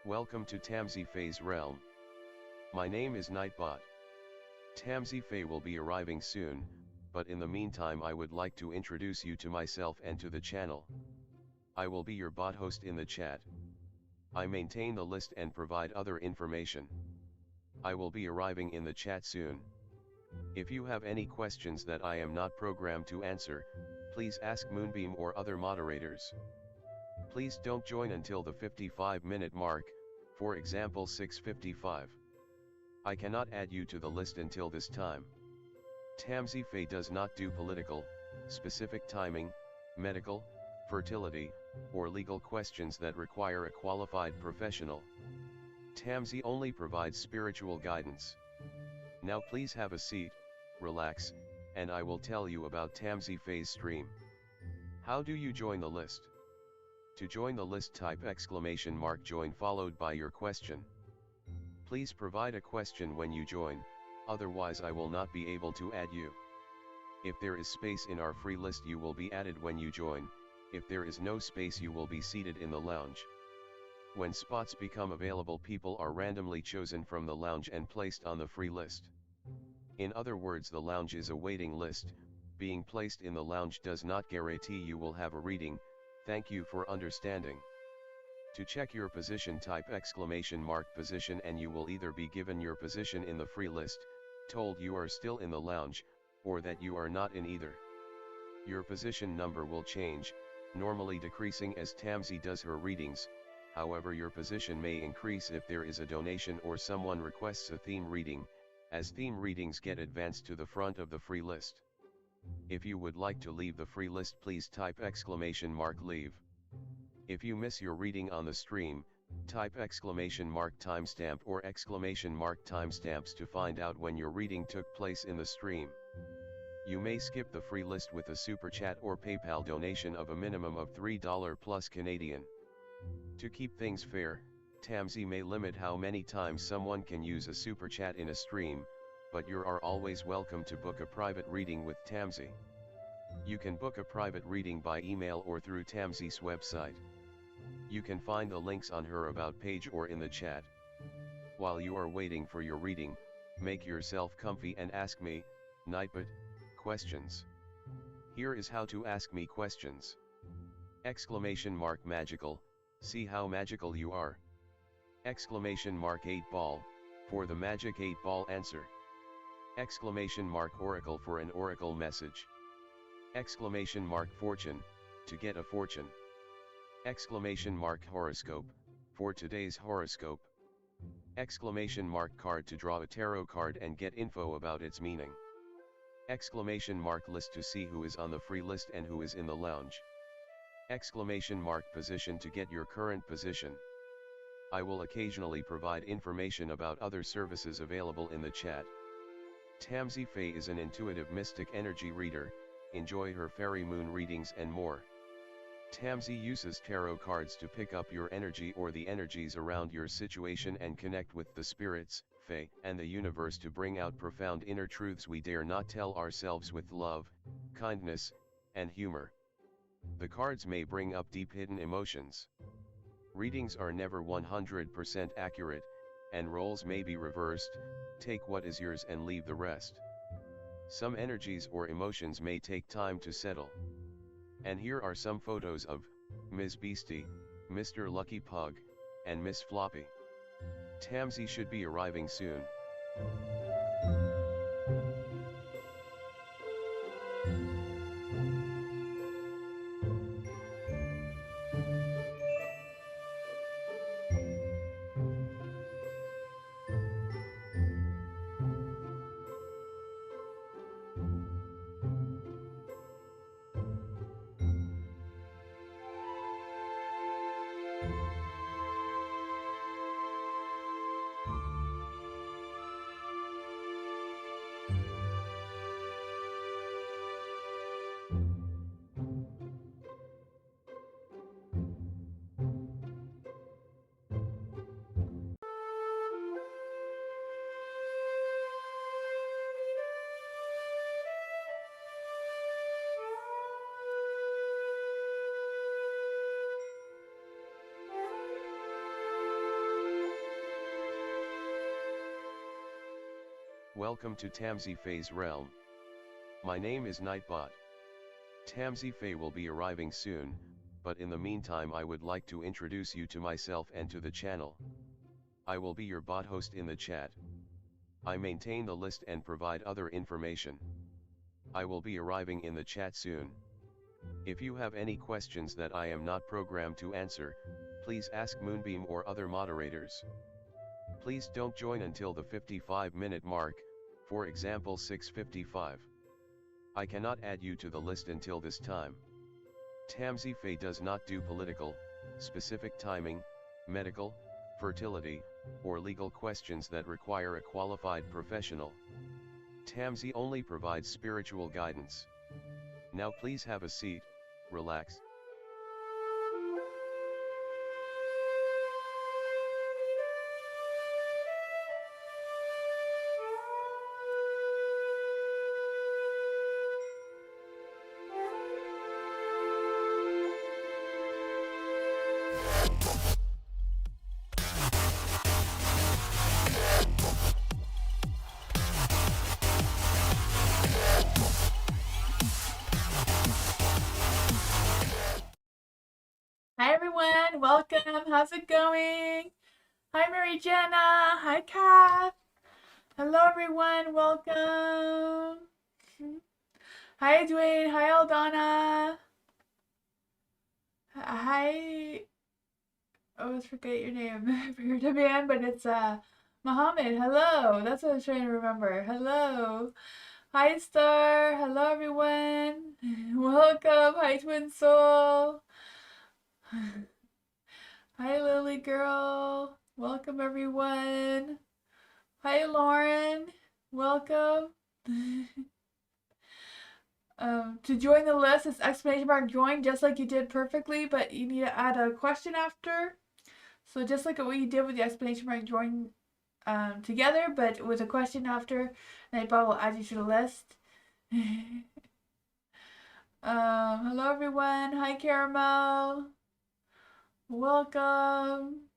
Welcome to Tamsyfae's realm. My name is Nightbot. Tamsyfae will be arriving soon, but in the meantime I would like to introduce you to myself and to the channel. I will be your bot host in the chat. I maintain the list and provide other information. I will be arriving in the chat soon. If you have any questions that I am not programmed to answer, please ask Moonbeam or other moderators. Please don't join until the 55-minute mark, for example 6:55. I cannot add you to the list until this time. Tamsyfae does not do political, specific timing, medical, fertility, or legal questions that require a qualified professional. Tamsy only provides spiritual guidance. Now please have a seat, relax, and I will tell you about Tamsyfae's stream. How do you join the list? To join the list, type !join followed by your question. Please provide a question when you join, otherwise I will not be able to add you. If there is space in our free list you will be added when you join, if there is no space you will be seated in the lounge. When spots become available, people are randomly chosen from the lounge and placed on the free list. In other words, the lounge is a waiting list. Being placed in the lounge does not guarantee you will have a reading. Thank you for understanding. To check your position, type !position and you will either be given your position in the free list, told you are still in the lounge, or that you are not in either. Your position number will change, normally decreasing as Tamsy does her readings. However, your position may increase if there is a donation or someone requests a theme reading, as theme readings get advanced to the front of the free list. If you would like to leave the free list, please type !leave. If you miss your reading on the stream, type !timestamp or !timestamps to find out when your reading took place in the stream. You may skip the free list with a super chat or PayPal donation of a minimum of $3 plus Canadian. To keep things fair, Tamsy may limit how many times someone can use a super chat in a stream, but you are always welcome to book a private reading with Tamsy. You can book a private reading by email or through Tamsy's website. You can find the links on her about page or in the chat. While you are waiting for your reading, make yourself comfy and ask me, Nightbot, questions. Here is how to ask me questions. !magical, see how magical you are. !8 ball, for the magic 8 ball answer. !oracle for an oracle message. !fortune, to get a fortune. !horoscope, for today's horoscope. !card to draw a tarot card and get info about its meaning. !list to see who is on the free list and who is in the lounge. !position to get your current position. I will occasionally provide information about other services available in the chat. Tamsyfae is an intuitive mystic energy reader. Enjoy her fairy moon readings and more. Tamsy uses tarot cards to pick up your energy or the energies around your situation and connect with the spirits, fae, and the universe to bring out profound inner truths we dare not tell ourselves with love, kindness, and humor. The cards may bring up deep hidden emotions. Readings are never 100% accurate, and roles may be reversed. Take what is yours and leave the rest. Some energies or emotions may take time to settle. And here are some photos of Ms. Beastie, Mr. Lucky Pug, and Miss Floppy. Tamsy should be arriving soon. Welcome to Tamsyfae's realm. My name is Nightbot. Tamsyfae will be arriving soon, but in the meantime I would like to introduce you to myself and to the channel. I will be your bot host in the chat. I maintain the list and provide other information. I will be arriving in the chat soon. If you have any questions that I am not programmed to answer, please ask Moonbeam or other moderators. Please don't join until the 55-minute mark, for example 6:55. I cannot add you to the list until this time. Tamsyfae does not do political, specific timing, medical, fertility, or legal questions that require a qualified professional. Tamsy only provides spiritual guidance. Now please have a seat, relax. Hi everyone, welcome. How's it going? Hi Mary Jenna. Hi Kath. Hello everyone, welcome. Hi Dwayne. Hi Aldana. Hi. I always forget your name. I forget the man, but it's Mohammed. Hello. That's what I was trying to remember. Hello. Hi Star. Hello everyone. Welcome. Hi Twin Soul. Hi Lily girl. Welcome everyone. Hi Lauren. Welcome. To join the list, it's ! join, just like you did perfectly, but you need to add a question after. So just like what you did with the ! join together, but with a question after, Nightbot will add you to the list. Hello everyone. Hi Caramel. Welcome.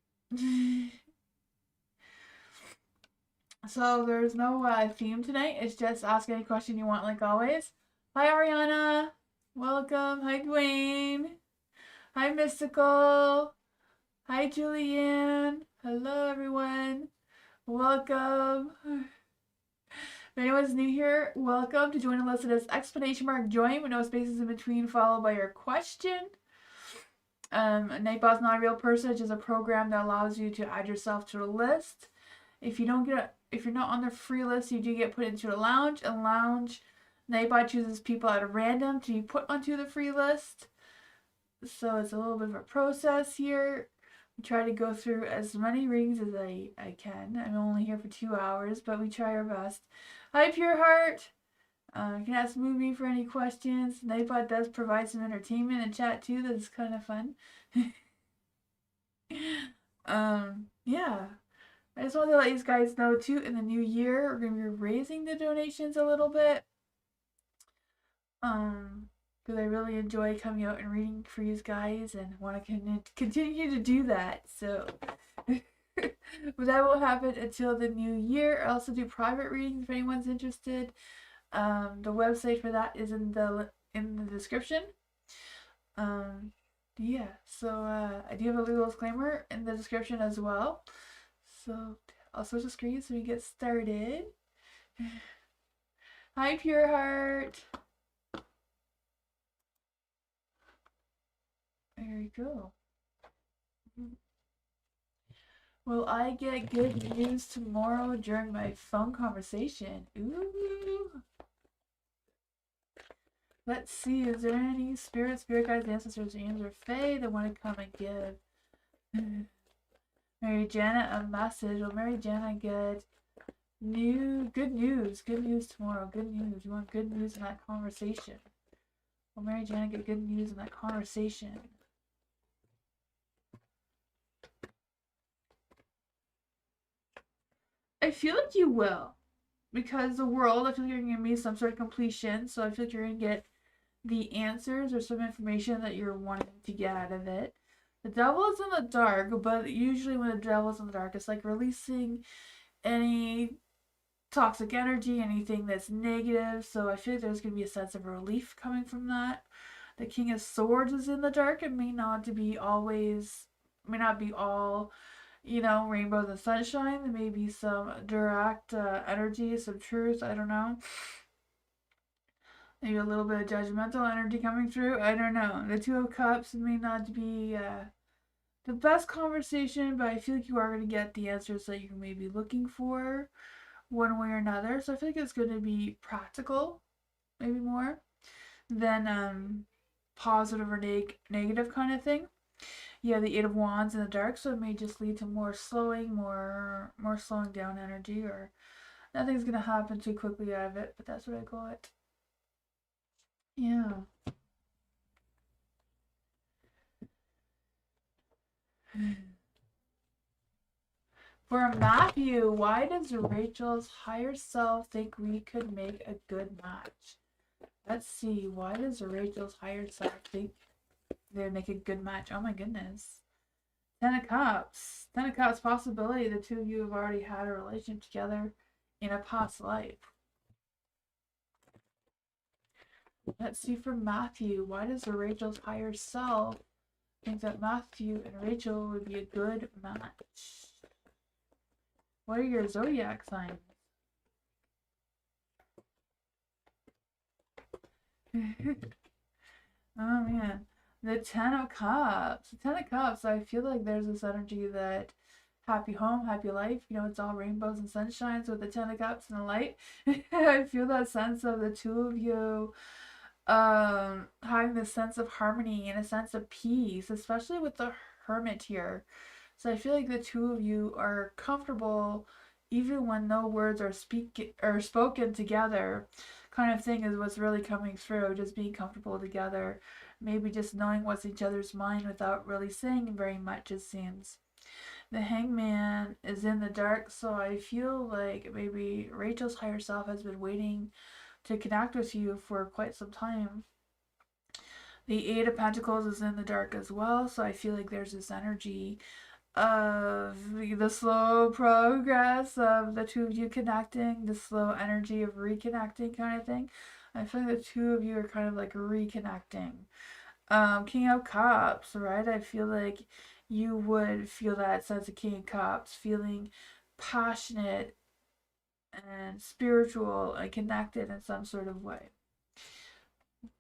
So there's no theme tonight. It's just ask any question you want, like always. Hi Ariana. Welcome. Hi Dwayne. Hi Mystical. Hi Julianne. Hello everyone. Welcome. If anyone's new here, welcome to join the list. It is ! join with no spaces in between, followed by your question. Nightbot's not a real person, it's just a program that allows you to add yourself to the list. If you're not on the free list, you do get put into a lounge. A lounge, Nightbot chooses people at random to be put onto the free list. So it's a little bit of a process here. We try to go through as many readings as I can. I'm only here for 2 hours, but we try our best. Hi Pure Heart. You can ask Movie for any questions. Nightbot does provide some entertainment and chat too. That's kind of fun. Yeah. I just wanted to let you guys know too, in the new year, we're going to be raising the donations a little bit. Because I really enjoy coming out and reading for you guys and want to continue to do that. So, but that won't happen until the new year. I also do private readings if anyone's interested. The website for that is in the description. Yeah, so I do have a little disclaimer in the description as well. So I'll switch the screen so we get started. Hi Pure Heart. There we go. Will I get good news tomorrow during my phone conversation? Ooh. Let's see, is there any spirit guides, ancestors, angels, or fae that want to come and give Mary Janet a message? Will Mary Janet get good news? Good news tomorrow. Good news. You want good news in that conversation. Will Mary Janet get good news in that conversation? I feel like you will. Because the world, I feel like you're going to be some sort of completion. So I feel like you're going to get the answers or some information that you're wanting to get out of it. The devil is in the dark, but usually when the devil is in the dark, it's like releasing any toxic energy, anything that's negative. So I feel like there's going to be a sense of relief coming from that. The King of Swords is in the dark. It may not be always, may not be all, you know, rainbows and sunshine. There may be some direct energy, some truth. I don't know. Maybe a little bit of judgmental energy coming through. I don't know. The Two of Cups may not be the best conversation, but I feel like you are going to get the answers that you may be looking for one way or another. So I feel like it's going to be practical, maybe more than positive or negative kind of thing. You have the Eight of Wands in the dark, so it may just lead to more slowing, more slowing down energy, or nothing's gonna happen too quickly out of it. But that's what I call it. Yeah. For Matthew, why does Rachel's higher self think we could make a good match? Let's see. Why does Rachel's higher self think they would make a good match? Oh my goodness. Ten of Cups. Ten of Cups, possibility the two of you have already had a relationship together in a past life. Let's see for Matthew. Why does Rachel's higher self think that Matthew and Rachel would be a good match? What are your zodiac signs? Oh man. The Ten of Cups. The Ten of Cups, I feel like there's this energy that happy home, happy life. You know, it's all rainbows and sunshines with the Ten of Cups and the light. I feel that sense of the two of you having this sense of harmony and a sense of peace, especially with the Hermit here. So I feel like the two of you are comfortable even when no words are spoken together, kind of thing is what's really coming through. Just being comfortable together, maybe just knowing what's each other's mind without really saying very much, it seems. The Hangman is in the dark, so I feel like maybe Rachel's higher self has been waiting to connect with you for quite some time. The Eight of Pentacles is in the dark as well, so I feel like there's this energy of the slow progress of the two of you connecting, the slow energy of reconnecting kind of thing. I feel like the two of you are kind of like reconnecting. King of Cups, right? I feel like you would feel that sense of King of Cups, feeling passionate and spiritual and connected in some sort of way.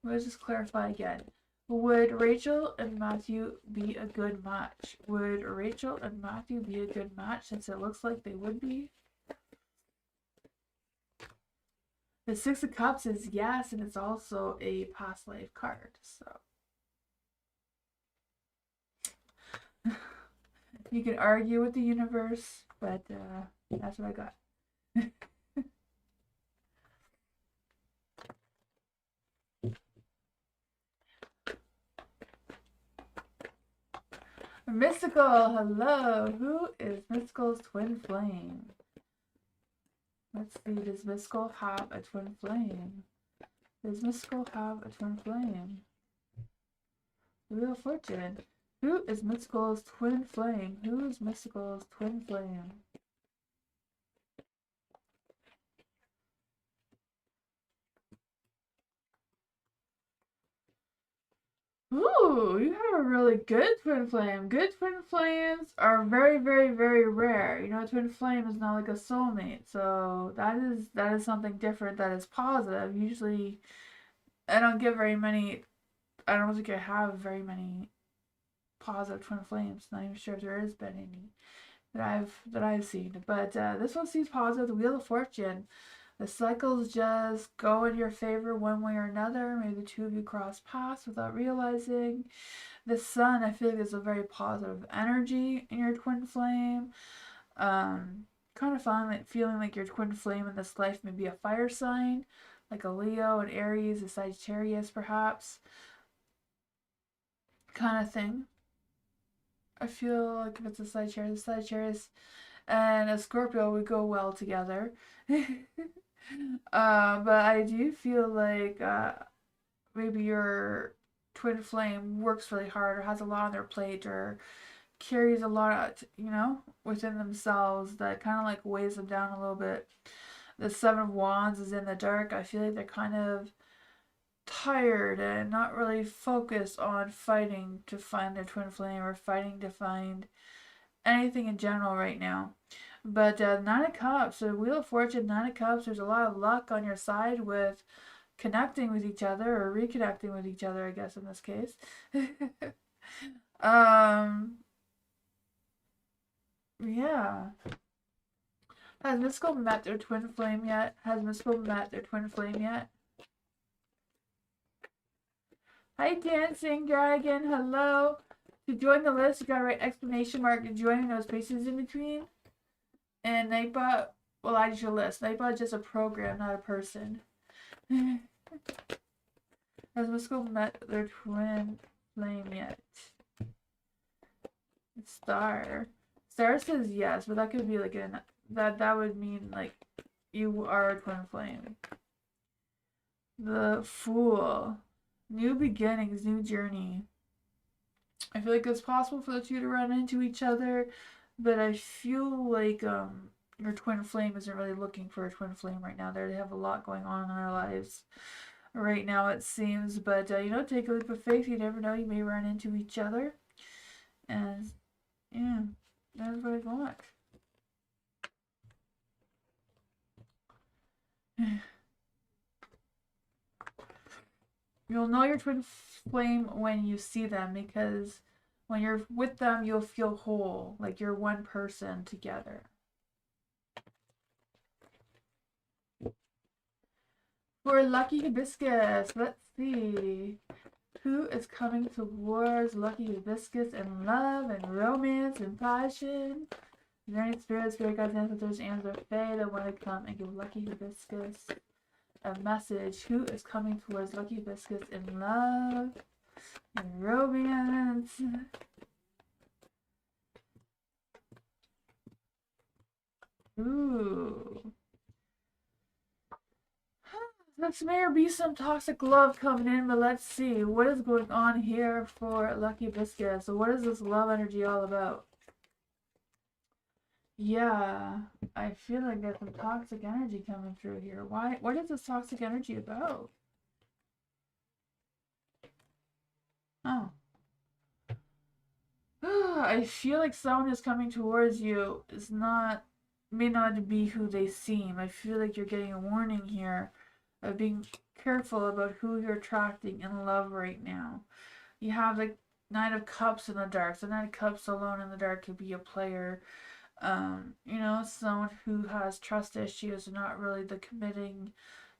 Let's just clarify again. Would Rachel and Matthew be a good match? Would Rachel and Matthew be a good match, since it looks like they would be? The Six of Cups is yes, and it's also a past life card, so. You can argue with the universe, but that's what I got. Mystical, hello. Who is Mystical's twin flame? Let's see, does Mystical have a twin flame? Does Mystical have a twin flame? Wheel of Fortune. Who is Mystical's twin flame? Who is Mystical's twin flame? Ooh, you have a really good twin flame. Good twin flames are very, very, very rare. You know, a twin flame is not like a soulmate. So that is something different that is positive. Usually I don't get very many, I don't think I have very many positive twin flames. Not even sure if there has been any that I've seen. But this one seems positive. The Wheel of Fortune. The cycles just go in your favor one way or another. Maybe the two of you cross paths without realizing. The Sun, I feel like there's a very positive energy in your twin flame. Kind of feeling like your twin flame in this life may be a fire sign, like a Leo, an Aries, a Sagittarius, perhaps. Kind of thing. I feel like if it's a Sagittarius and a Scorpio would go well together. But I do feel like maybe your twin flame works really hard or has a lot on their plate or carries a lot, you know, within themselves that kind of like weighs them down a little bit. The Seven of Wands is in the dark. I feel like they're kind of tired and not really focused on fighting to find their twin flame or fighting to find anything in general right now. But Nine of Cups, the Wheel of Fortune, Nine of Cups, there's a lot of luck on your side with connecting with each other or reconnecting with each other, I guess, in this case. Yeah. Has Mystical met their twin flame yet? Has Mystical met their twin flame yet? Hi, Dancing Dragon. Hello. To join the list, you gotta write exclamation mark and join those spaces in between. And Nightbot will add you to your list. Nightbot is just a program, not a person. Has Mystical met their twin flame yet? Star. Star says yes, but that could be like that would mean like you are a twin flame. The Fool. New beginnings, new journey. I feel like it's possible for the two to run into each other, but I feel like your twin flame isn't really looking for a twin flame right now. They have a lot going on in their lives right now, it seems. But take a leap of faith. You never know. You may run into each other, and yeah, that's what I want. You'll know your twin flame when you see them, because when you're with them, you'll feel whole, like you're one person together. For Lucky Hibiscus, let's see. Who is coming towards Lucky Hibiscus in love and romance and passion? Is there any spirits, spirit guides, ancestors, and or fae that want to come and give Lucky Hibiscus a message? Who is coming towards Lucky Hibiscus in love and romance? Ooh. This may be some toxic love coming in, but let's see. What is going on here for Lucky Hibiscus? So what is this love energy all about? Yeah, I feel like there's some toxic energy coming through here. Why? What is this toxic energy about? Oh. I feel like someone who's coming towards you may not be who they seem. I feel like you're getting a warning here of being careful about who you're attracting in love right now. You have the Knight of Cups in the dark. So Knight of Cups alone in the dark could be a player. Someone who has trust issues, not really the committing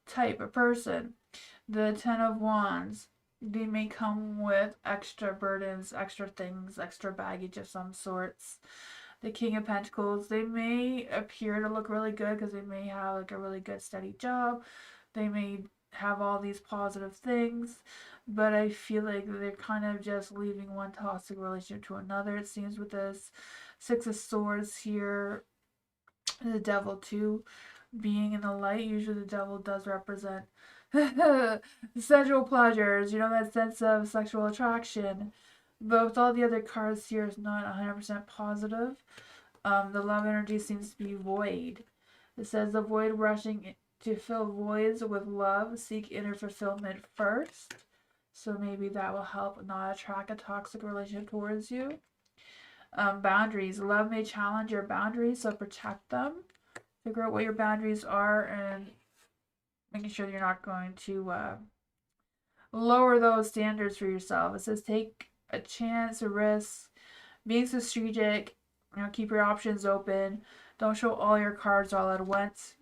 type of person. The Ten of Wands, they may come with extra burdens, extra things, extra baggage of some sorts. The King of Pentacles, they may appear to look really good because they may have like a really good steady job. They may have all these positive things, but I feel like they're kind of just leaving one toxic relationship to another. It seems with this Six of Swords here, the Devil too, being in the light. Usually the Devil does represent sensual pleasures, that sense of sexual attraction. But with all the other cards here, it's not 100% positive. The love energy seems to be void. It says avoid rushing to fill voids with love. Seek inner fulfillment first. So maybe that will help not attract a toxic relationship towards you. Boundaries. Love may challenge your boundaries, so protect them. Figure out what your boundaries are and making sure you're not going to lower those standards for yourself. It says take a chance, a risk, being strategic, keep your options open. Don't show all your cards all at once,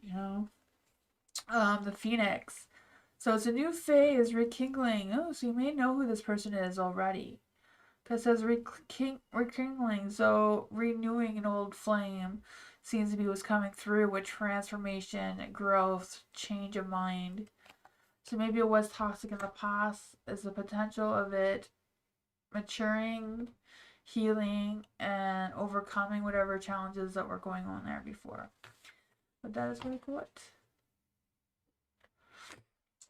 The Phoenix. So it's a new phase, rekindling. Oh, so you may know who this person is already. Because it says rekindling, so renewing an old flame seems to be what's coming through with transformation, growth, change of mind. So maybe it was toxic in the past. Is the potential of it maturing, healing, and overcoming whatever challenges that were going on there before. But that is really cool.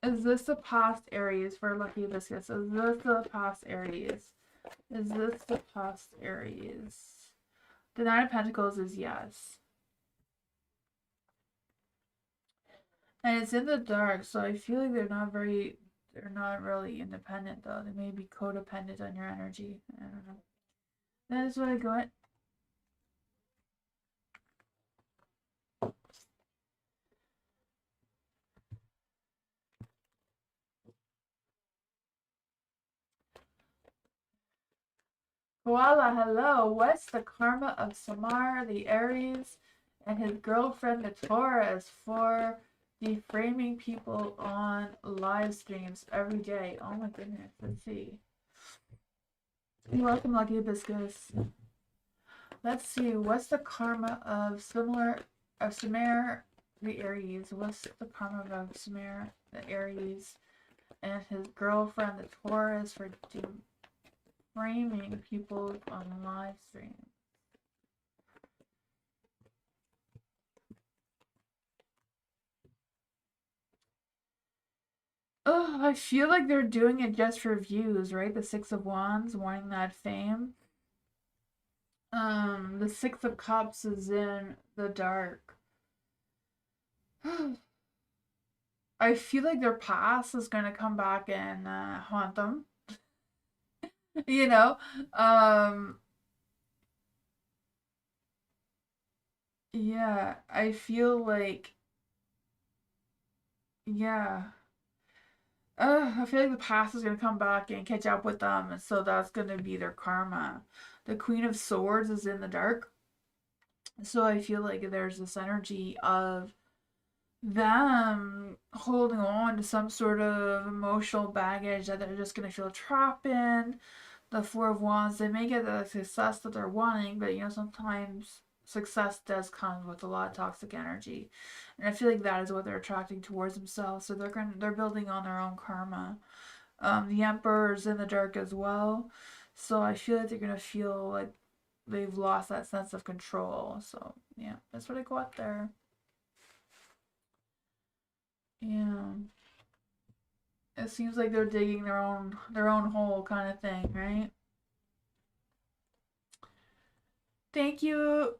Is this the past Aries for Lucky Hibiscus? Is this the past Aries? Is this the past Aries? The Nine of Pentacles is yes. And it's in the dark, so I feel like they're not really independent though. They may be codependent on your energy. I don't know. That is what I got. Koala, hello. What's the karma of Samar, the Aries, and his girlfriend, the Taurus, for deframing people on live streams every day? Oh my goodness. Let's see. You're welcome, Lucky Hibiscus. Let's see. What's the karma of Samar, the Aries? What's the karma of Samar, the Aries, and his girlfriend, the Taurus, for deframing people on live streams? Oh, I feel like they're doing it just for views, right? The Six of Wands, wanting that fame. The Six of Cups is in the dark. I feel like their past is gonna come back and haunt them. You know, um, yeah. I feel like, yeah. I feel like the past is gonna come back and catch up with them, and so that's gonna be their karma. The Queen of Swords is in the dark, so I feel like there's this energy of them holding on to some sort of emotional baggage that they're just gonna feel trapped in. The Four of Wands, they may get the success that they're wanting, but you know, sometimes success does come with a lot of toxic energy. And I feel like that is what they're attracting towards themselves. So they're building on their own karma. The Emperor's in the dark as well. So I feel like they're gonna feel like they've lost that sense of control. So yeah, that's what I got there. Yeah. It seems like they're digging their own hole kind of thing, right? Thank you,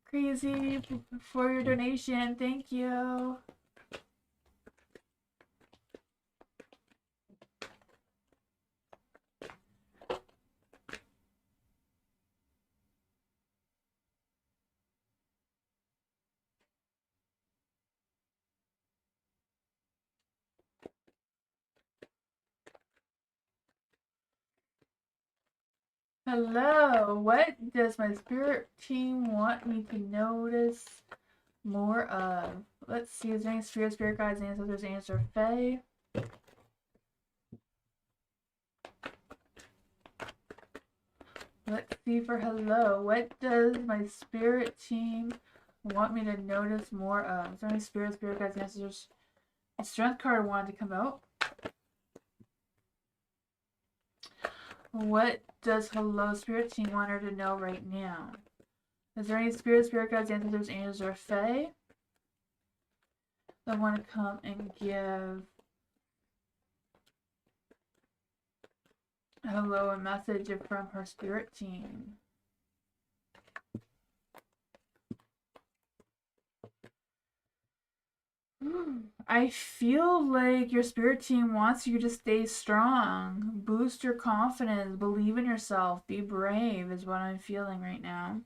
Crazy, for your donation. Thank you. Hello. What does my spirit team want me to notice more of? Let's see. Is there any spirit guides, ancestors, answer Faye? Let's see for hello. What does my spirit team want me to notice more of? Is there any spirit guides, ancestors? A strength card wanted to come out. What does hello spirit team want her to know right now? Is there any spirit guides, ancestors, angels, or fae that want to come and give hello a message from her spirit team? I feel like your spirit team wants you to stay strong, boost your confidence, believe in yourself, be brave, is what I'm feeling right now.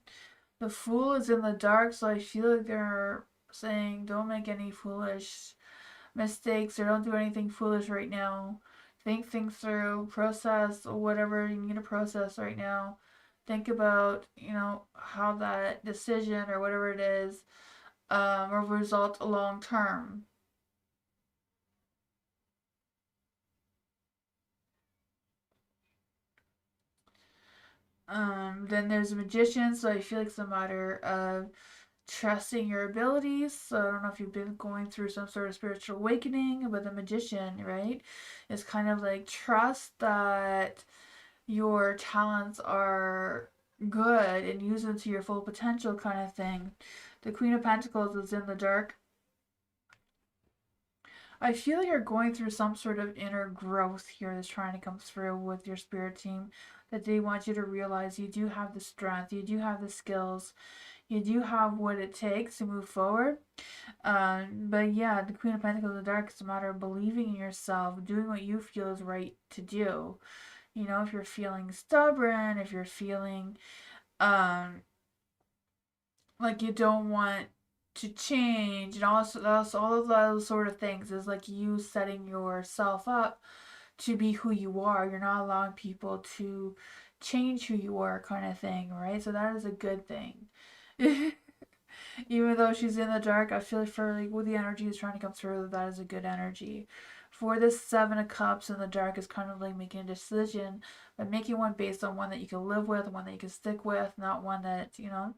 The Fool is in the dark, so I feel like they're saying don't make any foolish mistakes or don't do anything foolish right now. Think things through, process whatever you need to process right now. Think about, how that decision or whatever it is will result long term. Then there's a magician, so I feel like it's a matter of trusting your abilities. So I don't know if you've been going through some sort of spiritual awakening, but the magician, right, is kind of like trust that your talents are good and use them to your full potential kind of thing. The Queen of Pentacles is in the dark. I feel you're going through some sort of inner growth here that's trying to come through with your spirit team. That they want you to realize you do have the strength, you do have the skills, You do have what it takes to move forward. But yeah, the Queen of Pentacles in the dark is a matter of believing in yourself, doing what you feel is right to do. You know, if you're feeling stubborn, if you're feeling um like you don't want to change, and also that's all of those sort of things is like you setting yourself up to be who you are. You're not allowing people to change who you are, kind of thing, right? So that is a good thing. Even though she's in the dark, I feel like for like what the energy is trying to come through, that is a good energy. For this Seven of Cups in the dark is kind of like making a decision, but making one based on one that you can live with, one that you can stick with, not one that, you know,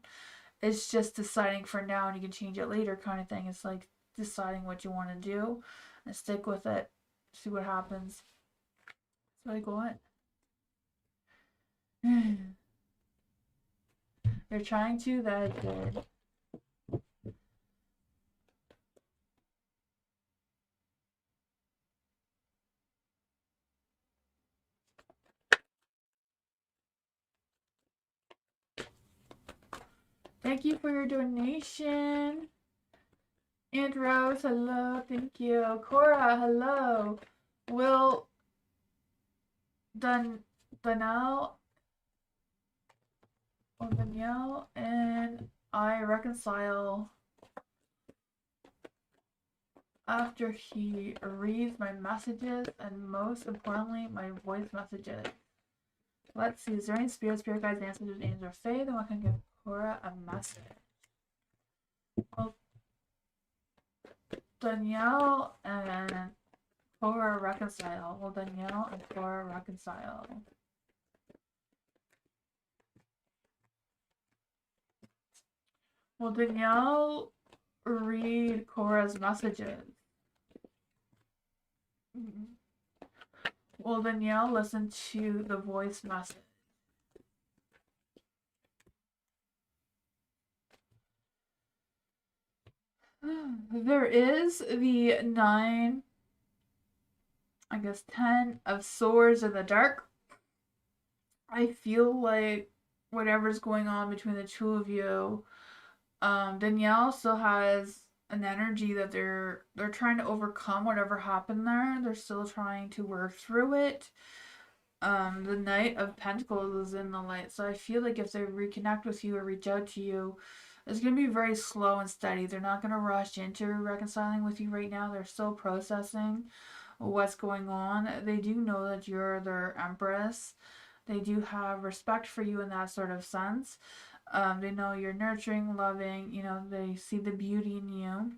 it's just deciding for now and you can change it later kind of thing. It's like deciding what you want to do and stick with it. See what happens. So I go on. You're trying to, that is good. Thank you for your donation. Aunt Rose, hello. Thank you. Cora, hello. Will Danielle and I reconcile after he reads my messages and most importantly my voice messages. Let's see, is there any spirit guides, ancestors, angels, or fae? Then I can give Cora a message. Well, Danielle and Cora reconcile. Will Danielle and Cora reconcile? Will Danielle read Cora's messages? Will Danielle listen to the voice message? There is the 9, I guess 10 of swords in the dark. I feel like whatever's going on between the two of you, Danielle still has an energy that they're trying to overcome whatever happened there. They're still trying to work through it. The Knight of Pentacles is in the light, so I feel like if they reconnect with you or reach out to you, it's going to be very slow and steady. They're not going to rush into reconciling with you right now. They're still processing what's going on. They do know that you're their empress. They do have respect for you in that sort of sense. They know you're nurturing, loving, you know, they see the beauty in you.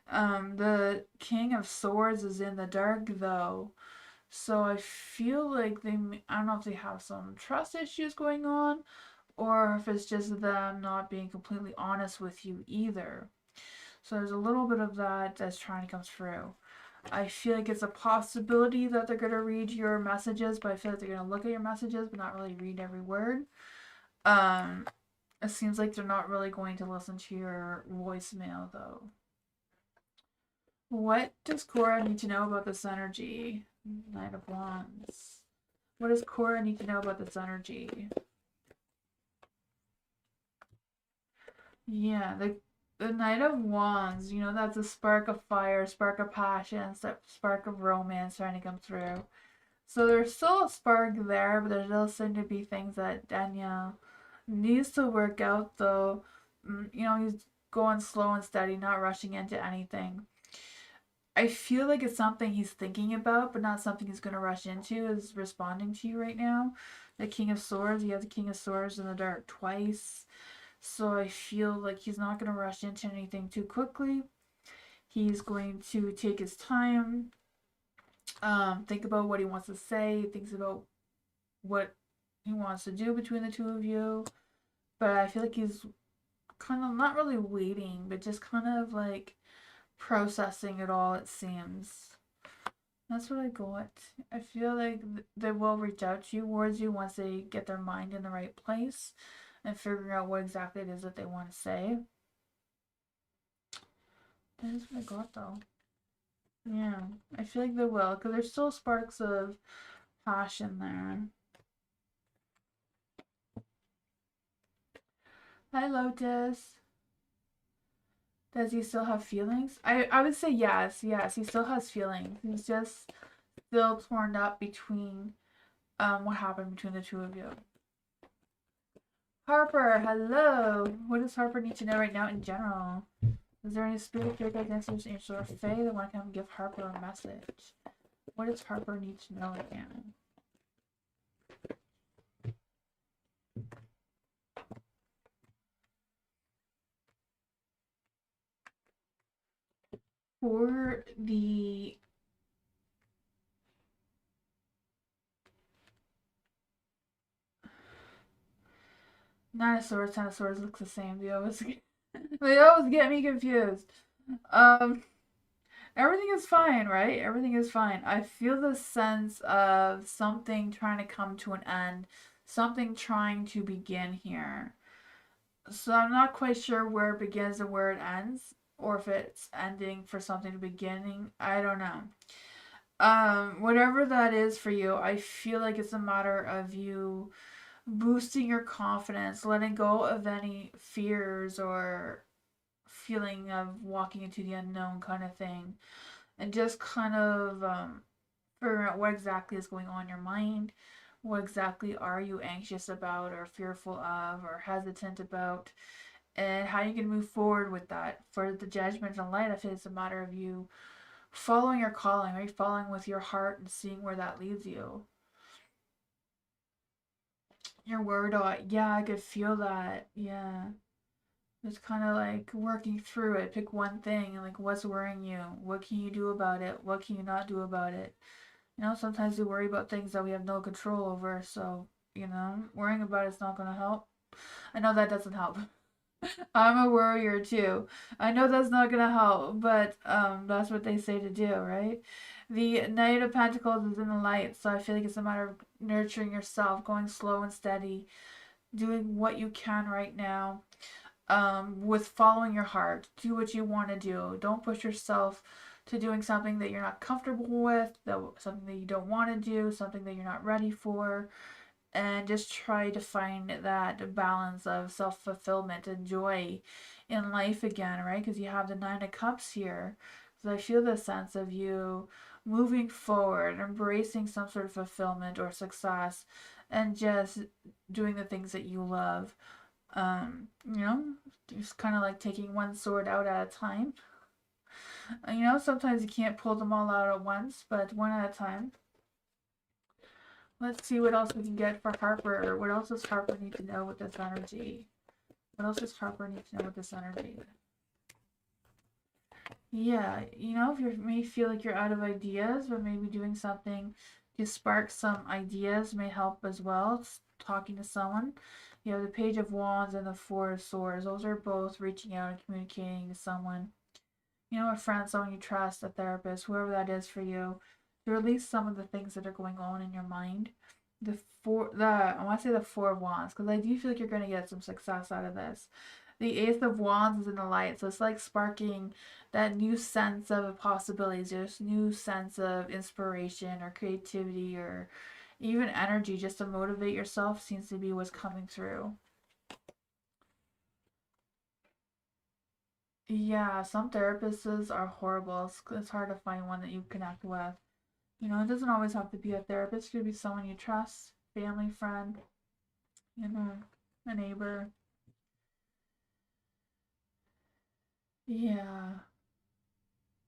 The King of Swords is in the dark though. So I feel like I don't know if they have some trust issues going on or if it's just them not being completely honest with you either. So there's a little bit of that that's trying to come through. I feel like it's a possibility that they're going to read your messages, but I feel like they're going to look at your messages but not really read every word. It seems like they're not really going to listen to your voicemail though. What does Cora need to know about this energy? Knight of Wands. What does Cora need to know about this energy? Yeah, the Knight of Wands, you know, that's a spark of fire, spark of passion, spark of romance trying to come through. So there's still a spark there, but there still seem to be things that Danielle needs to work out, though. You know, he's going slow and steady, not rushing into anything. I feel like it's something he's thinking about, but not something he's going to rush into, is responding to you right now. The King of Swords, you have the King of Swords in the dark twice. So I feel like he's not going to rush into anything too quickly. He's going to take his time, think about what he wants to say, thinks about what he wants to do between the two of you. But I feel like he's kind of not really waiting, but just kind of like processing it all, it seems. That's what I got. I feel like they will reach out to you, towards you, once they get their mind in the right place and figuring out what exactly it is that they want to say. That is what I got though. Yeah, I feel like they will, because there's still sparks of passion there. Hi, Lotus. Does he still have feelings? I would say yes, yes, he still has feelings. He's just still torn up between what happened between the two of you. Harper, hello. What does Harper need to know right now in general? Is there any spirit, fairy guides, ancestors, angels, or fae that want to come give Harper a message? What does Harper need to know right now? For the dinosaurs look the same. They always get me confused. Um, Everything is fine, right? Everything is fine. I feel the sense of something trying to come to an end, something trying to begin here. So I'm not quite sure where it begins and where it ends, or if it's ending for something to beginning. I don't know. Whatever that is for you, I feel like it's a matter of you boosting your confidence, letting go of any fears or feeling of walking into the unknown kind of thing, and just kind of figuring out what exactly is going on in your mind. What exactly are you anxious about, or fearful of, or hesitant about, and how you can move forward with that. For the judgment and light, I feel it's a matter of you following your calling, right? Following with your heart and seeing where that leads you. You're worried about, yeah, I could feel that. Yeah. Just kind of like working through it. Pick one thing and like what's worrying you? What can you do about it? What can you not do about it? Sometimes we worry about things that we have no control over. So, worrying about it's not going to help. I know that doesn't help. I'm a worrier too. I know that's not gonna help, but that's what they say to do, right? The Knight of Pentacles is in the light, so I feel like it's a matter of nurturing yourself, going slow and steady, doing what you can right now, with following your heart. Do what you want to do. Don't push yourself to doing something that you're not comfortable with, something that you don't want to do, something that you're not ready for, and just try to find that balance of self fulfillment and joy in life again, right? Because you have the Nine of Cups here. So I feel the sense of you moving forward, embracing some sort of fulfillment or success, and just doing the things that you love. Just kind of like taking one sword out at a time. Sometimes you can't pull them all out at once, but one at a time. Let's see what else we can get for Harper. What else does Harper need to know with this energy? What else does Harper need to know with this energy? Yeah, if you may feel like you're out of ideas, but maybe doing something to spark some ideas may help as well. It's talking to someone. You have the Page of Wands and the Four of Swords. Those are both reaching out and communicating to someone. A friend, someone you trust, a therapist, whoever that is for you, to release some of the things that are going on in your mind. I want to say the Four of Wands, because I do feel like you're going to get some success out of this. The Ace of Wands is in the light, so it's like sparking that new sense of possibilities, this new sense of inspiration or creativity or even energy just to motivate yourself seems to be what's coming through. Yeah, some therapists are horrible. It's hard to find one that you connect with. It doesn't always have to be a therapist. It could be someone you trust, family, friend, a neighbor. Yeah,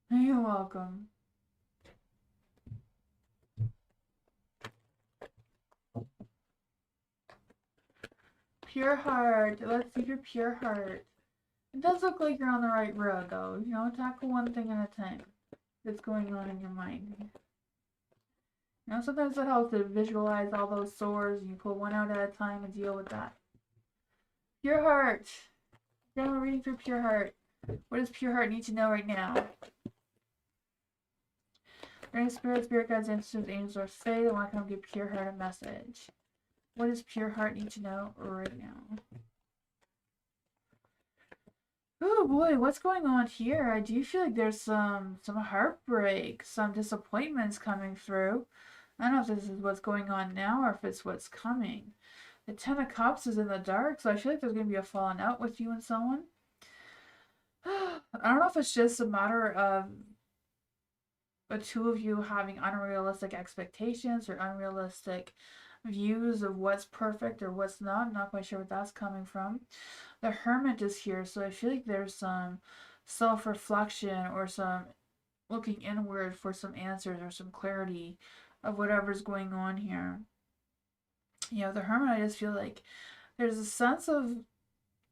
you're welcome. Pure heart. Let's see your pure heart. It does look like you're on the right road, though. Tackle one thing at a time that's going on in your mind. Sometimes it helps to visualize all those sores and you pull one out at a time and deal with that. Pure heart. Now we're reading for pure heart. What does pure heart need to know right now? Any spirit guides, ancestors, angels, or fae that want to come give pure heart a message. What does pure heart need to know right now? Oh boy, what's going on here? I do feel like there's some heartbreak, some disappointments coming through. I don't know if this is what's going on now or if it's what's coming. The Ten of Cups is in the dark, so I feel like there's going to be a falling out with you and someone. I don't know if it's just a matter of the two of you having unrealistic expectations or unrealistic views of what's perfect or what's not. I'm not quite sure what that's coming from. The Hermit is here, so I feel like there's some self-reflection or some looking inward for some answers or some clarity of whatever's going on here. You know, the Hermit, I just feel like there's a sense of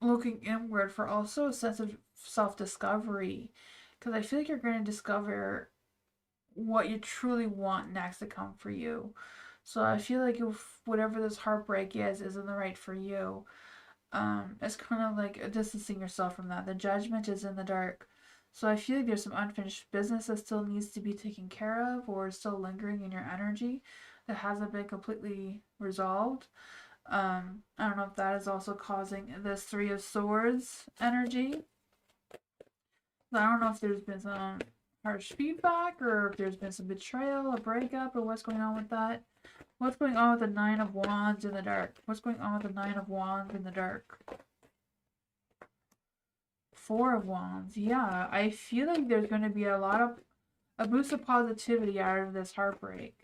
looking inward for also a sense of self-discovery, because I feel like you're going to discover what you truly want next to come for you. So I feel like if whatever this heartbreak is isn't right for you, it's kind of like distancing yourself from that. The Judgment is in the dark. So I feel like there's some unfinished business that still needs to be taken care of or is still lingering in your energy that hasn't been completely resolved. I don't know if that is also causing this Three of Swords energy. I don't know if there's been some harsh feedback or if there's been some betrayal, a breakup, or what's going on with that. What's going on with the Nine of Wands in the dark? What's going on with the Nine of Wands in the dark? Four of Wands. Yeah, I feel like there's going to be a boost of positivity out of this heartbreak.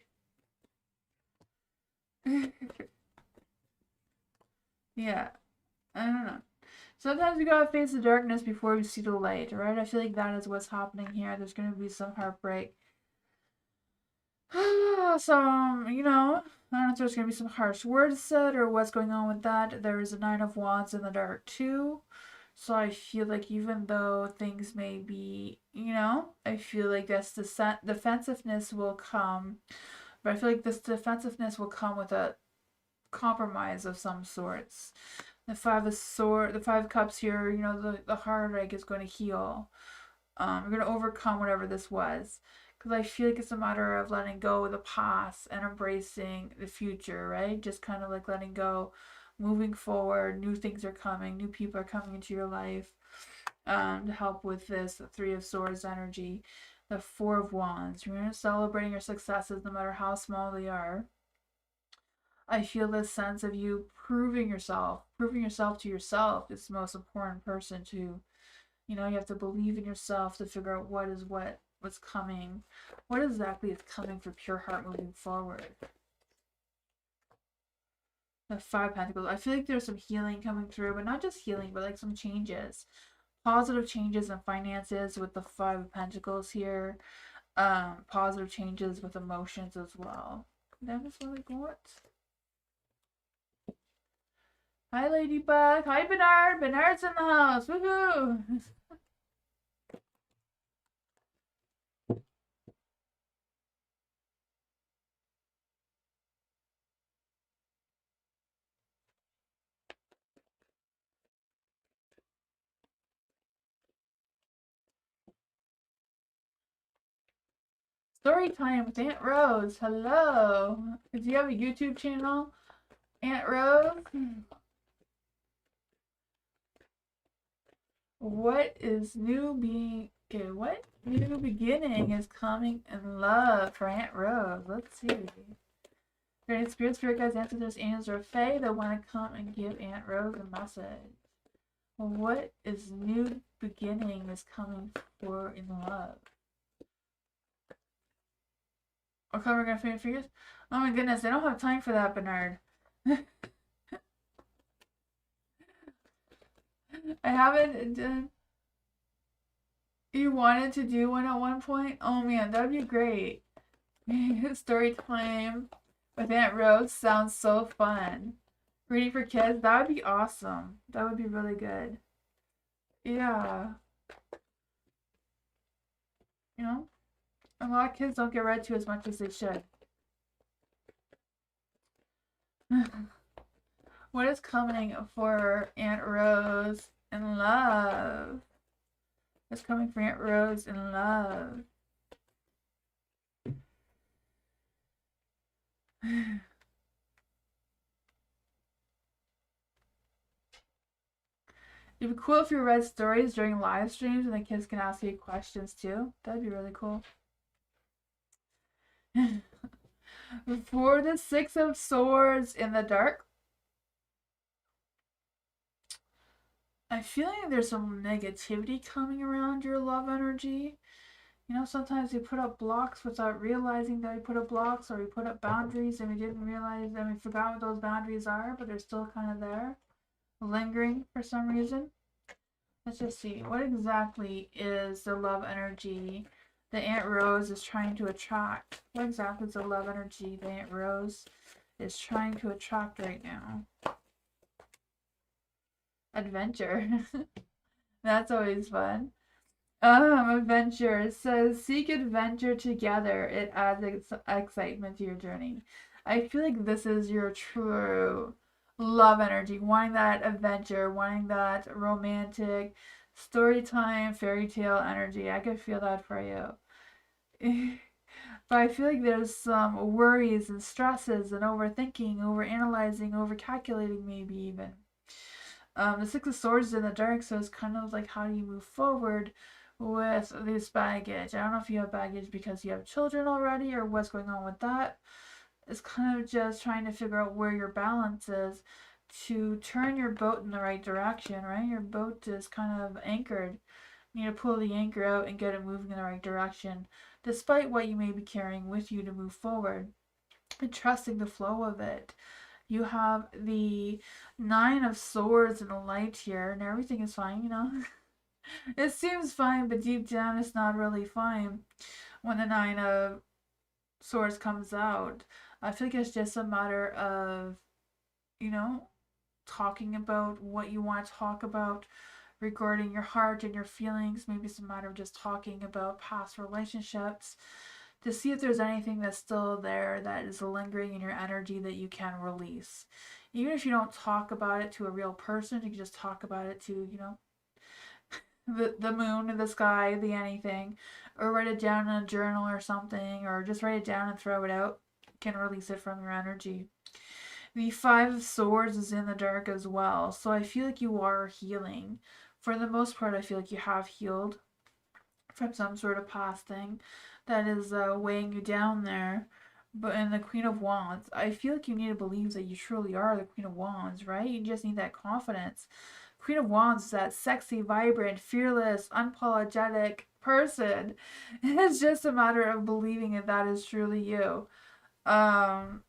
Yeah, I don't know. Sometimes we gotta face the darkness before we see the light, right? I feel like that is what's happening here. There's gonna be some heartbreak. Some, you know, I don't know if there's gonna be some harsh words said or what's going on with that. There is a Nine of Wands in the dark too. So I feel like even though things may be, you know, I feel like this defensiveness will come. But I feel like this defensiveness will come with a compromise of some sorts. The Five of Cups here, you know, the heartache is going to heal. You're going to overcome whatever this was. Because I feel like it's a matter of letting go of the past and embracing the future, right? Just kind of like letting go, moving forward. New things are coming, new people are coming into your life to help with this Three of Swords energy. The Four of Wands. You're celebrating your successes no matter how small they are. I feel this sense of you proving yourself to yourself is the most important person to, you know, you have to believe in yourself to figure out what's coming. What exactly is coming for pure heart moving forward? The Five of Pentacles. I feel like there's some healing coming through, but not just healing, but like some changes. Positive changes in finances with the Five of Pentacles here. Positive changes with emotions as well. That is really good. Hi, Ladybug. Hi, Bernard. Bernard's in the house. Woohoo! Story time with Aunt Rose. Hello. Do you have a YouTube channel, Aunt Rose? What new beginning is coming in love for Aunt Rose? Let's see. Great spirit guides, ancestors, angels, or fae that want to come and give Aunt Rose a message. What is new beginning is coming for in love? Or cover gonna figures? Oh my goodness, I don't have time for that, Bernard. I haven't done. You wanted to do one at one point? Oh man, that would be great. Story time with Aunt Rose sounds so fun. Reading for kids, that would be awesome. That would be really good. Yeah. You know? A lot of kids don't get read to as much as they should. What is coming for Aunt Rose in love? What's coming for Aunt Rose in love? It'd be cool if you read stories during live streams and the kids can ask you questions too. That'd be really cool. For the Six of Swords in the dark, I feel like there's some negativity coming around your love energy. You know, sometimes we put up blocks without realizing that we put up blocks, or we put up boundaries and we didn't realize and we forgot what those boundaries are, but they're still kind of there, lingering for some reason. Let's just see. What exactly is the love energy the Aunt Rose is trying to attract? What exactly is the love energy the Aunt Rose is trying to attract right now? Adventure. That's always fun. Adventure. It says seek adventure together. It adds excitement to your journey. I feel like this is your true love energy, wanting that adventure, wanting that romantic story time, fairy tale energy. I could feel that for you. But I feel like there's some worries and stresses and overthinking, overanalyzing, overcalculating, maybe even. The Six of Swords is in the dark, so it's kind of like how do you move forward with this baggage? I don't know if you have baggage because you have children already or what's going on with that. It's kind of just trying to figure out where your balance is to turn your boat in the right direction, right? Your boat is kind of anchored. You need to pull the anchor out and get it moving in the right direction, despite what you may be carrying with you to move forward and trusting the flow of it. You have the Nine of Swords and a light here, and everything is fine, you know? It seems fine, but deep down it's not really fine when the Nine of Swords comes out. I think it's just a matter of, you know, talking about what you want to talk about regarding your heart and your feelings. Maybe it's a matter of just talking about past relationships to see if there's anything that's still there that is lingering in your energy that you can release. Even if you don't talk about it to a real person, you can just talk about it to, you know, the moon, the sky, the anything, or write it down in a journal or something, or just write it down and throw it out. You can release it from your energy. The Five of Swords is in the dark as well, so I feel like you are healing. For the most part, I feel like you have healed from some sort of past thing that is weighing you down there. But in the Queen of Wands, I feel like you need to believe that you truly are the Queen of Wands, right? You just need that confidence. Queen of Wands is that sexy, vibrant, fearless, unapologetic person. It's just a matter of believing that that is truly you. Um,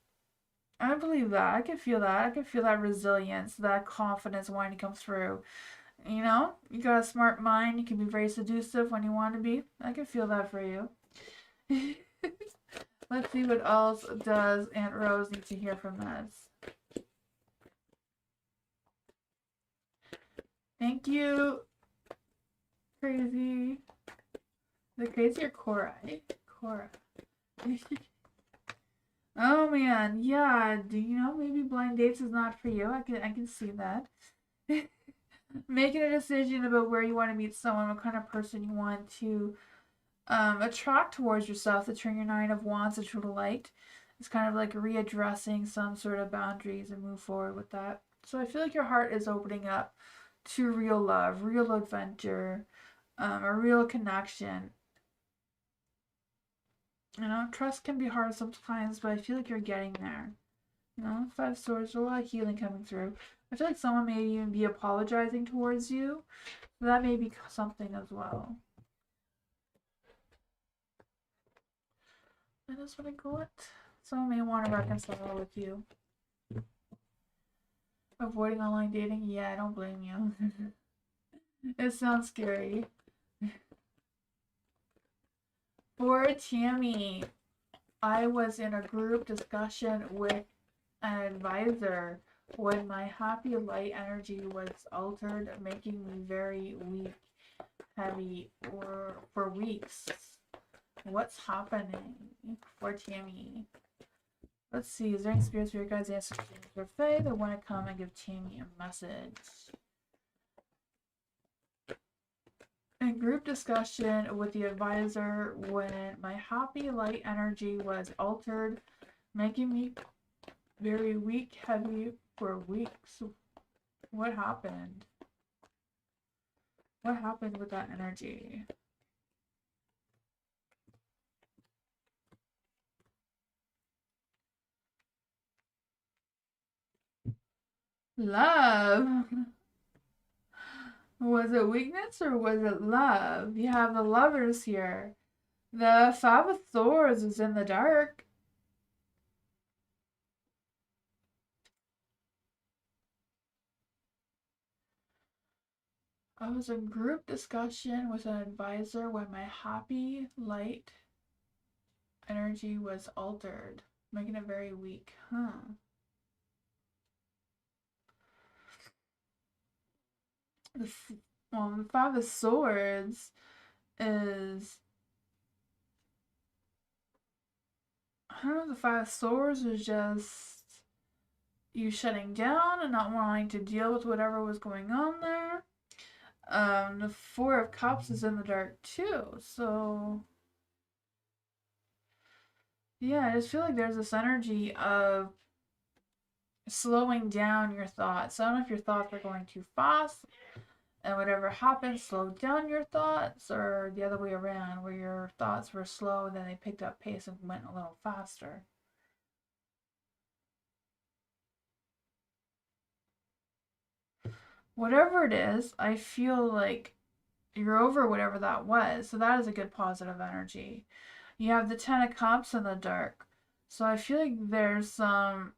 I believe that. I can feel that. I can feel that resilience, that confidence wanting to come through. You know, you got a smart mind. You can be very seductive when you want to be. I can feel that for you. Let's see what else does Aunt Rose need to hear from this. Thank you, Crazy. The Crazy or Cora? Cora. Oh man, yeah. Do you know maybe blind dates is not for you? I can see that. Making a decision about where you want to meet someone, what kind of person you want to attract towards yourself, to turn your Nine of Wands into the light. It's kind of like readdressing some sort of boundaries and move forward with that. So I feel like your heart is opening up to real love, real adventure, a real connection. You know, trust can be hard sometimes, but I feel like you're getting there. You know, Five Swords, a lot of healing coming through. I feel like someone may even be apologizing towards you. So that may be something as well. That is what I got. Someone may want to reconcile with you. Avoiding online dating? Yeah, I don't blame you. It sounds scary. For Tammy, I was in a group discussion with an advisor when my happy light energy was altered, making me very weak, heavy, or for weeks. What's happening for Tammy? Let's see, is there any spirits for your guys' answers for Faye that want to come and give Tammy a message? In group discussion with the advisor when my happy light energy was altered, making me very weak, heavy for weeks. What happened? What happened with that energy? Love. Was it weakness or was it love? You have the lovers here. The Five of Swords is in the dark. I was in group discussion with an advisor when my happy light energy was altered, making it very weak. The, the Five of Swords is, I don't know, the Five of Swords is just you shutting down and not wanting to deal with whatever was going on there. The Four of Cups is in the dark too, so yeah, I just feel like there's this energy of slowing down your thoughts. I don't know if your thoughts are going too fast and whatever happens slowed down your thoughts, or the other way around, where your thoughts were slow and then they picked up pace and went a little faster. Whatever it is, I feel like you're over whatever that was. So that is a good positive energy. You have the Ten of Cups in the dark. So I feel like there's some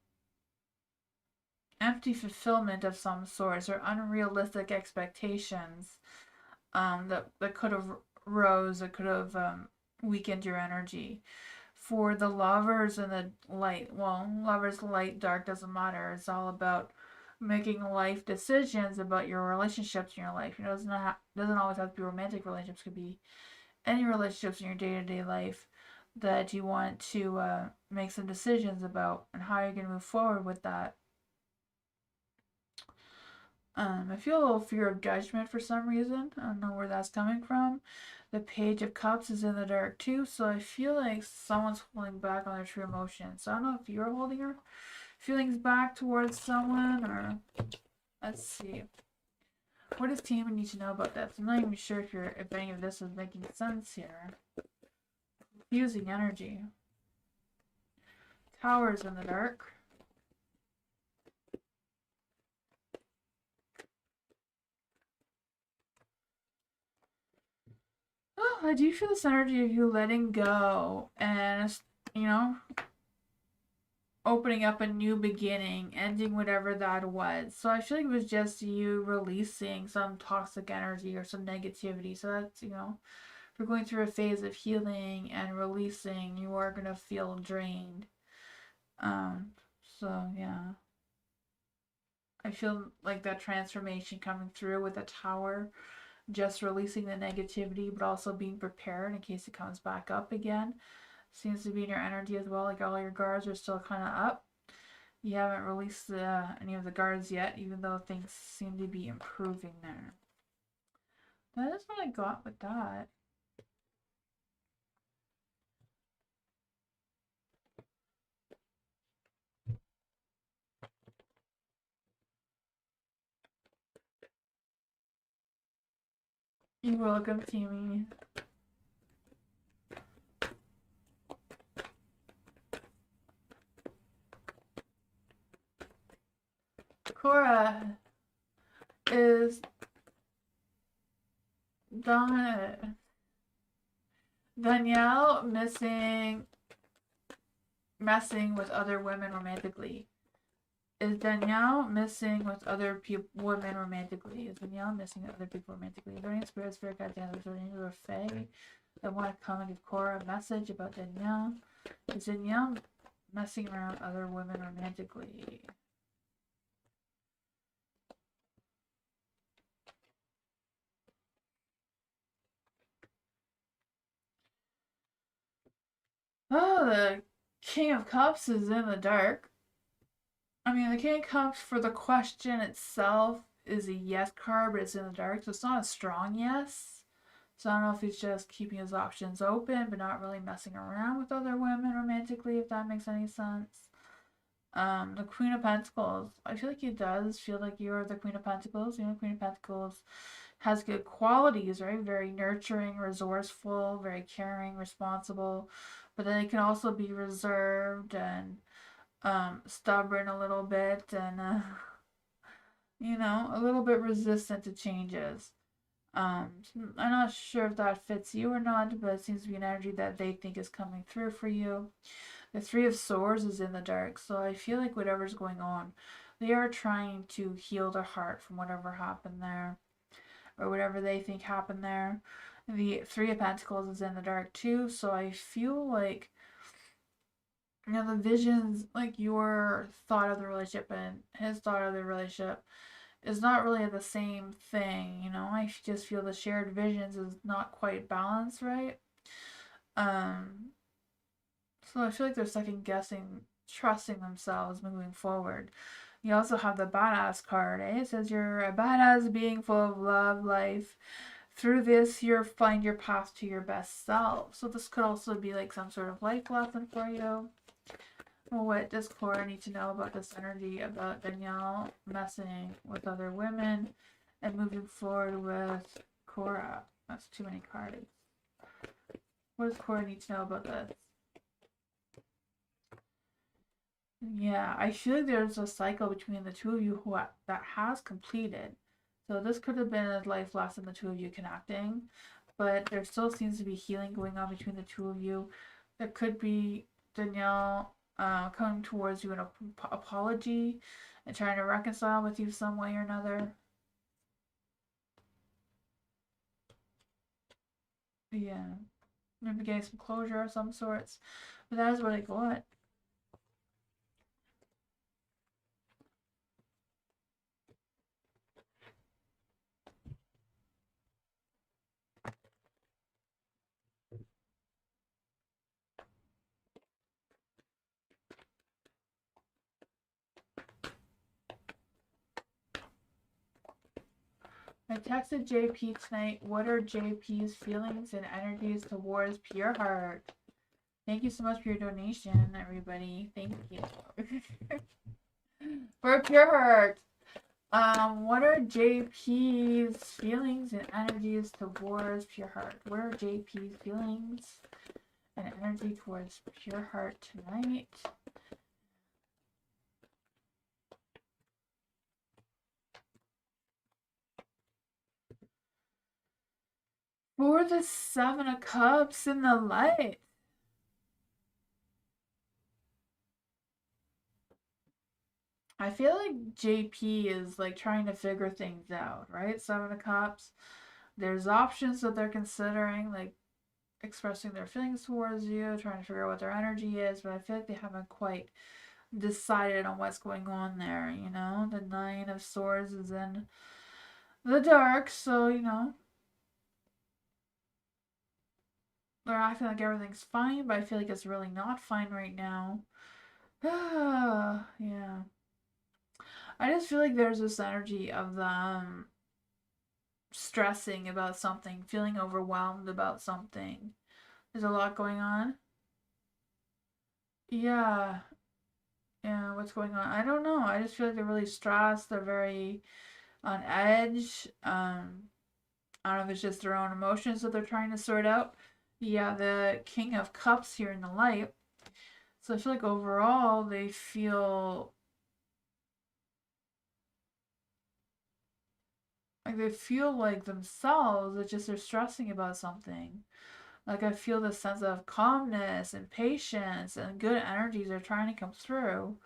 empty fulfillment of some sorts or unrealistic expectations that could have rose, that could have weakened your energy. For the lovers and the light, well, lovers, light, dark doesn't matter. It's all about making life decisions about your relationships in your life. You know, doesn't always have to be romantic relationships. It could be any relationships in your day to day life that you want to make some decisions about and how you're going to move forward with that. I feel a little fear of judgment for some reason. I don't know where that's coming from. The Page of Cups is in the dark too, so I feel like someone's holding back on their true emotions. So I don't know if you're holding your feelings back towards someone, or let's see. What does Tima need to know about this? I'm not even sure if any of this is making sense here. Confusing energy. Towers in the dark. Oh, I do feel this energy of you letting go and, you know, opening up a new beginning, ending whatever that was. So I feel like it was just you releasing some toxic energy or some negativity. So that's, you know, if you're going through a phase of healing and releasing, you are going to feel drained. Um, so yeah. I feel like that transformation coming through with a tower, just releasing the negativity, but also being prepared in case it comes back up again. Seems to be in your energy as well. Like all your guards are still kind of up. You haven't released any of the guards yet, even though things seem to be improving there. That is what I got with that. You're welcome, Timmy. Cora is Danielle messing with other women romantically. Is Danielle missing with other women romantically? Is Danielle missing with other people romantically? Is there any spirit guides, is there any other fae that want to come and give Cora a message about Danielle? Is Danielle messing around with other women romantically? Oh, the King of Cups is in the dark. I mean, the King of Cups for the question itself is a yes card, but it's in the dark, so it's not a strong yes. So I don't know if he's just keeping his options open, but not really messing around with other women romantically, if that makes any sense. The Queen of Pentacles. I feel like he does feel like you're the Queen of Pentacles. You know, Queen of Pentacles has good qualities, right? Very nurturing, resourceful, very caring, responsible. But then it can also be reserved and stubborn a little bit, and you know, a little bit resistant to changes. I'm not sure if that fits you or not, but it seems to be an energy that they think is coming through for you. The Three of Swords is in the dark, so I feel like whatever's going on, they are trying to heal their heart from whatever happened there, or whatever they think happened there. The Three of Pentacles is in the dark too, so I feel like, you know, the visions, like your thought of the relationship and his thought of the relationship, is not really the same thing, you know. I just feel the shared visions is not quite balanced right. Um, so I feel like they're second guessing, trusting themselves moving forward. You also have the badass card, eh? It says you're a badass being full of love, life. Through this, you'll find your path to your best self. So this could also be like some sort of life lesson for you. Well, what does Cora need to know about this energy about Danielle messing with other women and moving forward with Cora? That's too many cards. What does Cora need to know about this? Yeah, I feel like there's a cycle between the two of you that has completed. So this could have been a life lesson, the two of you connecting, but there still seems to be healing going on between the two of you. There could be Danielle coming towards you an apology and trying to reconcile with you some way or another. Yeah, maybe getting some closure of some sorts. But that is what I got. I texted JP tonight. What are JP's feelings and energies towards Pure Heart? Thank you so much for your donation, everybody. Thank you. For Pure Heart. What are JP's feelings and energies towards Pure Heart? What are JP's feelings and energy towards Pure Heart tonight? For the Seven of Cups in the light. I feel like JP is like trying to figure things out, right? Seven of Cups. There's options that they're considering, like expressing their feelings towards you, trying to figure out what their energy is, but I feel like they haven't quite decided on what's going on there, you know? The Nine of Swords is in the dark, so, you know, they're acting like everything's fine, but I feel like it's really not fine right now. Yeah. I just feel like there's this energy of them stressing about something, feeling overwhelmed about something. There's a lot going on. Yeah. Yeah, what's going on? I don't know. I just feel like they're really stressed. They're very on edge. I don't know if it's just their own emotions that they're trying to sort out. Yeah, the King of Cups here in the light. So I feel like overall they feel like themselves. It's just they're stressing about something. Like I feel this sense of calmness and patience and good energies are trying to come through.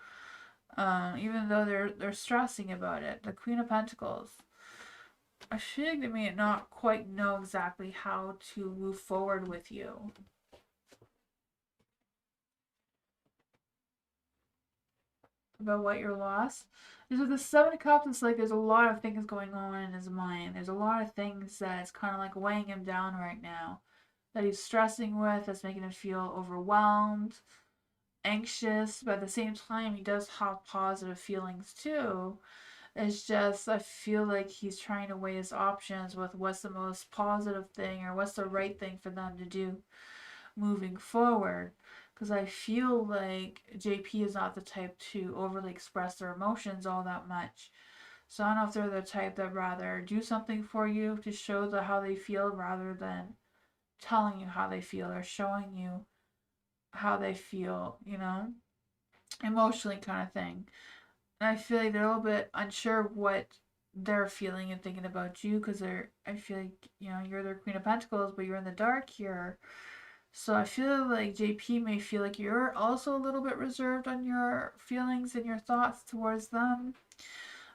Even though they're stressing about it. The Queen of Pentacles. I feel like they may not quite know exactly how to move forward with you. About what you're lost. Because with the Seven of Cups, it's like there's a lot of things going on in his mind. There's a lot of things that's kind of like weighing him down right now. That he's stressing with, that's making him feel overwhelmed, anxious, but at the same time, he does have positive feelings too. It's just, I feel like he's trying to weigh his options with what's the most positive thing or what's the right thing for them to do moving forward. Because I feel like JP is not the type to overly express their emotions all that much. So I don't know if they're the type that rather do something for you to show how they feel rather than telling you how they feel or showing you how they feel, you know, emotionally kind of thing. And I feel like they're a little bit unsure what they're feeling and thinking about you, because I feel like, you know, you're their Queen of Pentacles, but you're in the dark here. So I feel like JP may feel like you're also a little bit reserved on your feelings and your thoughts towards them.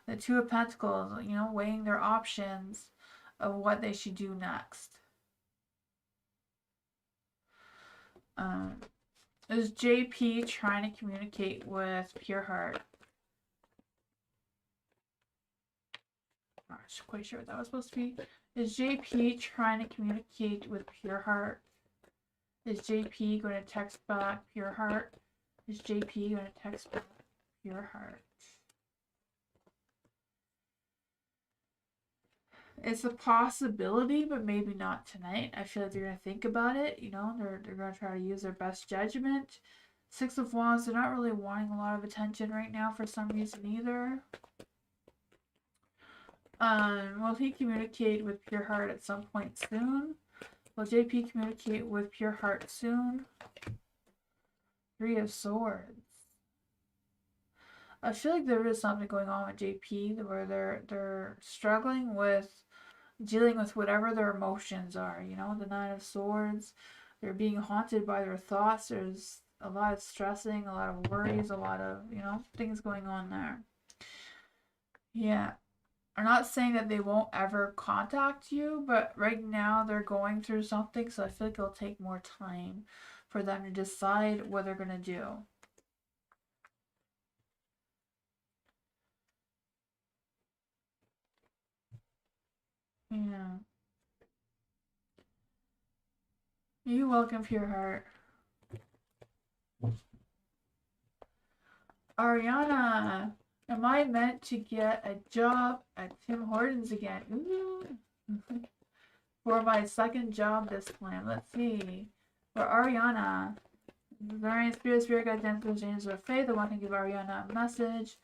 The Two of Pentacles, you know, weighing their options of what they should do next. Is JP trying to communicate with Pure Heart? I'm not quite sure what that was supposed to be. Is JP trying to communicate with Pure Heart? Is JP going to text back Pure Heart? Is JP going to text back Pure Heart? It's a possibility, but maybe not tonight. I feel like they're going to think about it. You know, they're going to try to use their best judgment. Six of Wands, they're not really wanting a lot of attention right now for some reason either. Will he communicate with Pure Heart at some point soon? Will JP communicate with Pure Heart soon? Three of Swords. I feel like there is something going on with JP where they're struggling with dealing with whatever their emotions are. You know, the Nine of Swords. They're being haunted by their thoughts. There's a lot of stressing, a lot of worries, a lot of, you know, things going on there. Yeah. I'm not saying that they won't ever contact you, but right now they're going through something, so I feel like it'll take more time for them to decide what they're going to do. Yeah. You're welcome, Pure Heart. Ariana, am I meant to get a job at Tim Hortons again? Ooh. For my second job this time. Let's see. For Ariana, the Rain Spirit Guide, Dance, James of Faith. The one can give Ariana a message.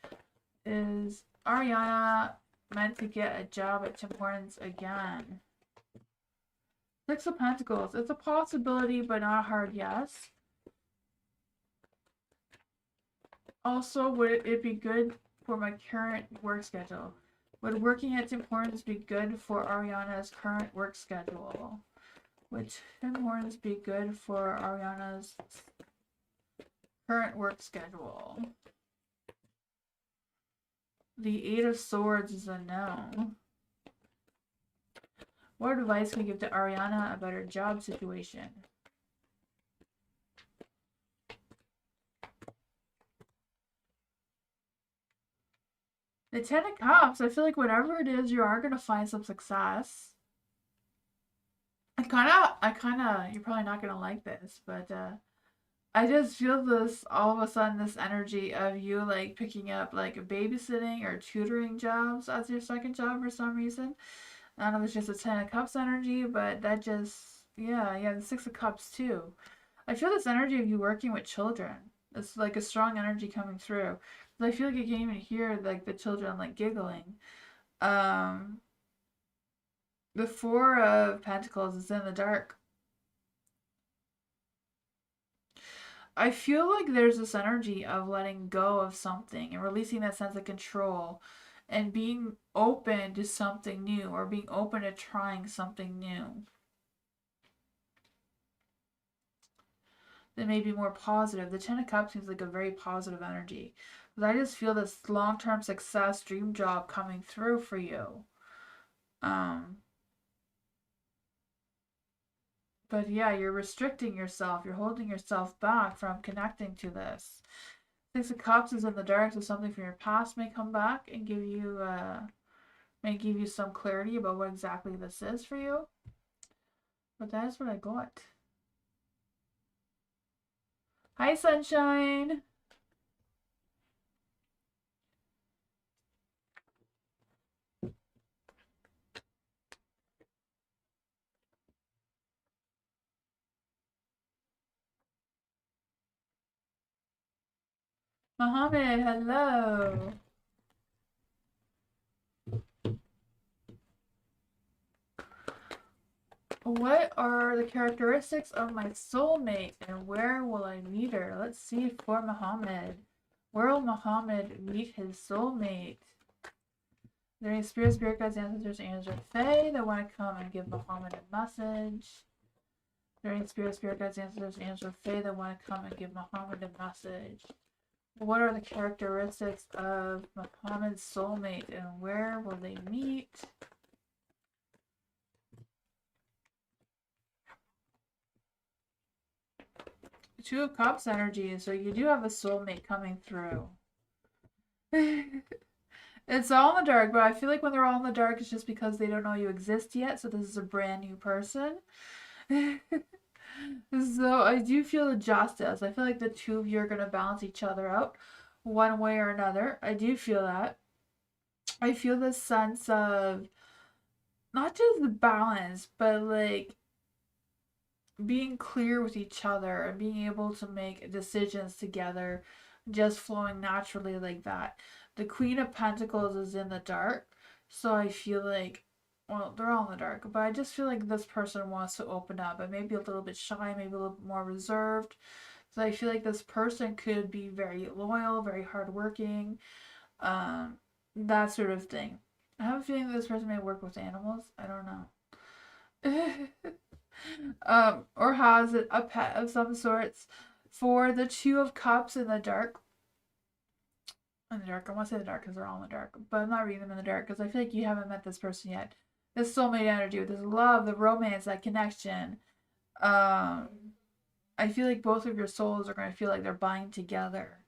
Is Ariana meant to get a job at Tim Hortons again? Six of Pentacles. It's a possibility, but not a hard yes. Also, would it be good for my current work schedule? Would working at Tim Hortons be good for Ariana's current work schedule? Would Tim Hortons be good for Ariana's current work schedule? The Eight of Swords is a no. What advice can you give to Ariana about her job situation? The Ten of Cups. I feel like whatever it is, you are going to find some success. I kind of, you're probably not going to like this, but I just feel this, all of a sudden, this energy of you, like, picking up, like, babysitting or tutoring jobs as your second job for some reason. I don't know if it's just a Ten of Cups energy, but that just, yeah, the Six of Cups, too. I feel this energy of you working with children. It's, like, a strong energy coming through. I feel like you can even hear, like, the children, like, giggling. The Four of Pentacles is in the dark. I feel like there's this energy of letting go of something and releasing that sense of control and being open to something new, or being open to trying something new that may be more positive. The Ten of Cups seems like a very positive energy. But I just feel this long-term success, dream job coming through for you. But yeah, you're restricting yourself. You're holding yourself back from connecting to this. Six of Cups is in the dark, so something from your past may come back and give you some clarity about what exactly this is for you. But that is what I got. Hi, Sunshine. Mohammed, hello. What are the characteristics of my soulmate and where will I meet her? Let's see for Muhammad. Where will Muhammad meet his soulmate? there any spirit guides, ancestors, angels, or fae that want to come and give Muhammad a message? Is there any spirit guides, ancestors, angels, or fae that want to come and give Muhammad a message? What are the characteristics of Muhammad's soulmate and where will they meet? Two of Cups energy, so you do have a soulmate coming through. It's all in the dark, but I feel like when they're all in the dark, it's just because they don't know you exist yet, so this is a brand new person. So I do feel the justice. I feel like the two of you are going to balance each other out one way or another. I do feel that. I feel this sense of not just the balance, but like being clear with each other and being able to make decisions together, just flowing naturally like that. The Queen of Pentacles is in the dark, so I feel like, well, they're all in the dark, but I just feel like this person wants to open up and maybe a little bit shy, maybe a little bit more reserved. So I feel like this person could be very loyal, very hardworking, that sort of thing. I have a feeling that this person may work with animals. I don't know. Or has a pet of some sorts. For the Two of Cups in the dark, I want to say the dark because they're all in the dark, but I'm not reading them in the dark because I feel like you haven't met this person yet. This soulmate energy with this love, the romance, that connection. I feel like both of your souls are going to feel like they're binding together.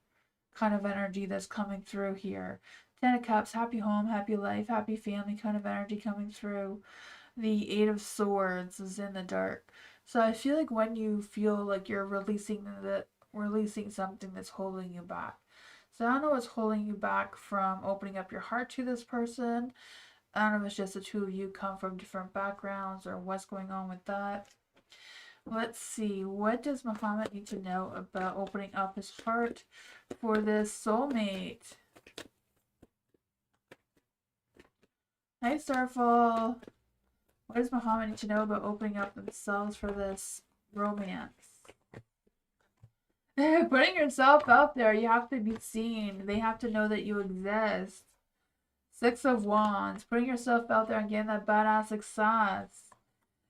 Kind of energy that's coming through here. Ten of Cups, happy home, happy life, happy family kind of energy coming through. The Eight of Swords is in the dark. So I feel like when you feel like you're releasing something that's holding you back. So I don't know what's holding you back from opening up your heart to this person. I don't know if it's just the two of you come from different backgrounds or what's going on with that. Let's see. What does Muhammad need to know about opening up his heart for this soulmate? Hi, Starfall. What does Muhammad need to know about opening up themselves for this romance? Putting yourself out there, you have to be seen. They have to know that you exist. Six of Wands, putting yourself out there and getting that badass success.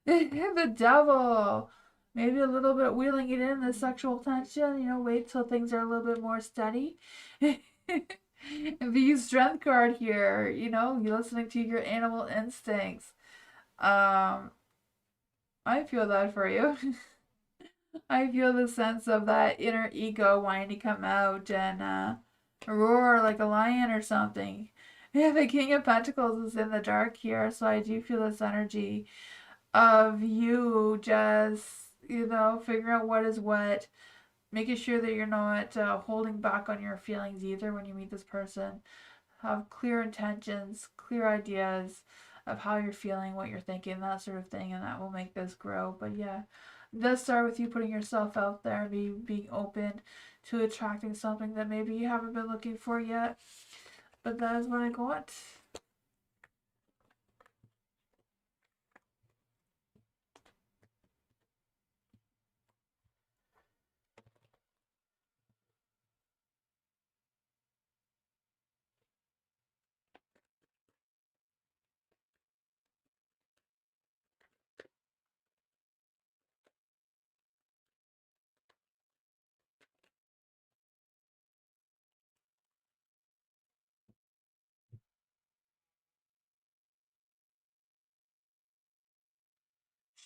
The Devil, maybe a little bit wheeling it in, the sexual tension, wait till things are a little bit more steady. The Strength card here, you're listening to your animal instincts. I feel that for you. I feel the sense of that inner ego wanting to come out and roar like a lion or something. Yeah, the King of Pentacles is in the dark here, so I do feel this energy of you just, figuring out what is what, making sure that you're not holding back on your feelings either when you meet this person. Have clear intentions, clear ideas of how you're feeling, what you're thinking, that sort of thing, and that will make this grow. But yeah, it does start with you putting yourself out there and being open to attracting something that maybe you haven't been looking for yet. But that is what I got.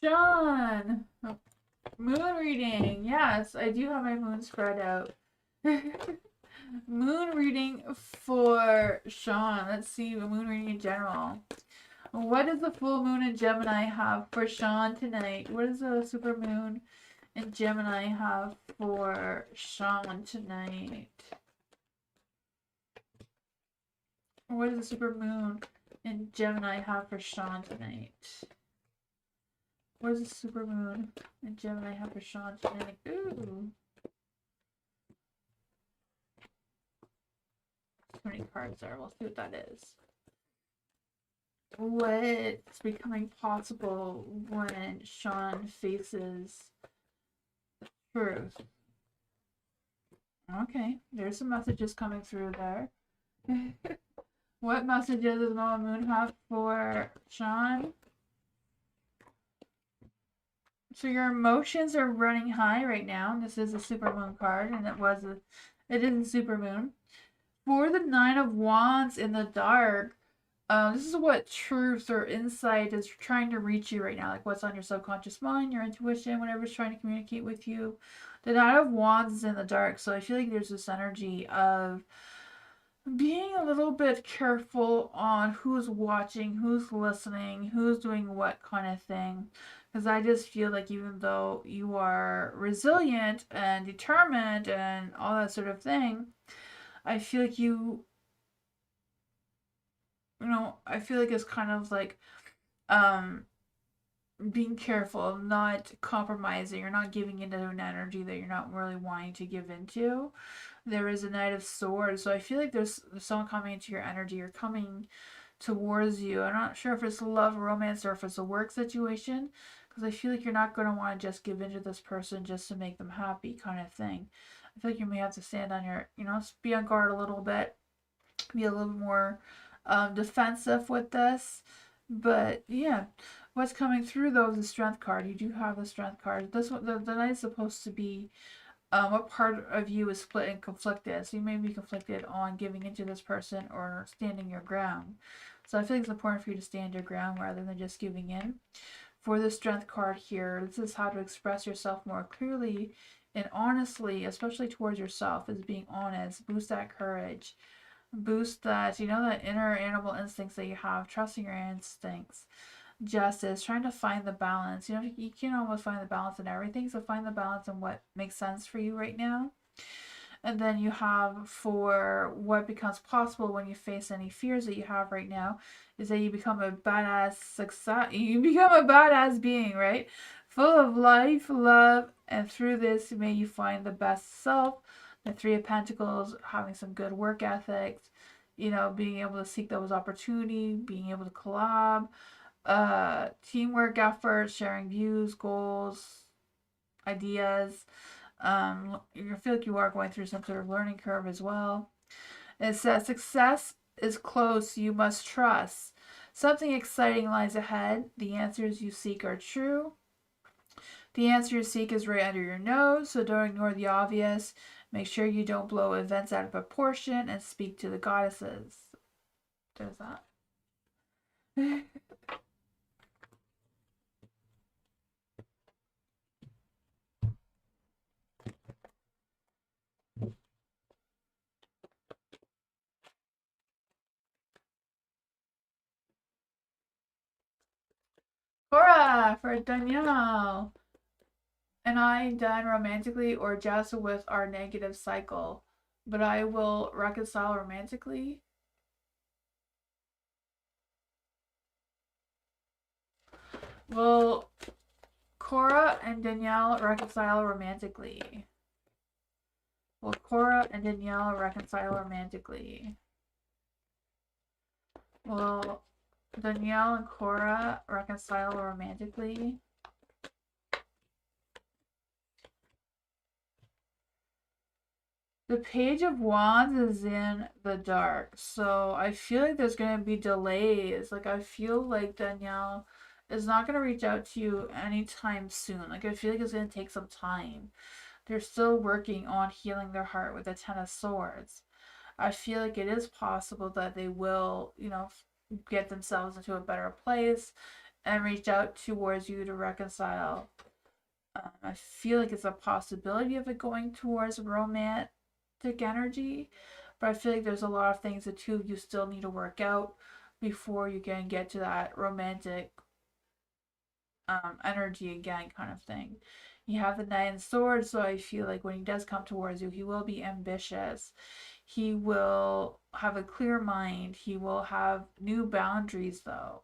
Sean! Moon reading. Yes, I do have my moon spread out. Moon reading for Sean. Let's see, moon reading in general. What does the full moon in Gemini have for Sean tonight? What does the super moon in Gemini have for Sean tonight? What does the super moon in Gemini have for Sean tonight? What does the super moon in Gemini have for Sean tonight? Ooh. How many cards there? We'll see what that is. What's becoming possible when Sean faces the truth? Okay, there's some messages coming through there. What messages does Mama Moon have for Sean? So your emotions are running high right now. This is a supermoon card, and it is a supermoon. For the Nine of Wands in the dark, this is what truth or insight is trying to reach you right now. Like what's on your subconscious mind, your intuition, whatever's trying to communicate with you. The Nine of Wands is in the dark, so I feel like there's this energy of being a little bit careful on who's watching, who's listening, who's doing what kind of thing. Because I just feel like even though you are resilient and determined and all that sort of thing, I feel like I feel like it's kind of like um being careful, not compromising, or not giving into an energy that you're not really wanting to give into. There is a Knight of Swords, so I feel like there's someone coming into your energy or coming towards you. I'm not sure if it's love, romance, or if it's a work situation, because I feel like you're not going to want to just give into this person just to make them happy, kind of thing. I feel like you may have to stand on your, be on guard a little bit, be a little more defensive with this. But yeah, what's coming through though is the Strength card. You do have the Strength card. This one, the night is supposed to be what part of you is split and conflicted. So you may be conflicted on giving into this person or standing your ground. So I feel like it's important for you to stand your ground rather than just giving in. For the Strength card here, this is how to express yourself more clearly and honestly, especially towards yourself, is being honest. Boost that courage. Boost that, that inner animal instincts that you have, trusting your instincts. Justice, trying to find the balance. You can't always find the balance in everything, so find the balance in what makes sense for you right now. And then you have for what becomes possible when you face any fears that you have right now is that you become a badass success. You become a badass being, right? Full of life, love, and through this, may you find the best self. The Three of Pentacles, having some good work ethics, being able to seek those opportunities, being able to collab, teamwork efforts, sharing views, goals, ideas. You feel like you are going through some sort of learning curve as well. It says success is close, you must trust. Something exciting lies ahead. The answers you seek are true. The answer you seek is right under your nose, so don't ignore the obvious. Make sure you don't blow events out of proportion and speak to the goddesses. There's that. Cora for Danielle. And I done romantically or just with our negative cycle, but I will reconcile romantically. Will Cora and Danielle reconcile romantically? Will Cora and Danielle reconcile romantically? Will Danielle and Cora reconcile romantically? The Page of Wands is in the dark, so I feel like there's going to be delays. Like, I feel like Danielle is not going to reach out to you anytime soon. Like, I feel like it's going to take some time. They're still working on healing their heart with the Ten of Swords. I feel like it is possible that they will, get themselves into a better place and reach out towards you to reconcile. I feel like it's a possibility of it going towards romantic energy, but I feel like there's a lot of things the two of you still need to work out before you can get to that romantic energy again, kind of thing. You have the Knight of Swords, so I feel like when he does come towards you, he will be ambitious. He will have a clear mind. He will have new boundaries, though.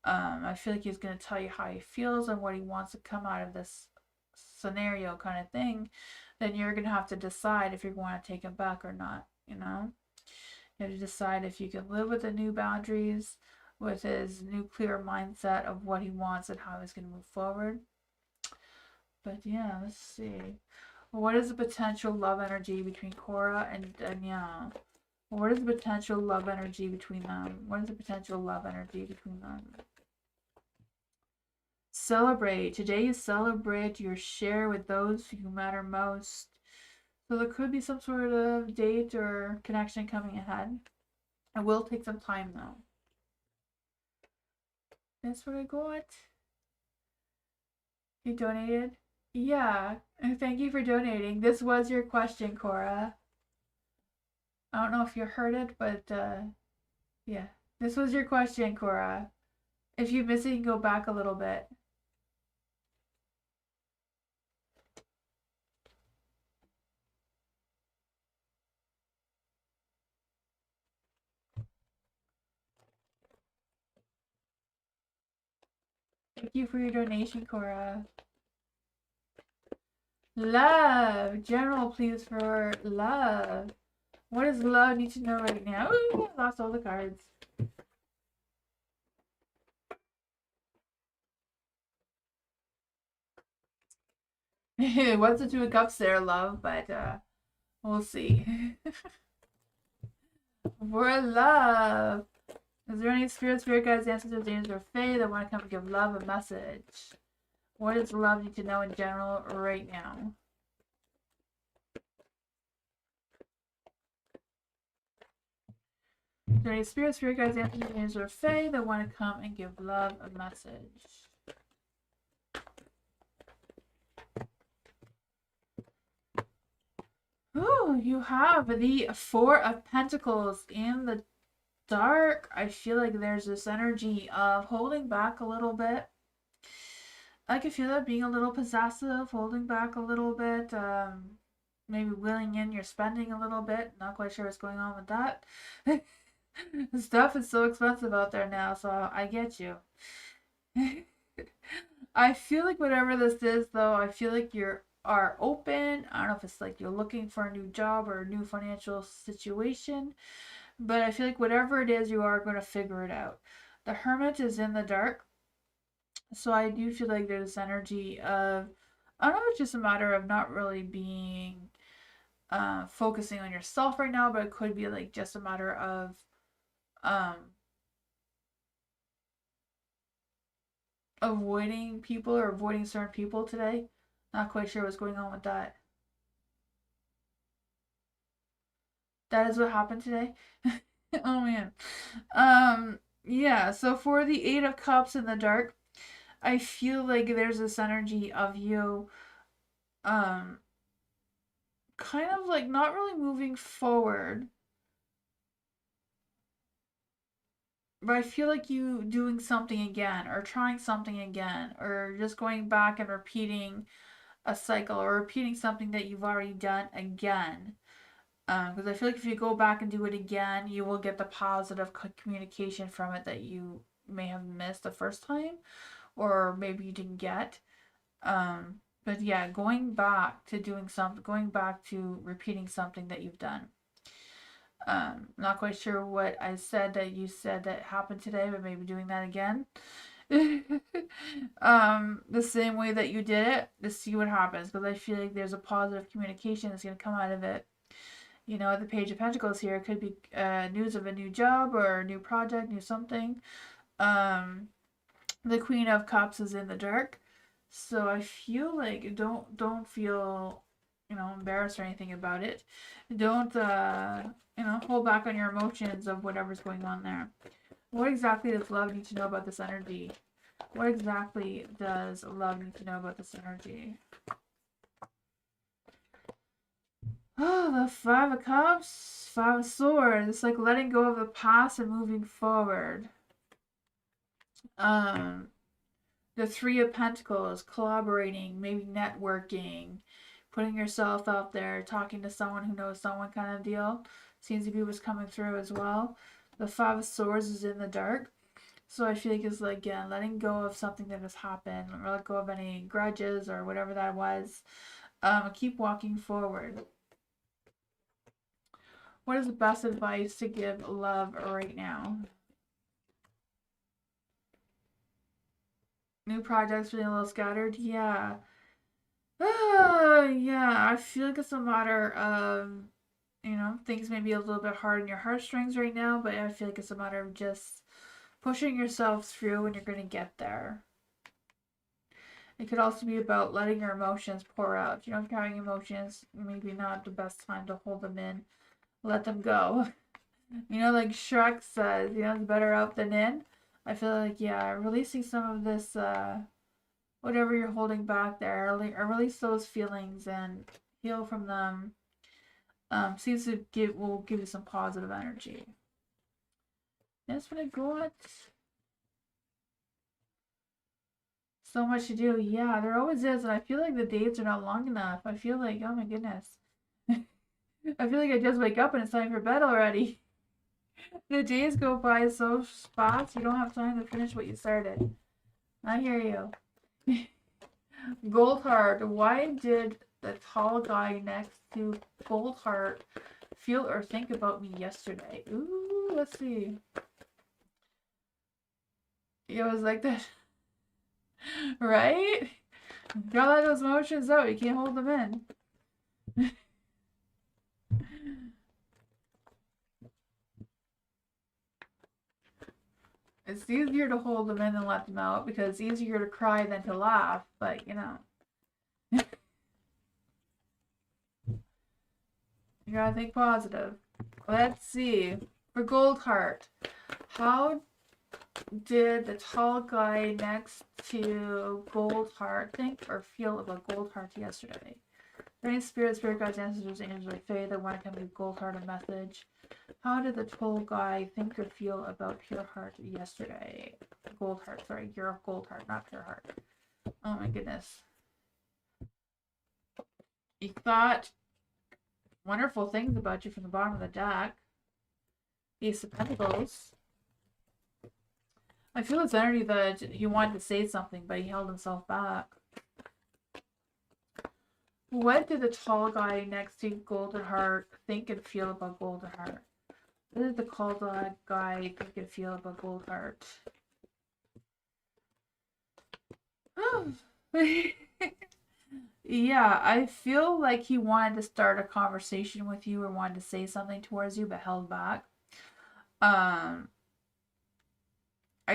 I feel like he's going to tell you how he feels and what he wants to come out of this scenario, kind of thing. Then you're going to have to decide if you're going to take him back or not, You have to decide if you can live with the new boundaries, with his new clear mindset of what he wants and how he's going to move forward. But yeah, let's see. What is the potential love energy between Cora and Danielle? What is the potential love energy between them? What is the potential love energy between them? Celebrate. Today you celebrate your share with those who matter most. So there could be some sort of date or connection coming ahead. It will take some time though. That's what I got. You donated? Yeah. Thank you for donating. This was your question, Cora. I don't know if you heard it, but yeah. This was your question, Cora. If you miss it, you can go back a little bit. Thank you for your donation, Cora. Love. General, please, for love. What does love need to know right now? Ooh, I lost all the cards. What's the Two of Cups there, love? But we'll see. For love. Is there any spirit guides, ancestors, angels, or fae that want to come and give love a message? What does love need to know in general right now? Is there any spirit guides, ancestors, angels, or fae that want to come and give love a message? Ooh, you have the Four of Pentacles in the dark. I feel like there's this energy of holding back a little bit. I can feel that being a little possessive, holding back a little bit, maybe willing in your spending a little bit. Not quite sure what's going on with that. Stuff is so expensive out there now, so I get you. I feel like whatever this is, though, I feel like you are open. I don't know if it's like you're looking for a new job or a new financial situation, but I feel like whatever it is, you are going to figure it out. The Hermit is in the dark, so I do feel like there's this energy of, I don't know if it's just a matter of not really being focusing on yourself right now, but it could be like just a matter of um, avoiding people or avoiding certain people today. Not quite sure what's going on with that. That is what happened today. Oh man. Yeah, so for the Eight of Cups in the dark, I feel like there's this energy of you um kind of like not really moving forward, but I feel like you doing something again or trying something again or just going back and repeating a cycle or repeating something that you've already done again. Because I feel like if you go back and do it again, you will get the positive communication from it that you may have missed the first time or maybe you didn't get. But yeah, going back to doing something, going back to repeating something that you've done. Not quite sure what I said that you said that happened today, but maybe doing that again. The same way that you did it to see what happens, because I feel like there's a positive communication that's going to come out of it. You know, the Page of Pentacles here, it could be news of a new job or a new project, new something. The Queen of Cups is in the dark, so I feel like don't feel, you know, embarrassed or anything about it. Don't you know, hold back on your emotions of whatever's going on there. What exactly does love need to know about this energy? What exactly does love need to know about this energy? Oh, the Five of Cups, Five of Swords. It's like letting go of the past and moving forward. The Three of Pentacles, collaborating, maybe networking, putting yourself out there, talking to someone who knows someone kind of deal. Seems to be what's coming through as well. The Five of Swords is in the dark. So I feel like it's like, again, letting go of something that has happened, or let go of any grudges or whatever that was. Keep walking forward. What is the best advice to give love right now? New projects feeling a little scattered? Yeah. Yeah, I feel like it's a matter of You know, things may be a little bit hard on your heartstrings right now, but I feel like it's a matter of just pushing yourself through and you're going to get there. It could also be about letting your emotions pour out. You know, if you're having emotions, maybe not the best time to hold them in. Let them go. You know, like Shrek says, you know, it's better out than in. I feel like, yeah, releasing some of this, whatever you're holding back there, or release those feelings and heal from them. Seems to will give you some positive energy. That's what I got. So much to do. Yeah, there always is, and I feel like the days are not long enough. I feel like, oh my goodness. I feel like I just wake up and it's time for bed already. The days go by so fast, you don't have time to finish what you started. I hear you. Goldheart, why did the tall guy next to Goldheart feel or think about me yesterday? Ooh, let's see. It was like that, right? Gotta let those emotions out. You can't hold them in. It's easier to hold them in and let them out because it's easier to cry than to laugh, but you know. You gotta think positive. Let's see. For Goldheart, how did the tall guy next to Goldheart think or feel about Goldheart yesterday? Any spirit guides, ancestors, angels, or fae that want to come give Goldheart a message? How did the tall guy think or feel about Pureheart yesterday? Goldheart, sorry, you're Goldheart, not Pureheart. Oh my goodness. He thought wonderful things about you from the bottom of the deck. Ace of Pentacles. I feel it's energy that he wanted to say something, but he held himself back. What did the tall guy next to Goldenheart think and feel about Goldenheart? What did the tall guy think and feel about Goldheart? Yeah, I feel like he wanted to start a conversation with you or wanted to say something towards you, but held back. I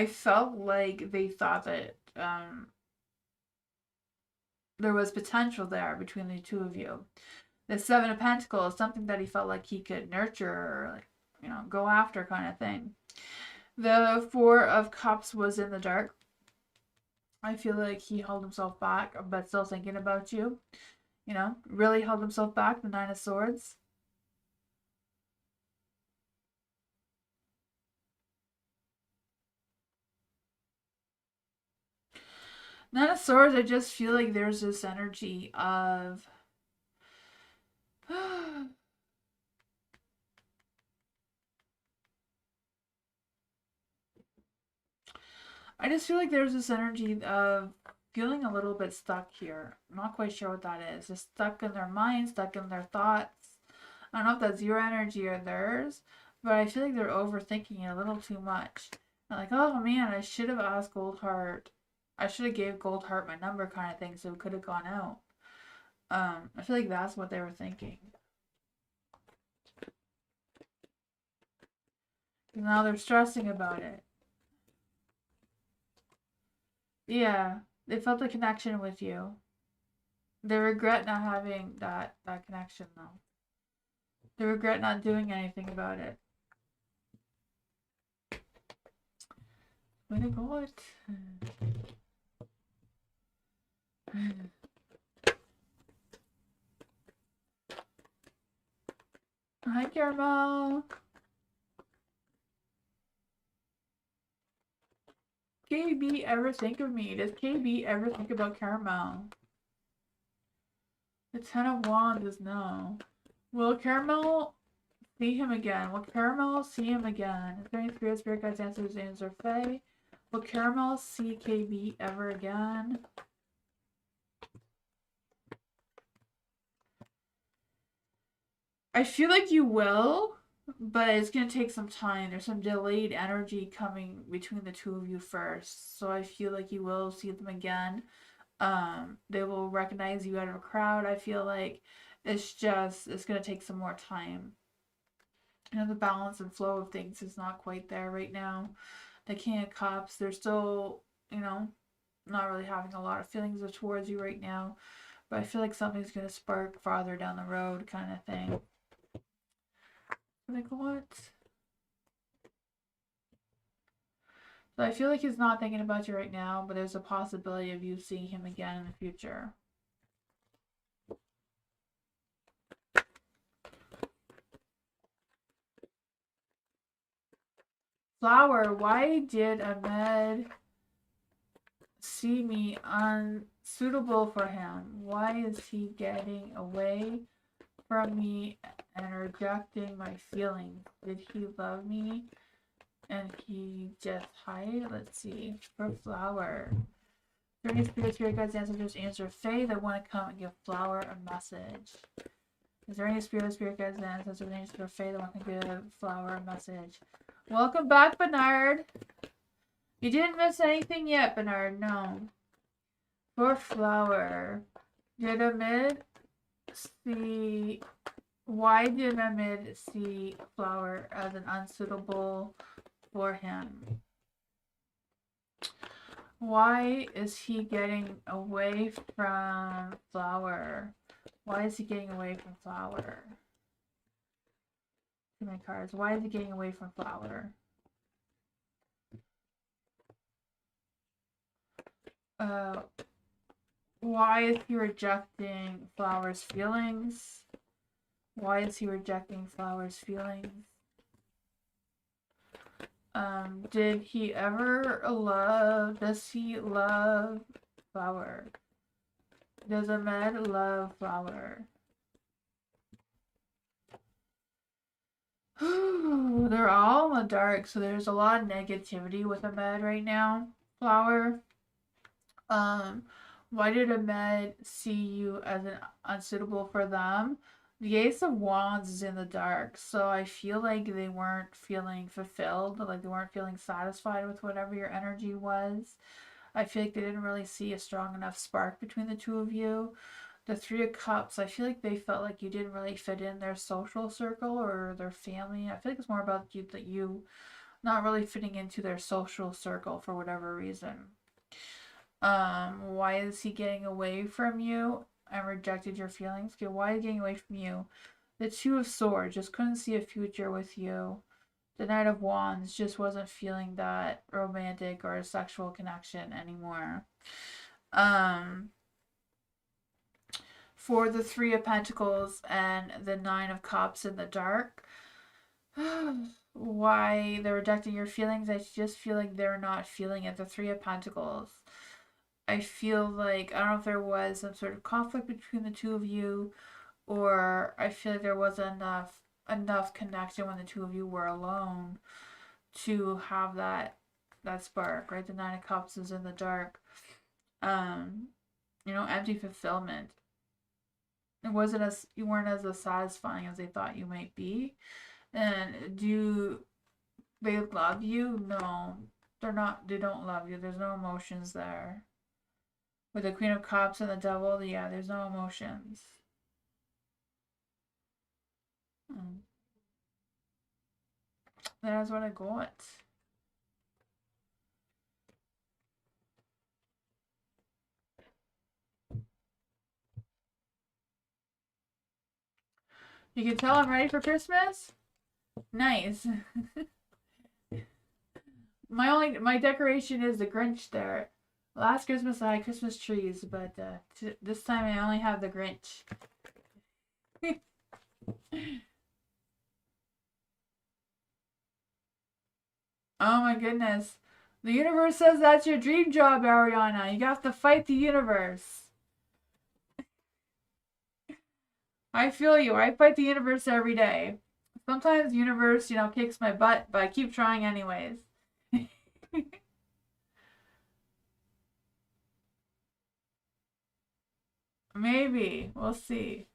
felt like they thought that there was potential there between the two of you. The Seven of Pentacles, something that he felt like he could nurture or, like, you know, go after kind of thing. The Four of Cups was in the dark. I feel like he held himself back, but still thinking about you. You know, really held himself back. The Nine of Swords. Nine of Swords, I just feel like there's this energy of I just feel like there's this energy of feeling a little bit stuck here. I'm not quite sure what that is. Just stuck in their mind, stuck in their thoughts. I don't know if that's your energy or theirs, but I feel like they're overthinking it a little too much. And like, oh man, I should have asked Goldheart. I should have gave Goldheart my number kind of thing so it could have gone out. I feel like that's what they were thinking. Now they're stressing about it. Yeah, they felt a connection with you. They regret not having that connection though. They regret not doing anything about it. Way to go it. Hi, Caramel. KB ever think of me? Does KB ever think about Caramel? The Ten of Wands is no. Will Caramel see him again? Will Caramel see him again? Is there any spirit guides, answers, angels, or fae? Will Caramel see KB ever again? I feel like you will, but it's going to take some time. There's some delayed energy coming between the two of you first. So I feel like you will see them again. They will recognize you out of a crowd, I feel like. It's just, it's going to take some more time. You know, the balance and flow of things is not quite there right now. The King of Cups, they're still, you know, not really having a lot of feelings towards you right now. But I feel like something's going to spark farther down the road kind of thing. Like, what? So I feel like he's not thinking about you right now, but there's a possibility of you seeing him again in the future. Flower, why did Ahmed see me unsuitable for him? Why is he getting away from me and rejecting my feelings? Did he love me and he just hide? Let's see. For Flower. Is there any spirit guides, ancestors, answer Faye that want to come and give Flower a message? Is there any spirit guides, ancestors, answer Faye that want to give Flower a message? Welcome back, Bernard. You didn't miss anything yet, Bernard. No. For Flower, did Ahmed see... Why did Ahmed see Flower as an unsuitable for him? Why is he getting away from Flower? Why is he getting away from Flower? Too many cards. Why is he getting away from Flower? Why is he rejecting Flower's feelings? Why is he rejecting Flower's feelings? Did he ever love, does he love Flower? Does Ahmed love Flower? They're all in the dark, so there's a lot of negativity with Ahmed right now. Flower. Why did Ahmed see you as an unsuitable for them? The Ace of Wands is in the dark, so I feel like they weren't feeling fulfilled, like they weren't feeling satisfied with whatever your energy was. I feel like they didn't really see a strong enough spark between the two of you. The Three of Cups, I feel like they felt like you didn't really fit in their social circle or their family. I feel like it's more about you, that you not really fitting into their social circle for whatever reason. Why is he getting away from you and rejected your feelings? Okay, why is he getting away from you? The Two of Swords, just couldn't see a future with you. The Knight of Wands just wasn't feeling that romantic or sexual connection anymore. For the Three of Pentacles and the Nine of Cups in the dark, why they're rejecting your feelings, I just feel like they're not feeling it. The Three of Pentacles, I feel like, I don't know if there was some sort of conflict between the two of you, or I feel like there wasn't enough connection when the two of you were alone to have that spark, right? The Nine of Cups is in the dark. You know, empty fulfillment. It wasn't as, you weren't as satisfying as they thought you might be. And do they love you? No, they're not. They don't love you. There's no emotions there. With the Queen of Cups and the Devil, yeah, there's no emotions. That's what I got. You can tell I'm ready for Christmas? Nice. My decoration is the Grinch there. Last Christmas I had Christmas trees, but this time I only have the Grinch. Oh my goodness. The universe says that's your dream job, Ariana. You have to fight the universe. I feel you. I fight the universe every day. Sometimes the universe, you know, kicks my butt, but I keep trying anyways. Maybe. We'll see.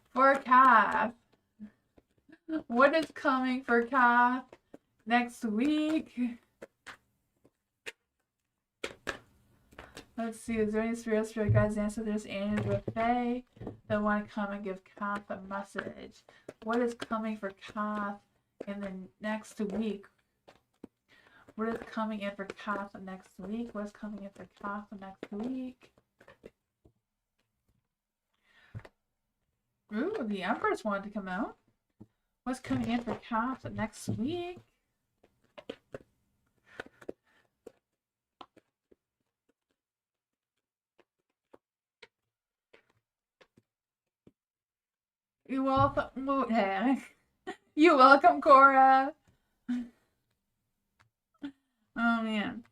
For Kath. What is coming for Kath next week? Let's see, is there any spirit guides, ancestors, angels, or fae that want to come and give Kath a message? What is coming for Kath in the next week? What is coming in for Kath next week? What's coming in for Kath next week? Ooh, the Empress wanted to come out. What's coming in for Kath next week? You're welcome. You're welcome, Cora. Oh man.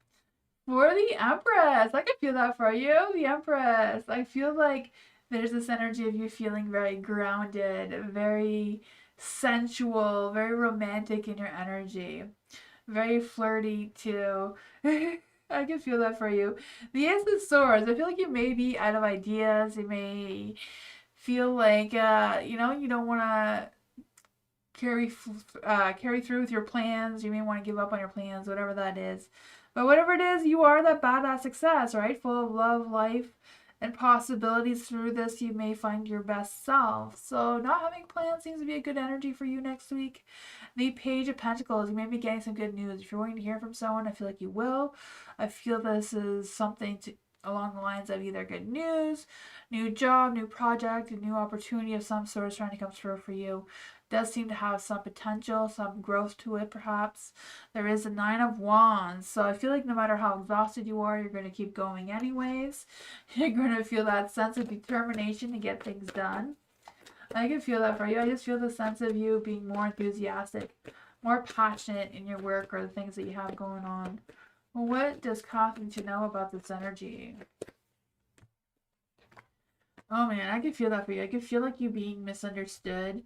For the Empress, I can feel that for you. The Empress. I feel like there's this energy of you feeling very grounded, very sensual, very romantic in your energy, very flirty too. I can feel that for you. The Ace of Swords. I feel like you may be out of ideas. You may feel like you don't want to carry through with your plans. You may want to give up on your plans, whatever that is. But whatever it is, you are that badass success, right? Full of love, life, and possibilities. Through this, you may find your best self. So not having plans seems to be a good energy for you next week. The Page of Pentacles, you may be getting some good news. If you're waiting to hear from someone, I feel like you will. I feel this is something along the lines of either good news, new job, new project, a new opportunity of some sort is trying to come through for you. Does seem to have some potential, some growth to it perhaps. There is a 9 of Wands, so I feel like no matter how exhausted you are, you're going to keep going anyways. You're going to feel that sense of determination to get things done. I can feel that for you. I just feel the sense of you being more enthusiastic, more passionate in your work or the things that you have going on. Well, what does Kath need to know about this energy? Oh man, I can feel that for you. I can feel like you being misunderstood.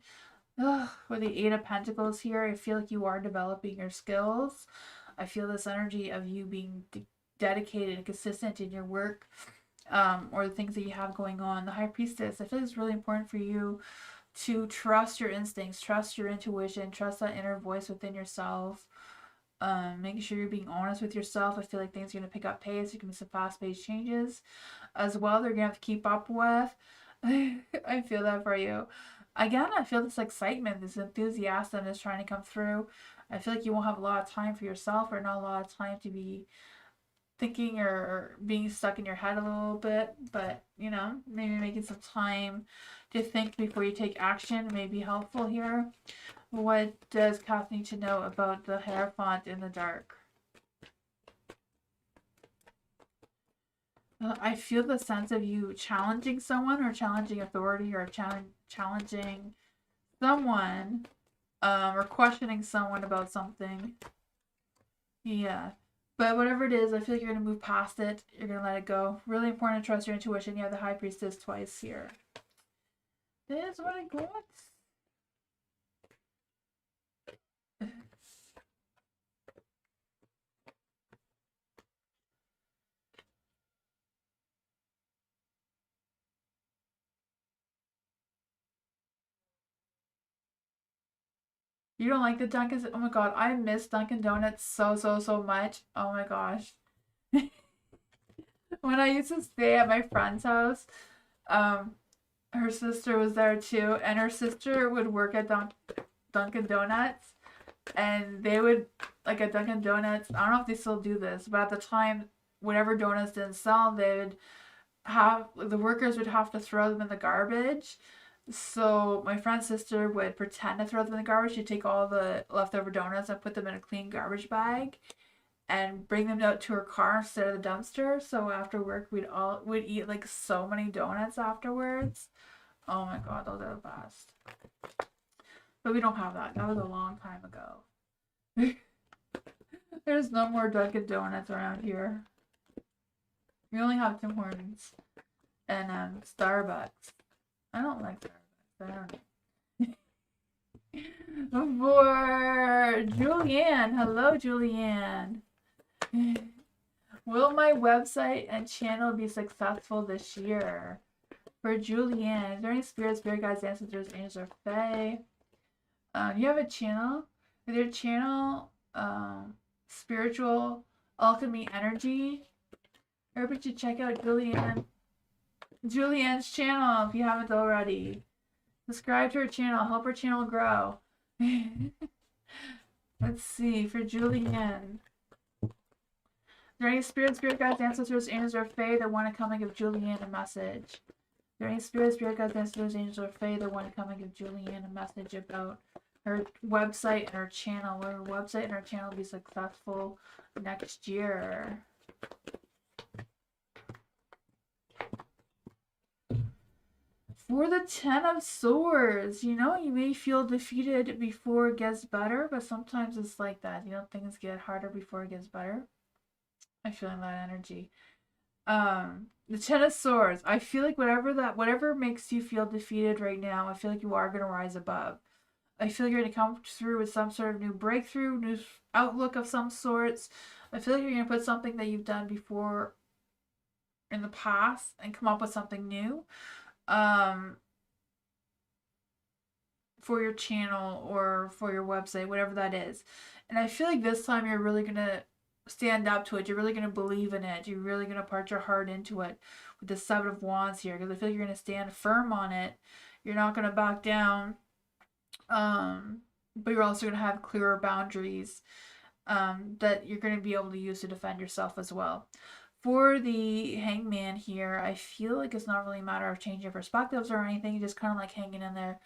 Ugh, with the 8 of Pentacles here, I feel like you are developing your skills. I feel this energy of you being dedicated and consistent in your work, or the things that you have going on. The High Priestess, I feel like it's really important for you to trust your instincts, trust your intuition, trust that inner voice within yourself. Making sure you're being honest with yourself. I feel like things are going to pick up pace. There can be some fast-paced changes as well. They're going to have to keep up with. I feel that for you. Again, I feel this excitement, this enthusiasm is trying to come through. I feel like you won't have a lot of time for yourself or not a lot of time to be thinking or being stuck in your head a little bit. But, maybe making some time to think before you take action may be helpful here. What does Kath need to know about the Hierophant in the dark? I feel the sense of you challenging someone or challenging authority or challenging someone or questioning someone about something. Yeah. But whatever it is, I feel like you're going to move past it. You're going to let it go. Really important to trust your intuition. You have the High Priestess twice here. This is what I got. You don't like the Dunkin'? Oh my god, I miss Dunkin' Donuts so much. Oh my gosh. When I used to stay at my friend's house, her sister was there too, and her sister would work at Dunkin' Donuts, and they would, like at Dunkin' Donuts, I don't know if they still do this, but at the time, whatever donuts didn't sell, they would have, the workers would have to throw them in the garbage. So my friend's sister would pretend to throw them in the garbage. She'd take all the leftover donuts and put them in a clean garbage bag and bring them out to her car instead of the dumpster. So after work, we'd eat like so many donuts afterwards. Oh my god, those are the best. But we don't have that. That was a long time ago. There's no more Dunkin' Donuts around here. We only have Tim Hortons and Starbucks. I don't like Starbucks. I don't know. For Julianne. Hello, Julianne. Will my website and channel be successful this year? For Julianne, is there any spirit guides, ancestors, angels, or fae? You have a channel? Is your channel spiritual alchemy energy? Everybody should check out Julianne's channel if you haven't already. Subscribe to her channel. Help her channel grow. Let's see, for Julianne. Is there any spirit guides, ancestors, angels, or fae that want to come and give Julianne a message? Is there any spirit guides, ancestors, angels, or fae that want to come and give Julianne a message about her website and her channel? Will her website and her channel be successful next year? For the Ten of Swords, you know, you may feel defeated before it gets better, but sometimes it's like that. You know, things get harder before it gets better. I'm feeling that energy. The Ten of Swords. I feel like whatever makes you feel defeated right now, I feel like you are gonna rise above. I feel like you're gonna come through with some sort of new breakthrough, new outlook of some sorts. I feel like you're gonna put something that you've done before in the past and come up with something new. For your channel or for your website, whatever that is. And I feel like this time you're really gonna stand up to it. You're really gonna believe in it. You're really gonna part your heart into it with the Seven of Wands here, because I feel like you're gonna stand firm on it. You're not gonna back down. But you're also gonna have clearer boundaries that you're gonna be able to use to defend yourself as well. For the Hangman here, I feel like it's not really a matter of changing perspectives or anything. You're just kind of like hanging in there,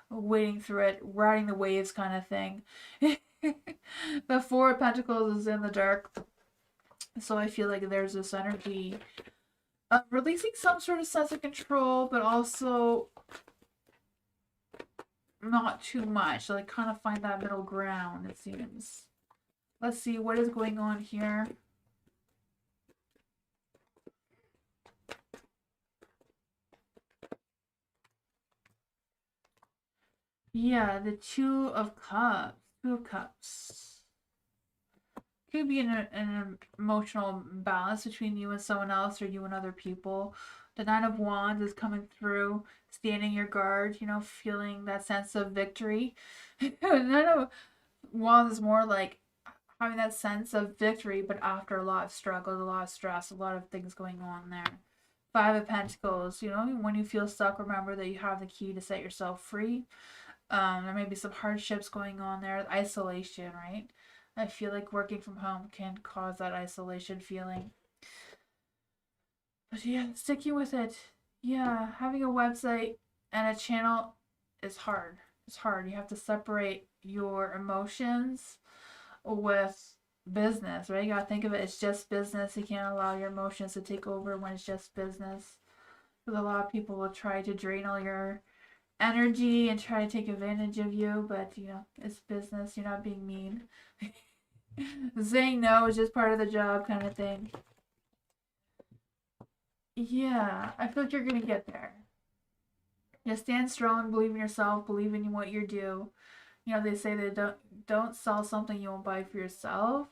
wading through it, riding the waves kind of thing. The Four of Pentacles is in the dark. So I feel like there's this energy of releasing some sort of sense of control, but also not too much. So like kind of find that middle ground, it seems. Let's see what is going on here. Yeah, the Two of Cups. Two of Cups. Could be an emotional balance between you and someone else or you and other people. The Nine of Wands is coming through, standing your guard, you know, feeling that sense of victory. Nine of Wands is more like having that sense of victory, but after a lot of struggles, a lot of stress, a lot of things going on there. Five of Pentacles, you know, when you feel stuck, remember that you have the key to set yourself free. There may be some hardships going on there. Isolation, right? I feel like working from home can cause that isolation feeling. But yeah, sticking with it. Yeah, having a website and a channel is hard. It's hard. You have to separate your emotions with business, right? You gotta think of it, it's just business. You can't allow your emotions to take over when it's just business. Because a lot of people will try to drain all your energy and try to take advantage of you, but you know, it's business. You're not being mean. Saying no is just part of the job kind of thing. Yeah, I feel like you're gonna get there. Just stand strong, believe in yourself, believe in what you do. You know, they say that don't sell something you won't buy for yourself.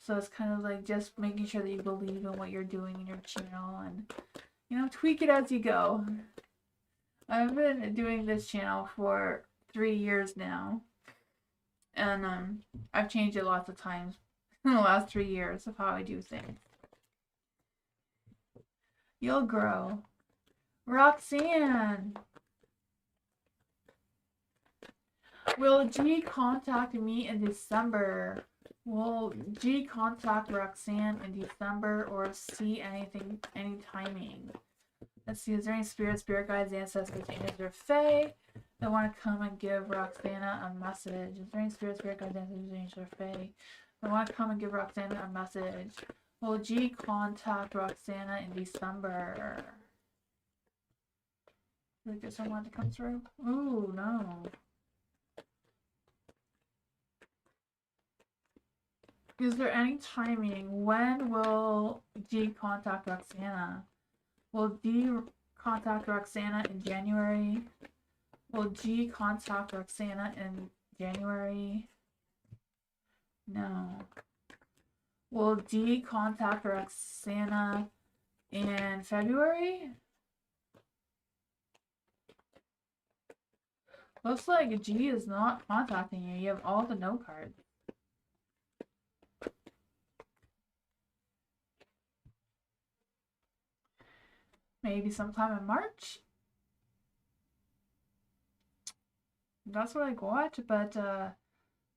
So it's kind of like just making sure that you believe in what you're doing in your channel and, you know, tweak it as you go. I've been doing this channel for 3 years now. And I've changed it lots of times in the last 3 years of how I do things. You'll grow. Roxanne! Will G contact me in December? Will G contact Roxanne in December or see anything, any timing? Let's see, is there any spirit guides, ancestors, angels, or fae that want to come and give Roxana a message? Is there any spirit guides, ancestors, angels, or fae that want to come and give Roxana a message? Will G contact Roxana in December? Did I get someone to come through? Ooh, no. Is there any timing? When will G contact Roxana? Will D contact Roxana in January? Will G contact Roxana in January? No. Will D contact Roxana in February? Looks like G is not contacting you. You have all the no cards. maybe sometime in March. That's what I got, but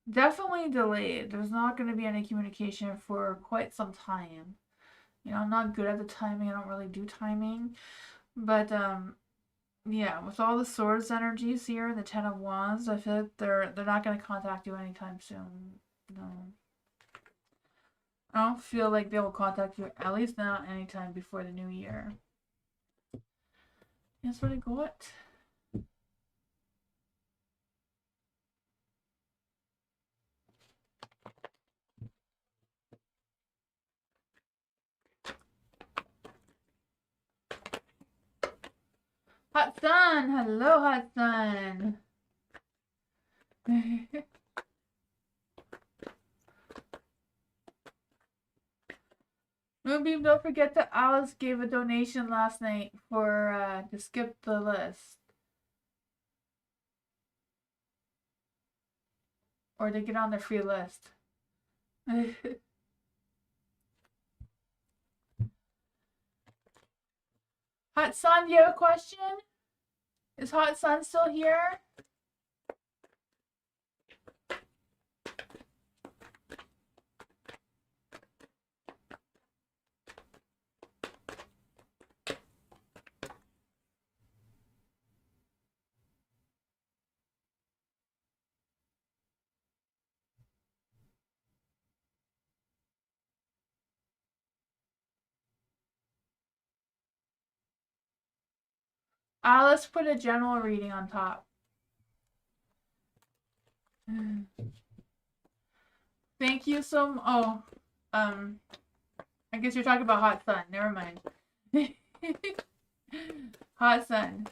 definitely delayed. There's not going to be any communication for quite some time. You know, I'm not good at the timing. I don't really do timing. But yeah, with all the swords energies here and the Ten of Wands, I feel like they're not going to contact you anytime soon. No. I don't feel like they will contact you, at least not anytime before the new year. That's what I got. Hot Sun! Hello, Hot Sun! Moonbeam, don't forget that Alice gave a donation last night for to skip the list. Or to get on the free list. Hot Sun, do you have a question? Is Hot Sun still here? Alice put a general reading on top. Thank you so much. Oh, I guess you're talking about Hot Sun. Never mind. Hot Sun.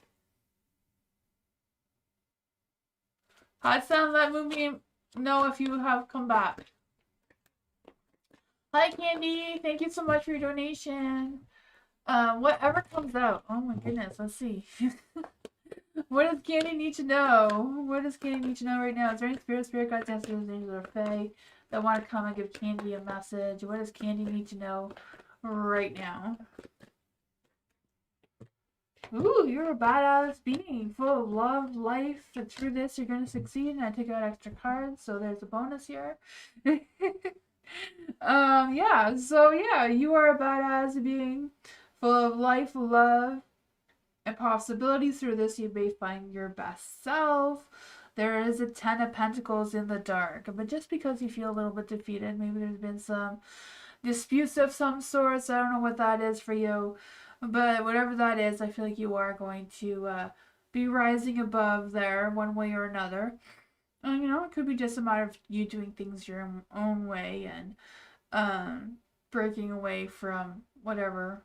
Hot Sun, let Moonbeam know if you have come back. Hi, Candy. Thank you so much for your donation. Whatever comes out. Oh my goodness. Let's see. What does Candy need to know? What does Candy need to know right now? Is there any spirit guides, ancestors, angels, or fae that want to come and give Candy a message? What does Candy need to know right now? Ooh, you're a badass being, full of love, life, and through this you're gonna succeed. And I took out extra cards, so there's a bonus here. Yeah, so yeah, you are a badass being, full of life, love, and possibilities. Through this you may find your best self. There is a 10 of Pentacles in the dark, but just because you feel a little bit defeated, maybe there's been some disputes of some sorts. I don't know what that is for you, but whatever that is, I feel like you are going to be rising above there one way or another. And, you know, it could be just a matter of you doing things your own way and breaking away from whatever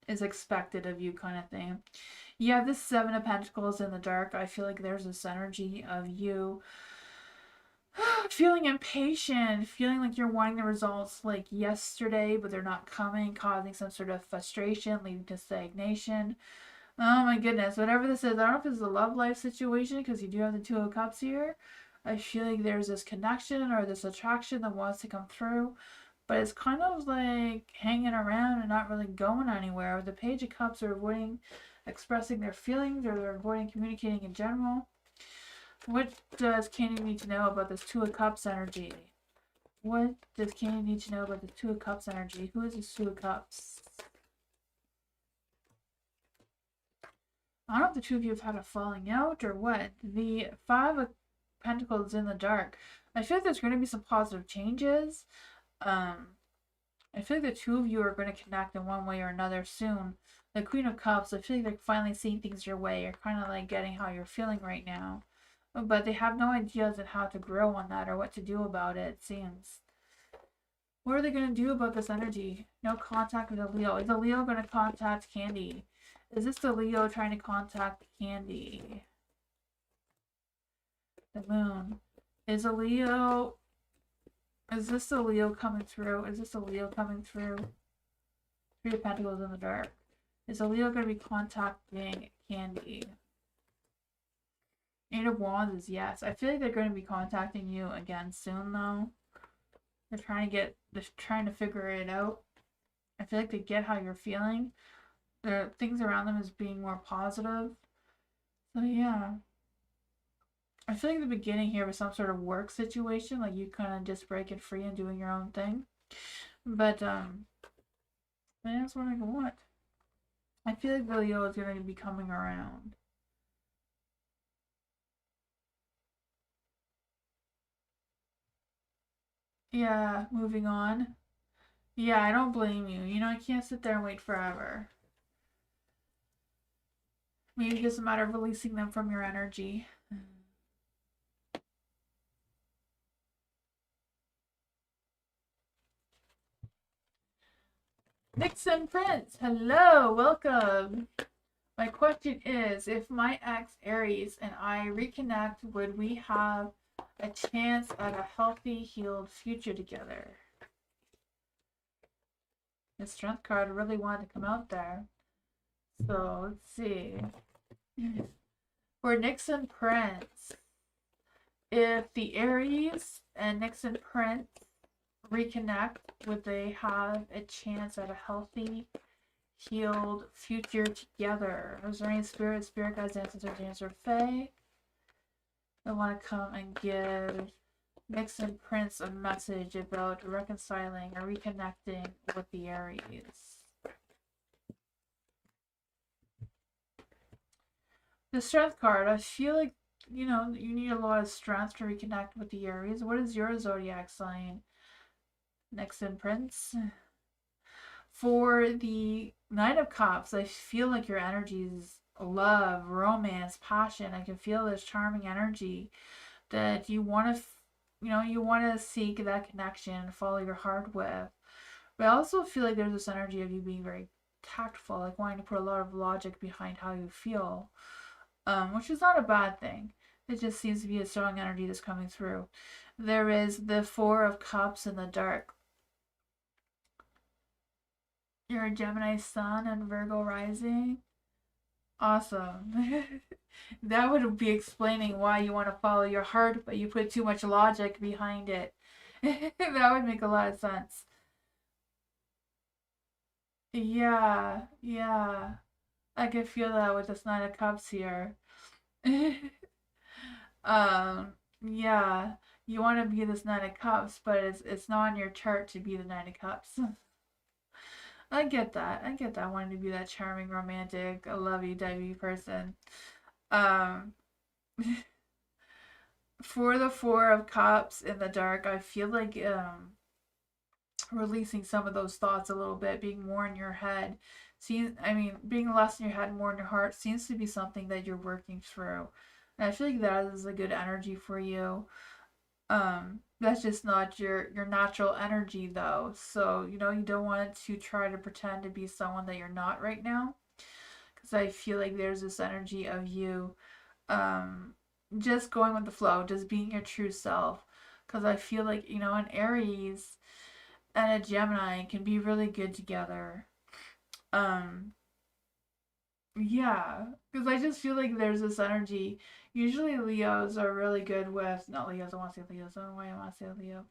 is expected of you, kind of thing. You have this 7 of Pentacles in the dark. I feel like there's this energy of you feeling impatient, feeling like you're wanting the results like yesterday, but they're not coming, causing some sort of frustration, leading to stagnation. Oh my goodness, whatever this is, I don't know if it's a love life situation, because you do have the 2 of Cups here. I feel like there's this connection or this attraction that wants to come through, but it's kind of like hanging around and not really going anywhere. The Page of Cups are avoiding expressing their feelings, or they're avoiding communicating in general. What does Candy need to know about this 2 of Cups energy? What does Candy need to know about the 2 of Cups energy? Who is this 2 of Cups? I don't know if the two of you have had a falling out or what. The 5 of Pentacles in the dark. I feel like there's going to be some positive changes. I feel like the two of you are going to connect in one way or another soon. The Queen of Cups, I feel like they're finally seeing things your way. You're kind of like getting how you're feeling right now. But they have no ideas on how to grow on that or what to do about it, it seems. What are they going to do about this energy? No contact with the Leo. Is the Leo going to contact Candy? Is this the Leo trying to contact Candy? The Moon. Is a Leo... Is this the Leo coming through? Is this the Leo coming through? 3 of Pentacles in the dark. Is the Leo going to be contacting Candy? 8 of Wands is yes. I feel like they're going to be contacting you again soon, though. They're trying to figure it out. I feel like they get how you're feeling, their things around them is being more positive. So yeah. I feel like the beginning here was some sort of work situation, like you kind of just breaking free and doing your own thing. But that's what I want. I feel like the Leo is gonna be coming around. Yeah, moving on. Yeah, I don't blame you. You know, I can't sit there and wait forever. Maybe it's just a matter of releasing them from your energy. Nixon Prince, hello, welcome. My question is, if my ex Aries and I reconnect, would we have a chance at a healthy, healed future together? The Strength card really wanted to come out there. So, let's see. For Nixon Prince, if the Aries and Nixon Prince reconnect, would they have a chance at a healthy, healed future together? Is there any spirit guides, ancestors, or fae that want to come and give Nixon Prince a message about reconciling or reconnecting with the Aries? The Strength card, I feel like, you know, you need a lot of strength to reconnect with the Aries. What is your zodiac sign, Nixon Prince? For the Knight of Cups, I feel like your energy is love, romance, passion. I can feel this charming energy that you want to, you want to seek that connection, follow your heart with. But I also feel like there's this energy of you being very tactful, like wanting to put a lot of logic behind how you feel, which is not a bad thing. It just seems to be a strong energy that's coming through. There is the Four of Cups in the dark. You're a Gemini sun and Virgo rising. Awesome. That would be explaining why you want to follow your heart, but you put too much logic behind it. That would make a lot of sense. Yeah, yeah. I can feel that with this Nine of Cups here. um, yeah. You want to be this Nine of Cups, but it's not on your chart to be the Nine of Cups. I get that. I get that. Wanting to be that charming, romantic, lovey-dovey person. Um, for the Four of Cups in the dark, I feel like releasing some of those thoughts a little bit, being more in your head. Being less in your head, more in your heart seems to be something that you're working through. And I feel like that is a good energy for you. That's just not your natural energy though. So, you know, you don't want to try to pretend to be someone that you're not right now. Because I feel like there's this energy of you um just going with the flow, just being your true self. Because I feel like, you know, an Aries and a Gemini can be really good together. Um, yeah, because I just feel like there's this energy. Usually Leos are really good with, not Leos, I want to say Leos, I don't know why I want to say Leo.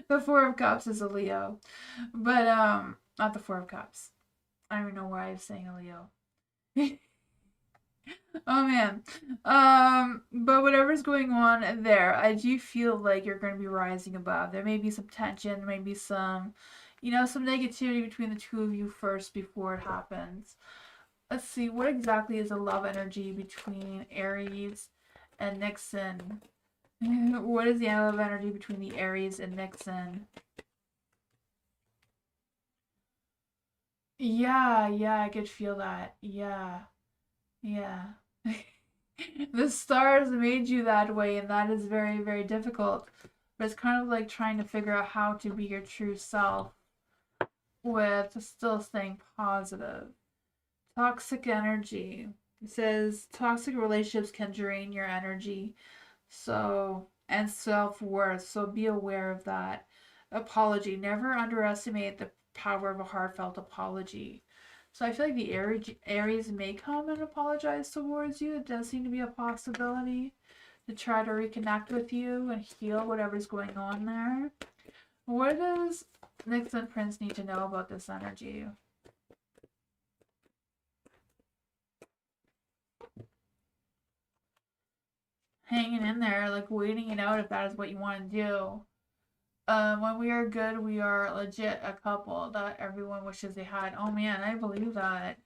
The Four of Cups is a Leo, but not the Four of Cups. I don't even know why I'm saying a Leo. Oh man. But whatever's going on there, I do feel like you're going to be rising above. There may be some tension, maybe some, you know, some negativity between the two of you first before it happens. Let's see, what exactly is the love energy between Aries and Nixon? What is the love energy between the Aries and Nixon? Yeah, yeah, I could feel that. Yeah, yeah. The stars made you that way, and that is very, very difficult. But it's kind of like trying to figure out how to be your true self with still staying positive. Toxic energy. It says toxic relationships can drain your energy. So, and self worth. So be aware of that. Apology. Never underestimate the power of a heartfelt apology. So I feel like the Aries may come and apologize towards you. It does seem to be a possibility to try to reconnect with you and heal whatever's going on there. What does Nixon Prince need to know about this energy? hanging in there, like waiting it out if that is what you want to do. When we are good, we are legit a couple that everyone wishes they had. Oh man, I believe that.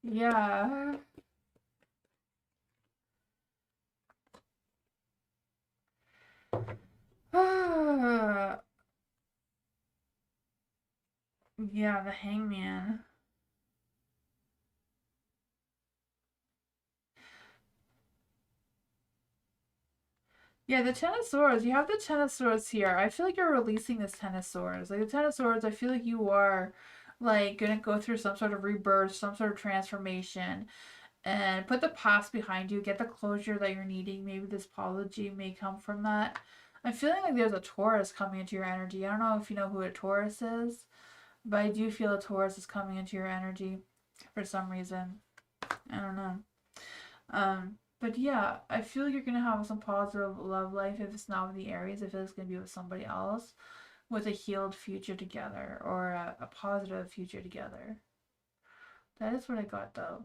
Yeah. Yeah, the hangman. Yeah, the Ten of Swords. You have the Ten of Swords here. I feel like you're releasing this Ten of Swords. Like the Ten of Swords, I feel like you are like gonna go through some sort of rebirth, some sort of transformation, and put the past behind you. Get the closure that you're needing. Maybe this apology may come from that. I'm feeling like there's a Taurus coming into your energy. I don't know if you know who a Taurus is, but I do feel a Taurus is coming into your energy for some reason. I don't know. But yeah, I feel you're gonna have some positive love life if it's not with the Aries. I feel it's gonna be with somebody else with a healed future together or a positive future together. That is what I got though.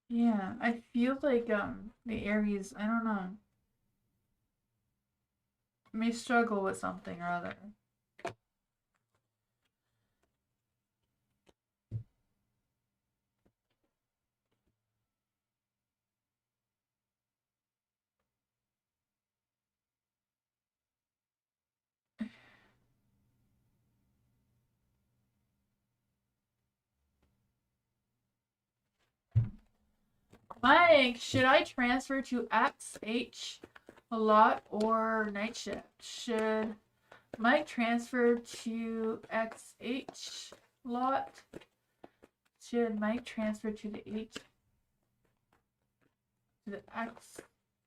Yeah, I feel like the Aries, I don't know, may struggle with something or other. Mike, should I transfer to XH a lot or night shift? Should Mike transfer to XH lot? Should Mike transfer to the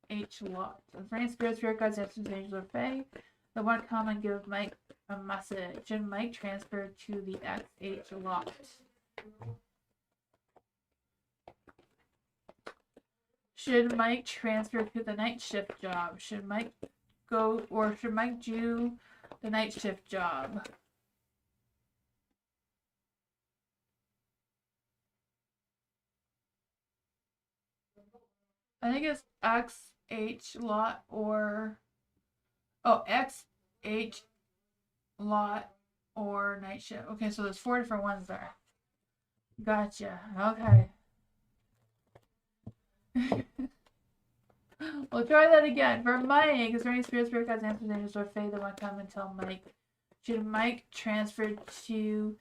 XH lot? The Friendly Spirit Guides, Angels, or Fae. The one come and give Mike a message. Should Mike transfer to the XH lot? Should Mike transfer to the night shift job? Should Mike go, or should Mike do the night shift job? I think it's XH lot or XH lot or night shift. Okay, so there's 4 different ones there. Gotcha. Okay. We'll try that again. For Mike, is there any spirit guides, answers, angels, or fae that want to come and tell Mike? Should Mike transfer to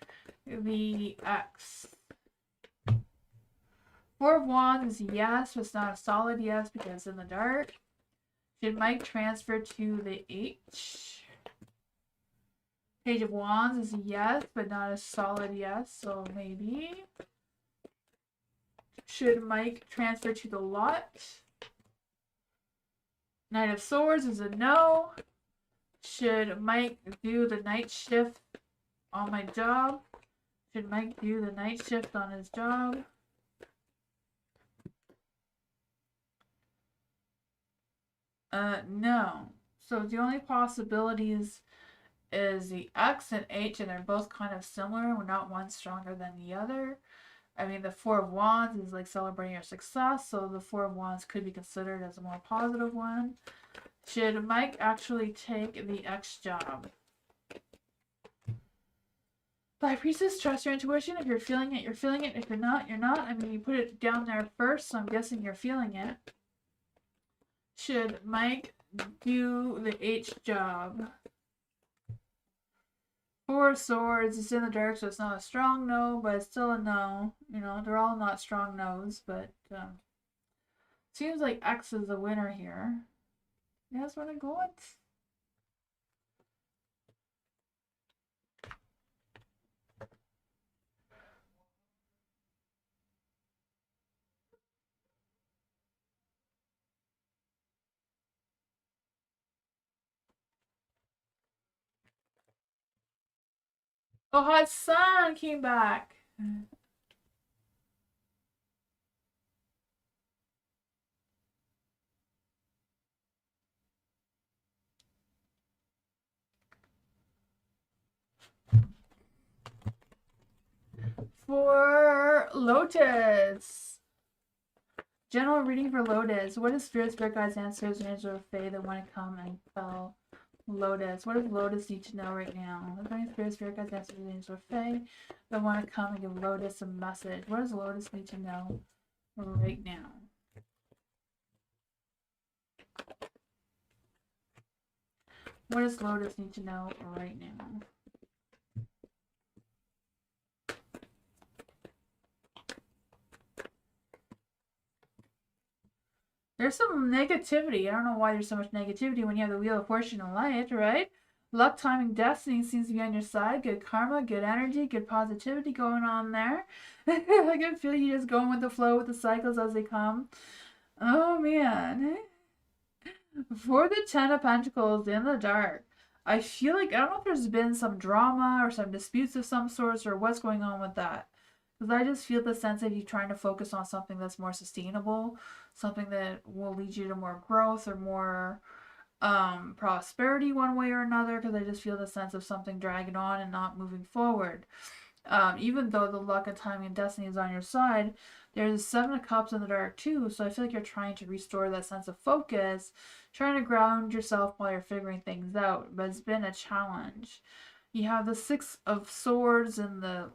the X? 4 of Wands is yes, but it's not a solid yes because it's in the dark. Should Mike transfer to the H? Page of Wands is yes, but not a solid yes, so maybe. Should Mike transfer to the lot? Knight of Swords is a no. Should Mike do the night shift on my job? Should Mike do the night shift on his job? No. So the only possibilities is the X and H, and they're both kind of similar. We're not one stronger than the other. I mean, the 4 of Wands is like celebrating your success, so the 4 of Wands could be considered as a more positive one. Should Mike actually take the X job? High Priestess, trust your intuition. If you're feeling it, you're feeling it. If you're not, you're not. I mean, you put it down there first, so I'm guessing you're feeling it. Should Mike do the H job? 4 of Swords, it's in the dark, so it's not a strong no, but it's still a no. You know, they're all not strong no's, but seems like X is the winner here. That's what I got. Oh, Hot Sun came back. For Lotus. General reading for Lotus. What is Spirit Guides, Ancestors, and Angels of Fae that want to come and tell Lotus? What does Lotus need to know right now? Is there any Spirit Guides, Ancestors, and Angels of Fae that want to come and give Lotus a message? What does Lotus need to know right now? What does Lotus need to know right now? There's some negativity. I don't know why there's so much negativity when you have the Wheel of Fortune and Light, right? Luck, timing, destiny seems to be on your side. Good karma, good energy, good positivity going on there. I can feel you just going with the flow with the cycles as they come. Oh, man. For the Ten of Pentacles in the dark, I feel like, I don't know if there's been some drama or some disputes of some sorts or what's going on with that. Because I just feel the sense of you trying to focus on something that's more sustainable, something that will lead you to more growth or more prosperity one way or another. Because I just feel the sense of something dragging on and not moving forward. Even though the luck and timing and destiny is on your side, there's 7 of Cups in the dark too. So I feel like you're trying to restore that sense of focus, trying to ground yourself while you're figuring things out. But it's been a challenge. You have the 6 of Swords in the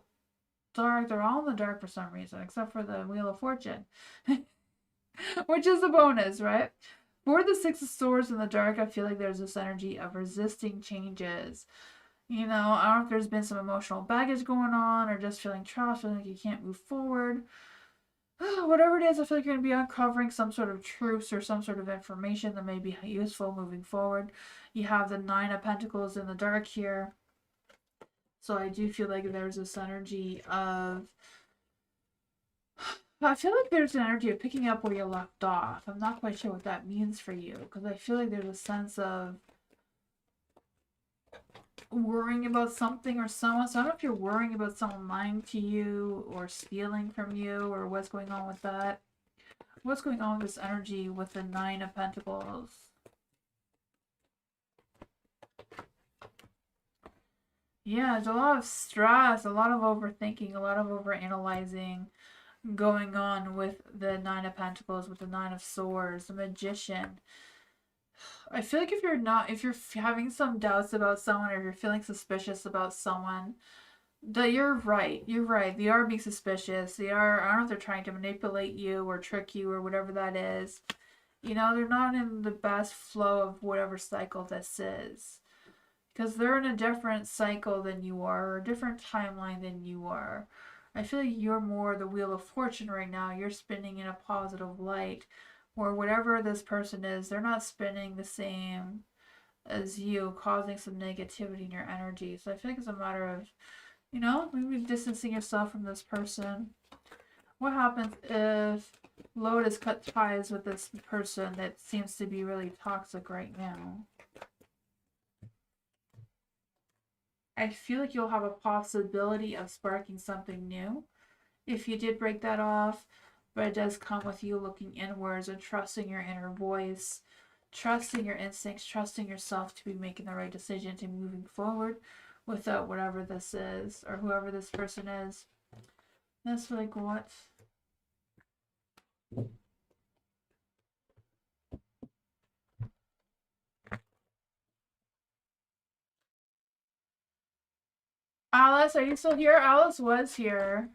dark. They're all in the dark for some reason, except for the Wheel of Fortune, which is a bonus, right? For the 6 of Swords in the dark, I feel like there's this energy of resisting changes. You know, I don't know if there's been some emotional baggage going on or just feeling trapped, feeling like you can't move forward. Whatever it is, I feel like you're going to be uncovering some sort of truths or some sort of information that may be useful moving forward. You have the 9 of Pentacles in the dark here. So I do feel like there's this energy of... I feel like there's an energy of picking up where you left off. I'm not quite sure what that means for you, because I feel like there's a sense of worrying about something or someone. So I don't know if you're worrying about someone lying to you or stealing from you or what's going on with that. What's going on with this energy with the 9 of Pentacles? Yeah, there's a lot of stress, a lot of overthinking, a lot of overanalyzing going on with the 9 of Pentacles, with the 9 of Swords, the Magician. I feel like if you're having some doubts about someone or you're feeling suspicious about someone, that you're right. You're right. They are being suspicious. They are, I don't know if they're trying to manipulate you or trick you or whatever that is. You know, they're not in the best flow of whatever cycle this is. Because they're in a different cycle than you are, or a different timeline than you are. I feel like you're more the Wheel of Fortune right now. You're spinning in a positive light. Or whatever this person is, they're not spinning the same as you, causing some negativity in your energy. So I feel like it's a matter of, you know, maybe distancing yourself from this person. What happens if Lotus cut ties with this person that seems to be really toxic right now? I feel like you'll have a possibility of sparking something new if you did break that off, but it does come with you looking inwards and trusting your inner voice, trusting your instincts, trusting yourself to be making the right decision to moving forward without whatever this is or whoever this person is. That's like what? Alice, are you still here? Alice was here.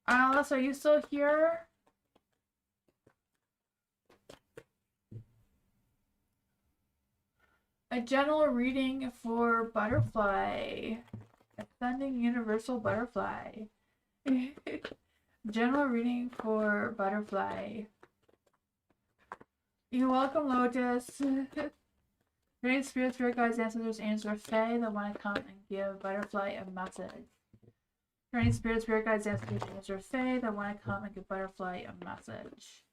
Alice, are you still here? A general reading for Butterfly. Ascending Universal Butterfly. General reading for Butterfly. You're welcome, Lotus. Great Spirit Guides, Ancestors, Angels, or Fae that want to come and give Butterfly a message. Any Spirit Guides, Ancestors, Angels, or Fae that want to come and give Butterfly a message.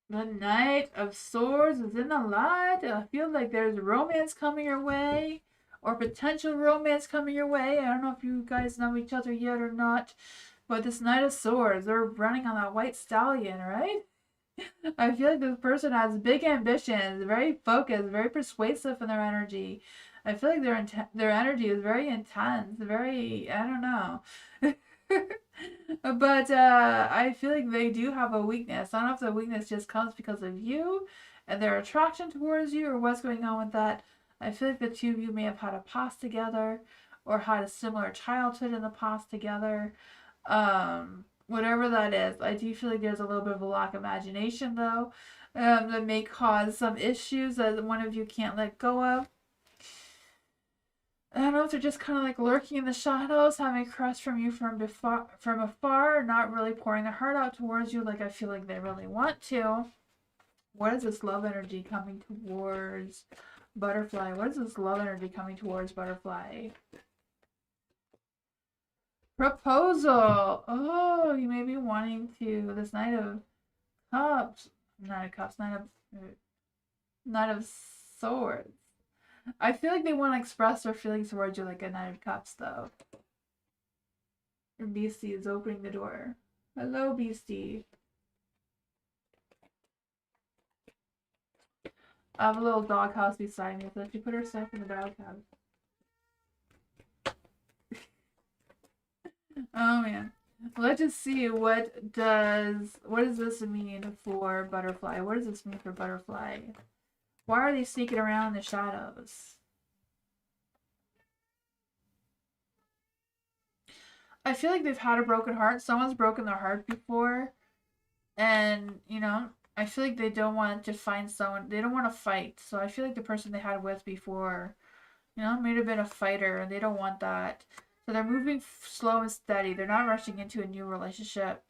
The Knight of Swords is in the light. I feel like there's romance coming your way, or potential romance coming your way. I don't know if you guys know each other yet or not, but this Knight of Swords, they're running on that white stallion, right? I feel like this person has big ambitions, very focused, very persuasive in their energy. I feel like their energy is very intense, very, I don't know. But I feel like they do have a weakness. I don't know if the weakness just comes because of you and their attraction towards you or what's going on with that. I feel like the two of you may have had a past together or had a similar childhood in the past together. Whatever that is, I do feel like there's a little bit of a lack of imagination though, that may cause some issues that one of you can't let go of. I don't know if they're just kind of like lurking in the shadows, having a crush from you from afar, not really pouring their heart out towards you like I feel like they really want to. What is this love energy coming towards Butterfly? What is this love energy coming towards Butterfly? Proposal. Oh, you may be wanting to. This Knight of Cups. Knight of Cups. Knight of Swords. I feel like they want to express their feelings towards you like a Knight of Cups, though. Your Beastie is opening the door. Hello, Beastie. I have a little doghouse beside me, so she put her stuff in the doghouse. Oh man. Let's just see what does this mean for Butterfly? What does this mean for Butterfly? Why are they sneaking around in the shadows? I feel like they've had a broken heart. Someone's broken their heart before. And, you know, I feel like they don't want to find someone. They don't want to fight. So I feel like the person they had with before, you know, may have been a fighter. And they don't want that. So they're moving slow and steady. They're not rushing into a new relationship.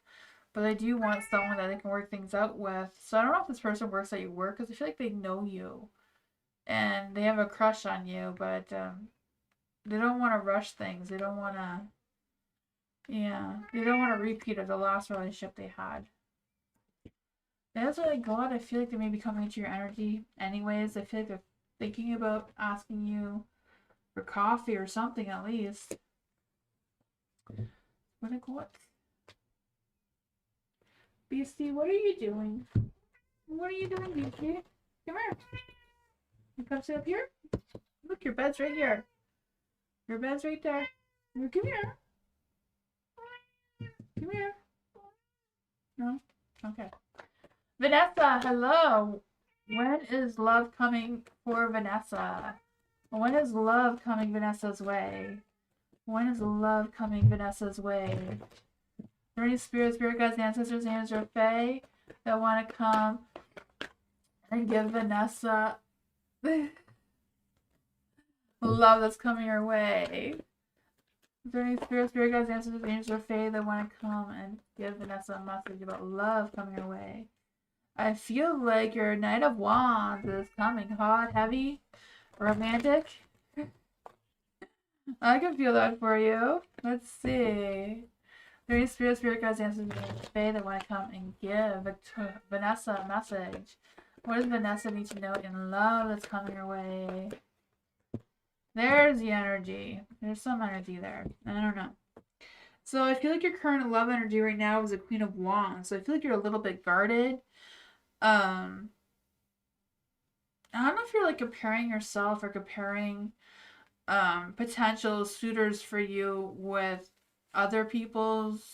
But they do want someone that they can work things out with. So I don't know if this person works at your work. Because I feel like they know you. And they have a crush on you. But they don't want to rush things. They don't want to... Yeah, they don't want a repeat of the last relationship they had. That's what I got. I feel like they may be coming into your energy anyways. I feel like they're thinking about asking you for coffee or something at least. What I got? Beastie, what are you doing? What are you doing, Beastie? Come here. You come sit up here? Look, your bed's right here. Your bed's right there. Come here. Come here. No? Okay. Vanessa, hello. When is love coming for Vanessa? When is love coming Vanessa's way? When is love coming Vanessa's way? Are there any spirit guides, ancestors, angels, or fae that want to come and give Vanessa love that's coming her way? Is there any spirit guides, ancestors, angels, or fae that want to come and give Vanessa a message about love coming her way? I feel like your Knight of Wands is coming. Hot, heavy, romantic. I can feel that for you. Let's see. There is spirit guides, answers, and fae that want to come and give Vanessa a message. What does Vanessa need to know in love that's coming her way? There's the energy. There's some energy there. I don't know. So I feel like your current love energy right now is a Queen of Wands. So I feel like you're a little bit guarded. I don't know if you're like comparing yourself or comparing potential suitors for you with other people's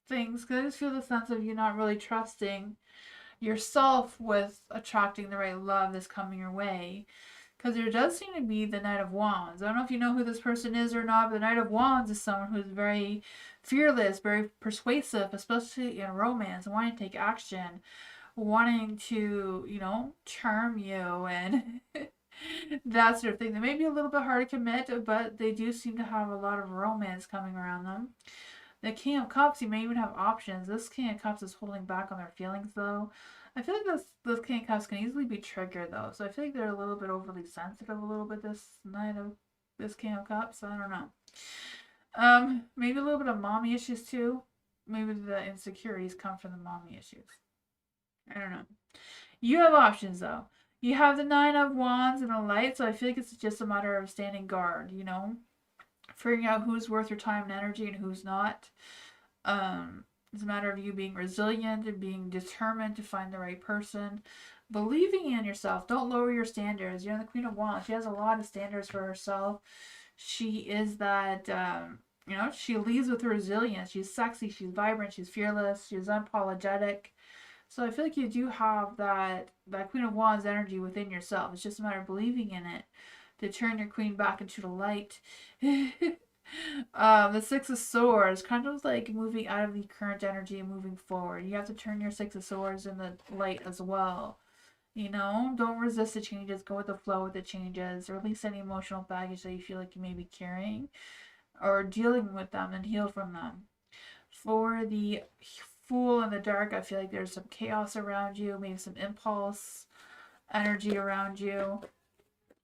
things, because I just feel the sense of you not really trusting yourself with attracting the right love that's coming your way. Because there does seem to be the Knight of Wands. I don't know if you know who this person is or not, but the Knight of Wands is someone who's very fearless, very persuasive, especially in romance, wanting to take action, wanting to, you know, charm you and that sort of thing. They may be a little bit hard to commit, but they do seem to have a lot of romance coming around them. The King of Cups, you may even have options. This King of Cups is holding back on their feelings, though. I feel like this King of Cups can easily be triggered, though. So I feel like they're a little bit overly sensitive, a little bit this King of Cups. I don't know. Maybe a little bit of mommy issues too. Maybe the insecurities come from the mommy issues. I don't know. You have options though. You have the Nine of Wands and the Light, so I feel like it's just a matter of standing guard, you know? Figuring out who's worth your time and energy and who's not. It's a matter of you being resilient and being determined to find the right person. believing in yourself. Don't lower your standards. You're the Queen of Wands. She has a lot of standards for herself. She is that, she leads with resilience. She's sexy, she's vibrant, she's fearless, she's unapologetic. So I feel like you do have that Queen of Wands energy within yourself. It's just a matter of believing in it to turn your queen back into the light. The Six of Swords, kind of like moving out of the current energy and moving forward. You have to turn your Six of Swords in the light as well. Don't resist the changes. Go with the flow with the changes. Release any emotional baggage that you feel like you may be carrying or dealing with them and heal from them. For the Fool in the dark, I feel like there's some chaos around you, maybe some impulse energy around you.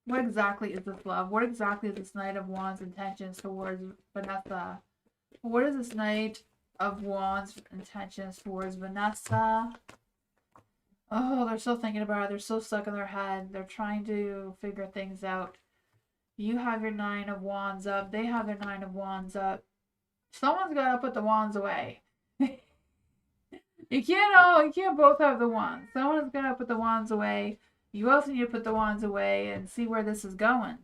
What exactly is this love? What exactly is this Knight of Wands intentions towards Vanessa? What is this Knight of Wands intentions towards Vanessa? Oh, they're still thinking about it. They're so stuck in their head. They're trying to figure things out. You have your Nine of Wands up. They have their Nine of Wands up. Someone's got to put the wands away. You can't both have the wands. Someone's got to put the wands away. You also need to put the wands away and see where this is going.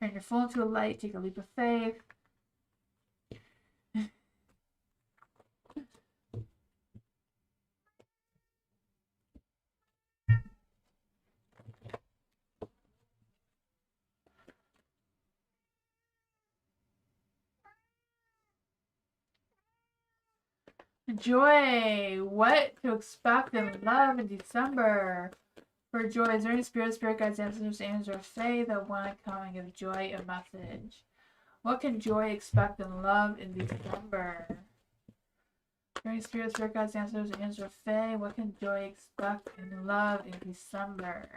Turn your Fool into a light. Take a leap of faith. Joy. What to expect in love in December? For joy, is there any spirit guides, ancestors, angels, or fae that want to come and give joy a message? What can joy expect in love in December? Is there any spirit guides, ancestors, angels, or fae? What can joy expect in love in December?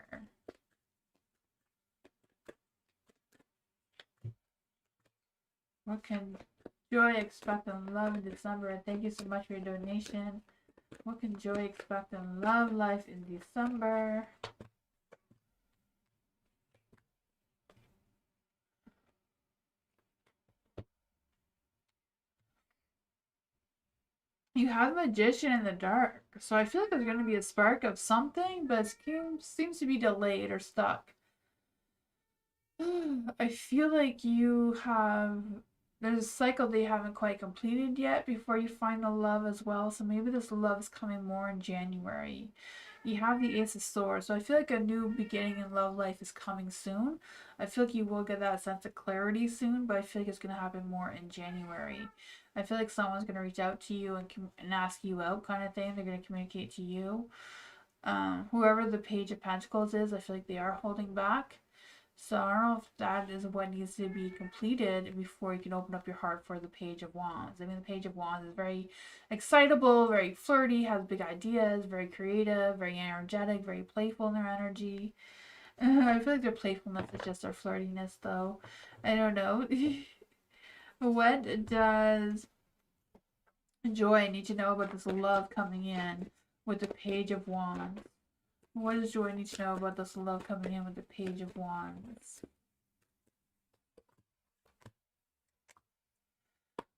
What can joy expect in love in December? Thank you so much for your donation. What can joy expect in love life in December? You have the Magician in the dark. So I feel like there's going to be a spark of something, but it seems to be delayed or stuck. I feel like there's a cycle that you haven't quite completed yet before you find the love as well. So maybe this love is coming more in January. You have the Ace of Swords. So I feel like a new beginning in love life is coming soon. I feel like you will get that sense of clarity soon, but I feel like it's going to happen more in January. I feel like someone's going to reach out to you and ask you out kind of thing. They're going to communicate to you. Whoever the Page of Pentacles is, I feel like they are holding back. So I don't know if that is what needs to be completed before you can open up your heart for the Page of Wands. I mean, the Page of Wands is very excitable, very flirty, has big ideas, very creative, very energetic, very playful in their energy. I feel like their playfulness is just their flirtiness, though. I don't know. What does joy need to know about this love coming in with the Page of Wands? What does joy need to know about this love coming in with the Page of Wands?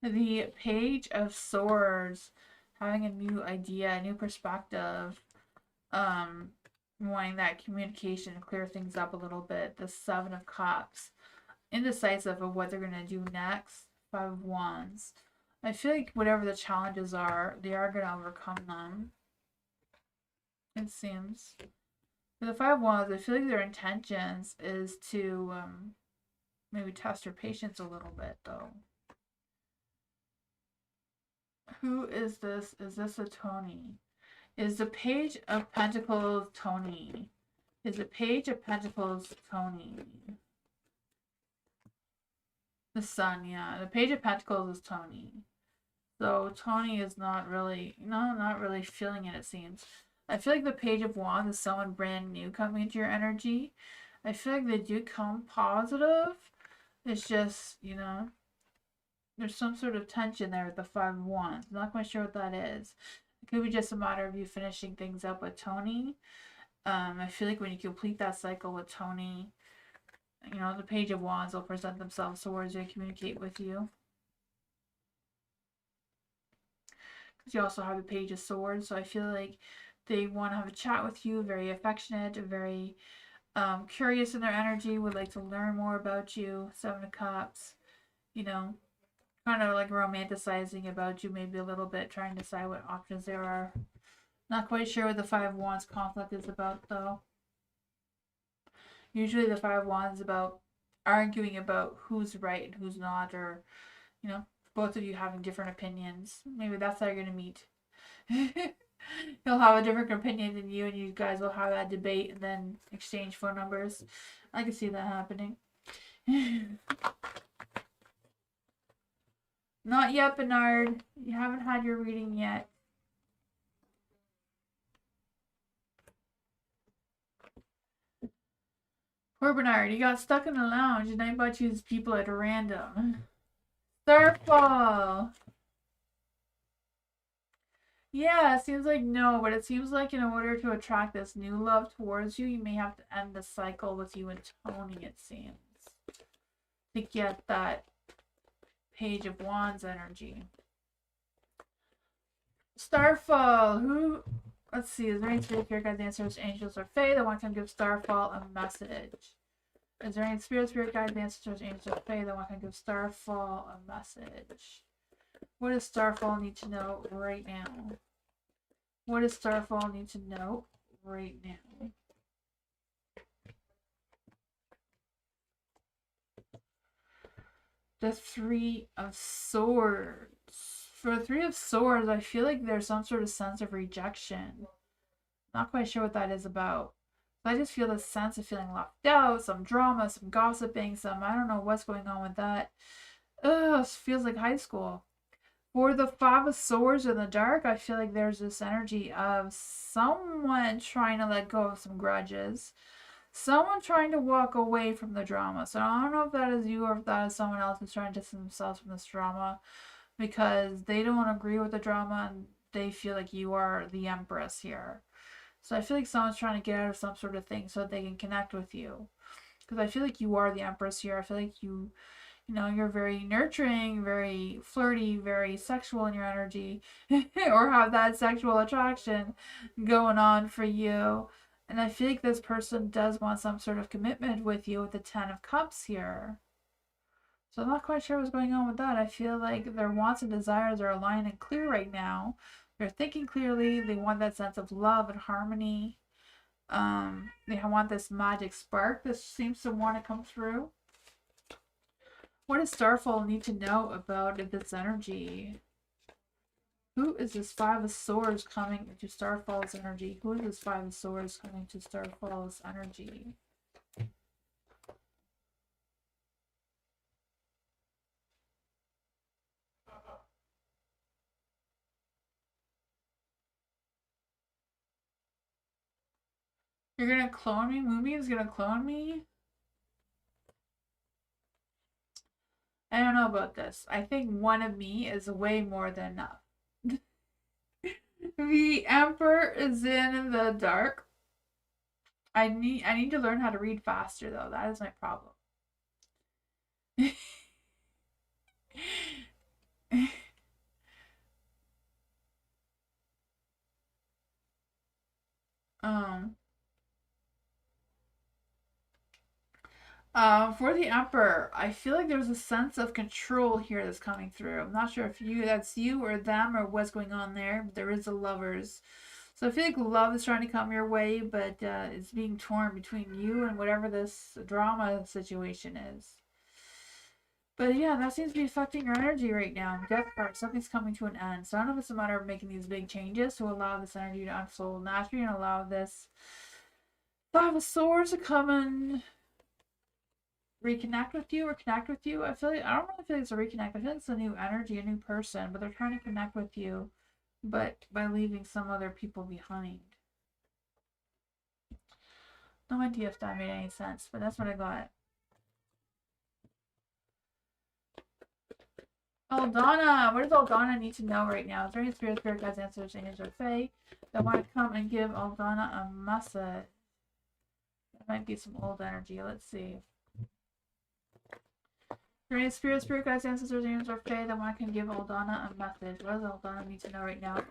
The Page of Swords, having a new idea, a new perspective, wanting that communication to clear things up a little bit. The Seven of Cups, indecisive of what they're going to do next. Five of Wands. I feel like whatever the challenges are, they are going to overcome them. It seems. For the Five of Wands, I feel like their intentions is to maybe test your patience a little bit, though. Who is this? Is this a Tony? Is the Page of Pentacles Tony? Is the Page of Pentacles Tony? The Sun, yeah. The Page of Pentacles is Tony. So Tony is not really feeling it, it seems. I feel like the Page of Wands is someone brand new coming into your energy. I feel like they do come positive. It's just, there's some sort of tension there with the Five of Wands. I'm not quite sure what that is. It could be just a matter of you finishing things up with Tony. I feel like when you complete that cycle with Tony, the Page of Wands will present themselves towards you and communicate with you. Because you also have the Page of Swords, so I feel like They want to have a chat with you, very affectionate, very curious in their energy, would like to learn more about you. Seven of Cups, you know, kind of like romanticizing about you, maybe a little bit, trying to decide what options there are. Not quite sure what the Five of Wands conflict is about, though. Usually the Five of Wands is about arguing about who's right and who's not, or, you know, both of you having different opinions. Maybe that's how you're going to meet. He'll have a different opinion than you, and you guys will have that debate and then exchange phone numbers. I can see that happening. Not yet, Bernard. You haven't had your reading yet. Poor Bernard, you got stuck in the lounge and I bought you people at random. Starfall! Yeah, it seems like no, but it seems like in order to attract this new love towards you, you may have to end the cycle with you and Tony, it seems. To get that Page of Wands energy. Starfall, who... Let's see, is there any spirit, guides, answers, angels, or fae that want to give Starfall a message? Is there any spirit, guides, ancestors, angels, or fae that want to give Starfall a message? What does Starfall need to know right now? What does Starfall need to know right now? The Three of Swords. For the Three of Swords, I feel like there's some sort of sense of rejection. Not quite sure what that is about. I just feel this sense of feeling left out, some drama, some gossiping, I don't know what's going on with that. Ugh, it feels like high school. For the Five of Swords in the dark, I feel like there's this energy of someone trying to let go of some grudges. Someone trying to walk away from the drama. So I don't know if that is you or if that is someone else who's trying to distance themselves from this drama because they don't agree with the drama and they feel like you are the Empress here. So I feel like someone's trying to get out of some sort of thing so that they can connect with you. Because I feel like you are the Empress here. I feel like you know, you're very nurturing, very flirty, very sexual in your energy, or have that sexual attraction going on for you. And I feel like this person does want some sort of commitment with you with the Ten of Cups here. So I'm not quite sure what's going on with that. I feel like their wants and desires are aligned and clear right now. They're thinking clearly. They want that sense of love and harmony. They want this magic spark that seems to want to come through. What does Starfall need to know about this energy? Who is this Five of Swords coming into Starfall's energy? Who is this Five of Swords coming to Starfall's energy? You're gonna clone me? Moonbeam's gonna clone me? I don't know about this. I think one of me is way more than enough. The Emperor is in the dark. I need to learn how to read faster though. That is my problem. um for the Emperor, I feel like there's a sense of control here that's coming through. I'm not sure if that's you or them or what's going on there, but there is a Lovers. So I feel like love is trying to come your way, but it's being torn between you and whatever this drama situation is. But yeah, that seems to be affecting your energy right now. Death card, something's coming to an end. So I don't know if it's a matter of making these big changes to allow this energy to unfold naturally and allow this Five of Swords to come and reconnect with you or connect with you. I don't really feel like it's a reconnect. I feel like it's a new energy, a new person, but they're trying to connect with you, but by leaving some other people behind. No idea if that made any sense, but that's what I got. Aldana! What does Aldana need to know right now? Is there any spirit guides, answers, angels, or fae that want to come and give Aldana a message? That might be some old energy. Let's see. Is there any spirit guides, ancestors, angels, or fae that want to give Aldana a message? What does Aldana need to know right now?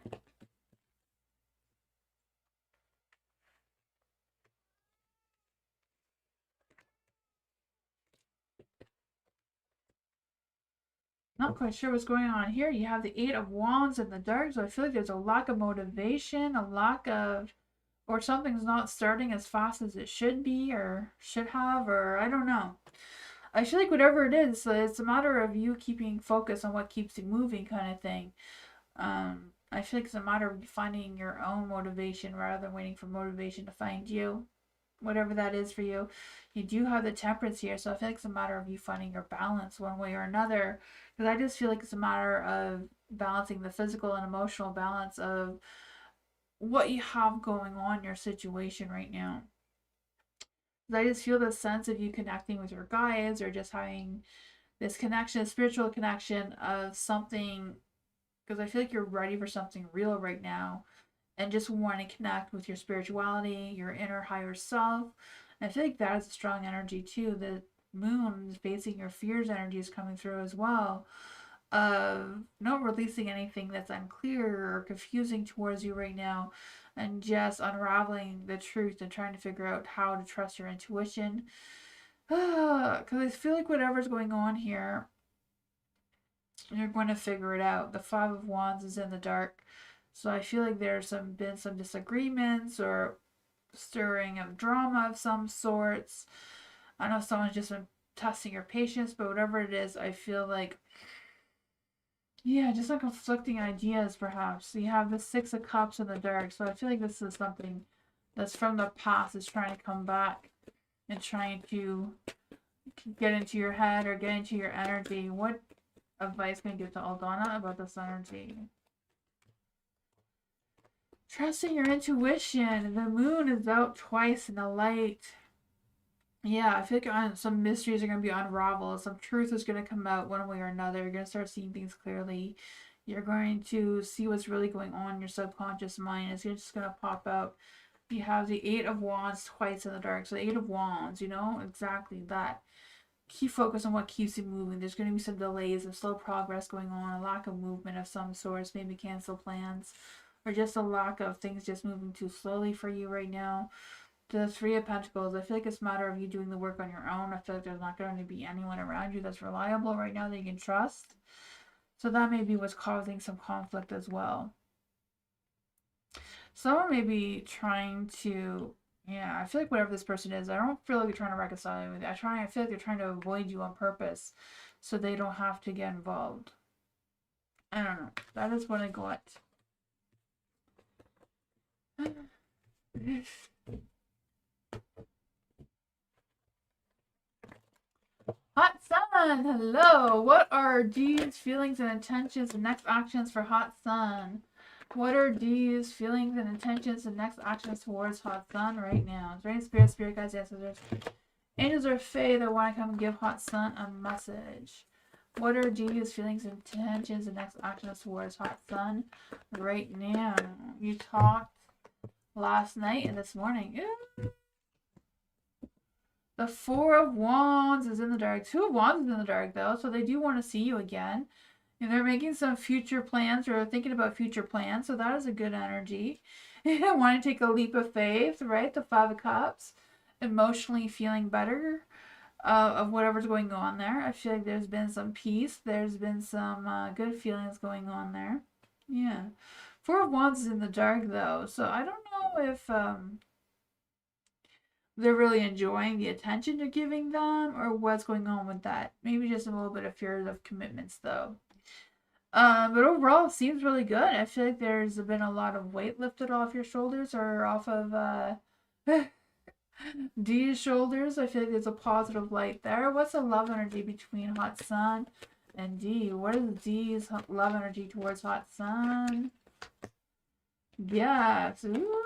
Not quite sure what's going on here. You have the Eight of Wands in the dark, so I feel like there's a lack of motivation, a lack of, or something's not starting as fast as it should be or should have, or I don't know. I feel like whatever it is, it's a matter of you keeping focus on what keeps you moving, kind of thing. I feel like it's a matter of finding your own motivation rather than waiting for motivation to find you. Whatever that is for you. You do have the Temperance here, so I feel like it's a matter of you finding your balance one way or another. Because I just feel like it's a matter of balancing the physical and emotional balance of what you have going on in your situation right now. I just feel this sense of you connecting with your guides or just having this connection, a spiritual connection of something, because I feel like you're ready for something real right now and just want to connect with your spirituality, your inner higher self. And I feel like that is a strong energy too. The moon is facing your fears energy is coming through as well. Of not releasing anything that's unclear or confusing towards you right now, and just unraveling the truth and trying to figure out how to trust your intuition. Because I feel like whatever's going on here, you're going to figure it out. The Five of Wands is in the dark. So I feel like there's been some disagreements or stirring of drama of some sorts. I know someone's just been testing your patience, but whatever it is, I feel like, yeah, just like conflicting ideas perhaps. You have the Six of Cups in the dark, so I feel like this is something that's from the past is trying to come back and trying to get into your head or get into your energy. What advice can you give to Aldana about this energy? Trusting your intuition. The moon is out twice in the light. Yeah, I feel like some mysteries are going to be unraveled. Some truth is going to come out one way or another. You're going to start seeing things clearly. You're going to see what's really going on in your subconscious mind. It's just going to pop out. You have the Eight of Wands twice in the dark. So the Eight of Wands, you know, exactly that. Keep focus on what keeps you moving. There's going to be some delays, some slow progress going on, a lack of movement of some sorts, maybe cancel plans, or just a lack of things just moving too slowly for you right now. The Three of Pentacles, I feel like it's a matter of you doing the work on your own. I feel like there's not going to be anyone around you that's reliable right now that you can trust. So that may be what's causing some conflict as well. Someone may be trying to, yeah, I feel like whatever this person is, I don't feel like they're trying to reconcile with you. I feel like they're trying to avoid you on purpose so they don't have to get involved. I don't know. That is what I got. Hot Sun, hello. What are D's feelings and intentions and next actions for Hot Sun? What are D's feelings and intentions and next actions towards Hot Sun right now? Is there any spirit guides, answers? Angels or fae that want to come and give Hot Sun a message? What are D's feelings and intentions and next actions towards Hot Sun right now? You talked last night and this morning. Ew. The Four of Wands is in the dark. Two of Wands is in the dark, though, so they do want to see you again. And they're making some future plans or thinking about future plans, so that is a good energy. Want to take a leap of faith, right? The Five of Cups. Emotionally feeling better of whatever's going on there. I feel like there's been some peace. There's been some good feelings going on there. Yeah. Four of Wands is in the dark, though, so I don't know if they're really enjoying the attention you're giving them or what's going on with that. Maybe just a little bit of fear of commitments, though. But overall, it seems really good. I feel like there's been a lot of weight lifted off your shoulders or off of D's shoulders. I feel like there's a positive light there. What's the love energy between Hot Sun and D? What is D's love energy towards Hot Sun? Yes. Ooh.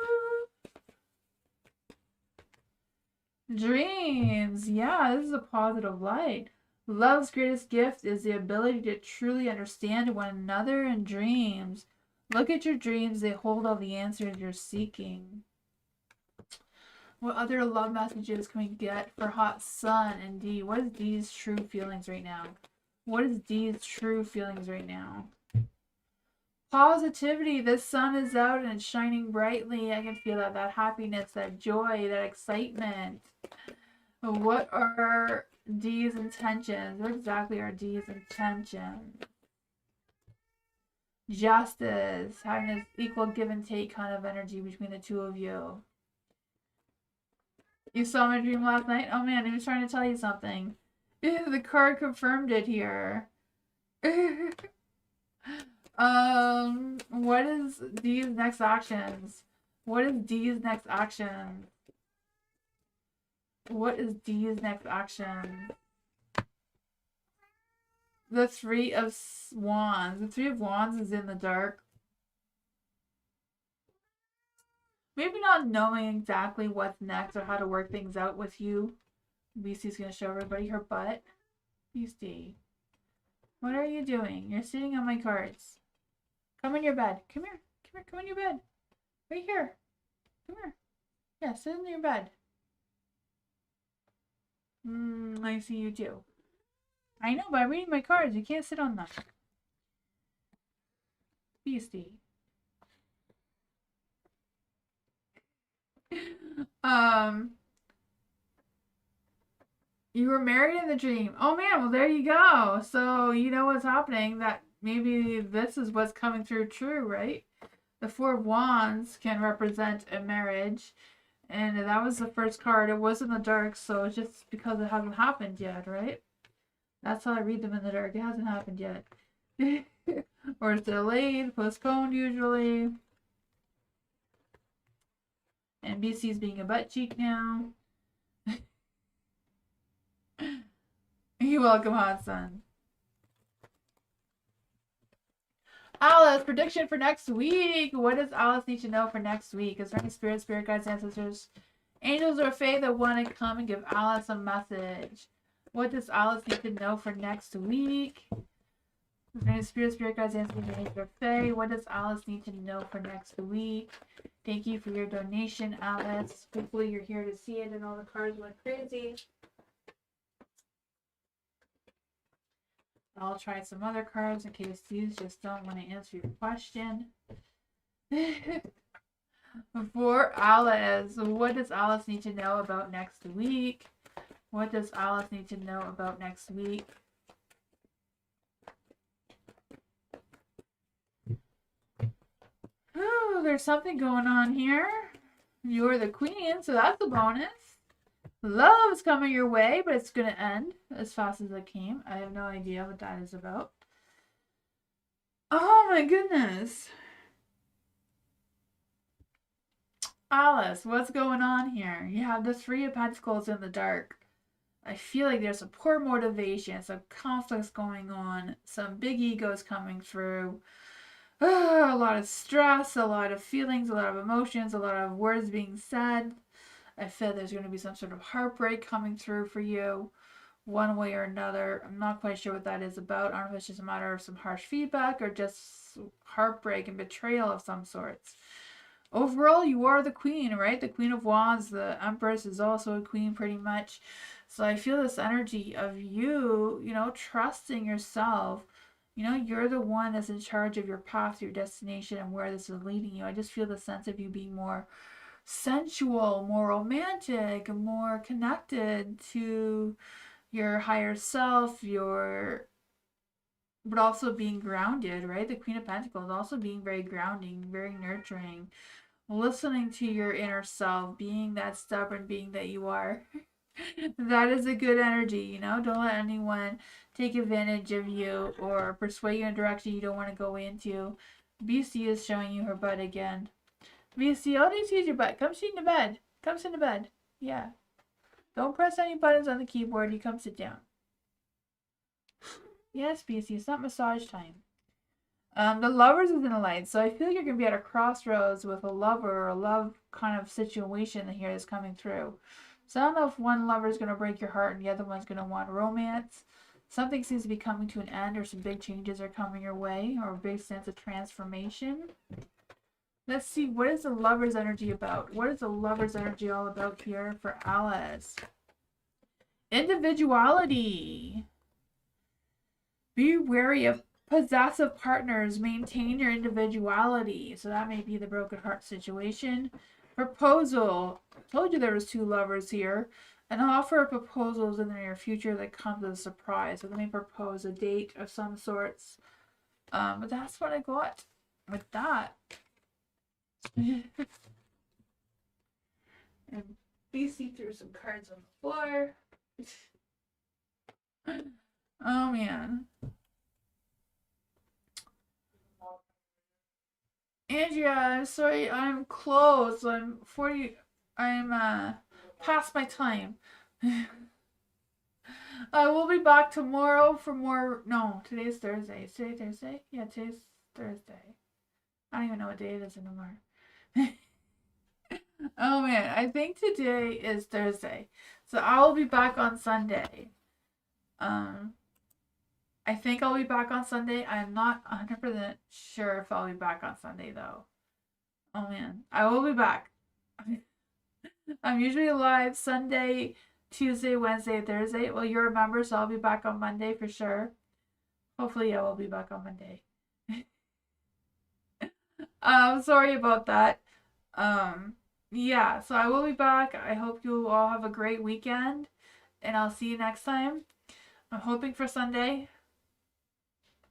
Dreams. Yeah, this is a positive light. Love's greatest gift is the ability to truly understand one another in dreams. Look at your dreams. They hold all the answers you're seeking. What other love messages can we get for Hot Sun and D? What is D's true feelings right now? What is D's true feelings right now? Positivity. The sun is out and it's shining brightly. I can feel that happiness, that joy, that excitement. What are D's intentions? What exactly are D's intentions? Justice, having this equal give and take kind of energy between the two of you. You saw my dream last night? Oh man, he was trying to tell you something. The card confirmed it here. What is D's next actions? What is D's next action? What is D's next action? The Three of Wands. The Three of Wands is in the dark. Maybe not knowing exactly what's next or how to work things out with you. BC's going to show everybody her butt. BC. What are you doing? You're sitting on my cards. Come in your bed. Come here. Come here. Come in your bed. Right here. Come here. Yeah, sit in your bed. I see you too. I know, but I'm reading my cards. You can't sit on them. Beastie. You were married in the dream. Oh man, well there you go. So you know what's happening, that maybe this is what's coming through true, right? The Four of Wands can represent a marriage. And that was the first card. It was in the dark, so it's just because it hasn't happened yet, right? That's how I read them in the dark. It hasn't happened yet. Or it's delayed, postponed usually. And BC's being a butt cheek now. You're welcome, hot son. Alice, prediction for next week. What does Alice need to know for next week? Is there any spirit guides, ancestors, angels, or fae that want to come and give Alice a message? What does Alice need to know for next week? Is there any spirit guides, ancestors, angels, or fae? What does Alice need to know for next week? Thank you for your donation, Alice. Hopefully you're here to see it and all the cards went crazy. I'll try some other cards in case these just don't want to answer your question. For Alice, what does Alice need to know about next week? What does Alice need to know about next week? Oh, there's something going on here. You're the queen, so that's a bonus. Love is coming your way, but it's going to end as fast as it came. I have no idea what that is about. Oh my goodness. Alice, what's going on here? You have the Three of Pentacles in the dark. I feel like there's some poor motivation, some conflicts going on, some big egos coming through. A lot of stress, a lot of feelings, a lot of emotions, a lot of words being said. I feel there's going to be some sort of heartbreak coming through for you, one way or another. I'm not quite sure what that is about. I don't know if it's just a matter of some harsh feedback or just heartbreak and betrayal of some sorts. Overall, you are the queen, right? The Queen of Wands, the Empress is also a queen pretty much. So I feel this energy of you, trusting yourself. You're the one that's in charge of your path, your destination, and where this is leading you. I just feel the sense of you being more sensual, more romantic, more connected to your higher self, but also being grounded, right? The Queen of Pentacles also being very grounding, very nurturing, listening to your inner self, being that stubborn being that you are. That is a good energy, Don't let anyone take advantage of you or persuade you in a direction you don't want to go into. BC is showing you her butt again. BC, all you see is your butt. Come sit in the bed. Come sit in the bed. Yeah. Don't press any buttons on the keyboard. You come sit down. Yes, BC, it's not massage time. The Lovers is in the light, so I feel like you're going to be at a crossroads with a lover or a love kind of situation here that's coming through. So I don't know if one lover is going to break your heart and the other one's going to want romance. Something seems to be coming to an end, or some big changes are coming your way, or a big sense of transformation. Let's see, what is the Lover's energy about? What is the Lover's energy all about here for Alice? Individuality. Be wary of possessive partners. Maintain your individuality. So that may be the broken heart situation. Proposal. I told you there was two lovers here. An offer of proposals in the near future that comes as a surprise. So let me propose a date of some sorts. But that's what I got with that. And BC threw some cards on the floor. Oh man. Andrea, I'm sorry, I'm closed. I'm past my time. I will be back tomorrow for more. No, today's Thursday. Is today Thursday? Yeah, today's Thursday. I don't even know what day it is anymore. Oh man, I think today is Thursday. So I will be back on Sunday. I think I'll be back on Sunday. I'm not 100% sure if I'll be back on Sunday though. Oh man, I will be back. I'm usually live Sunday, Tuesday, Wednesday, Thursday. Well, you're a member, so I'll be back on Monday for sure. Hopefully, I will be back on Monday. Sorry about that. Yeah, so I will be back. I hope you all have a great weekend, and I'll see you next time. I'm hoping for Sunday.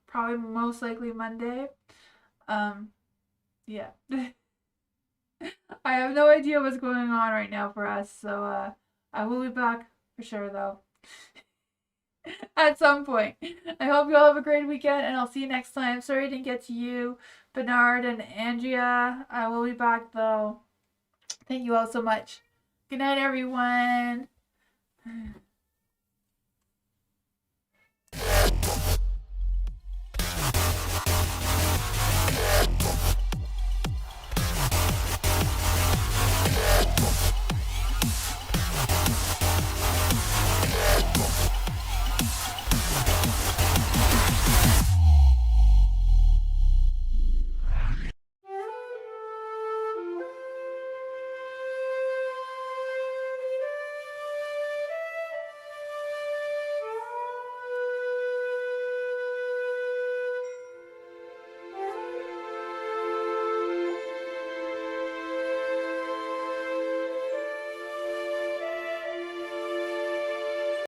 Probably most likely Monday. Yeah. I have no idea what's going on right now for us, so I will be back for sure though. At some point. I hope you all have a great weekend, and I'll see you next time. Sorry I didn't get to you, Bernard and Andrea. I will be back though. Thank you all so much. Good night, everyone.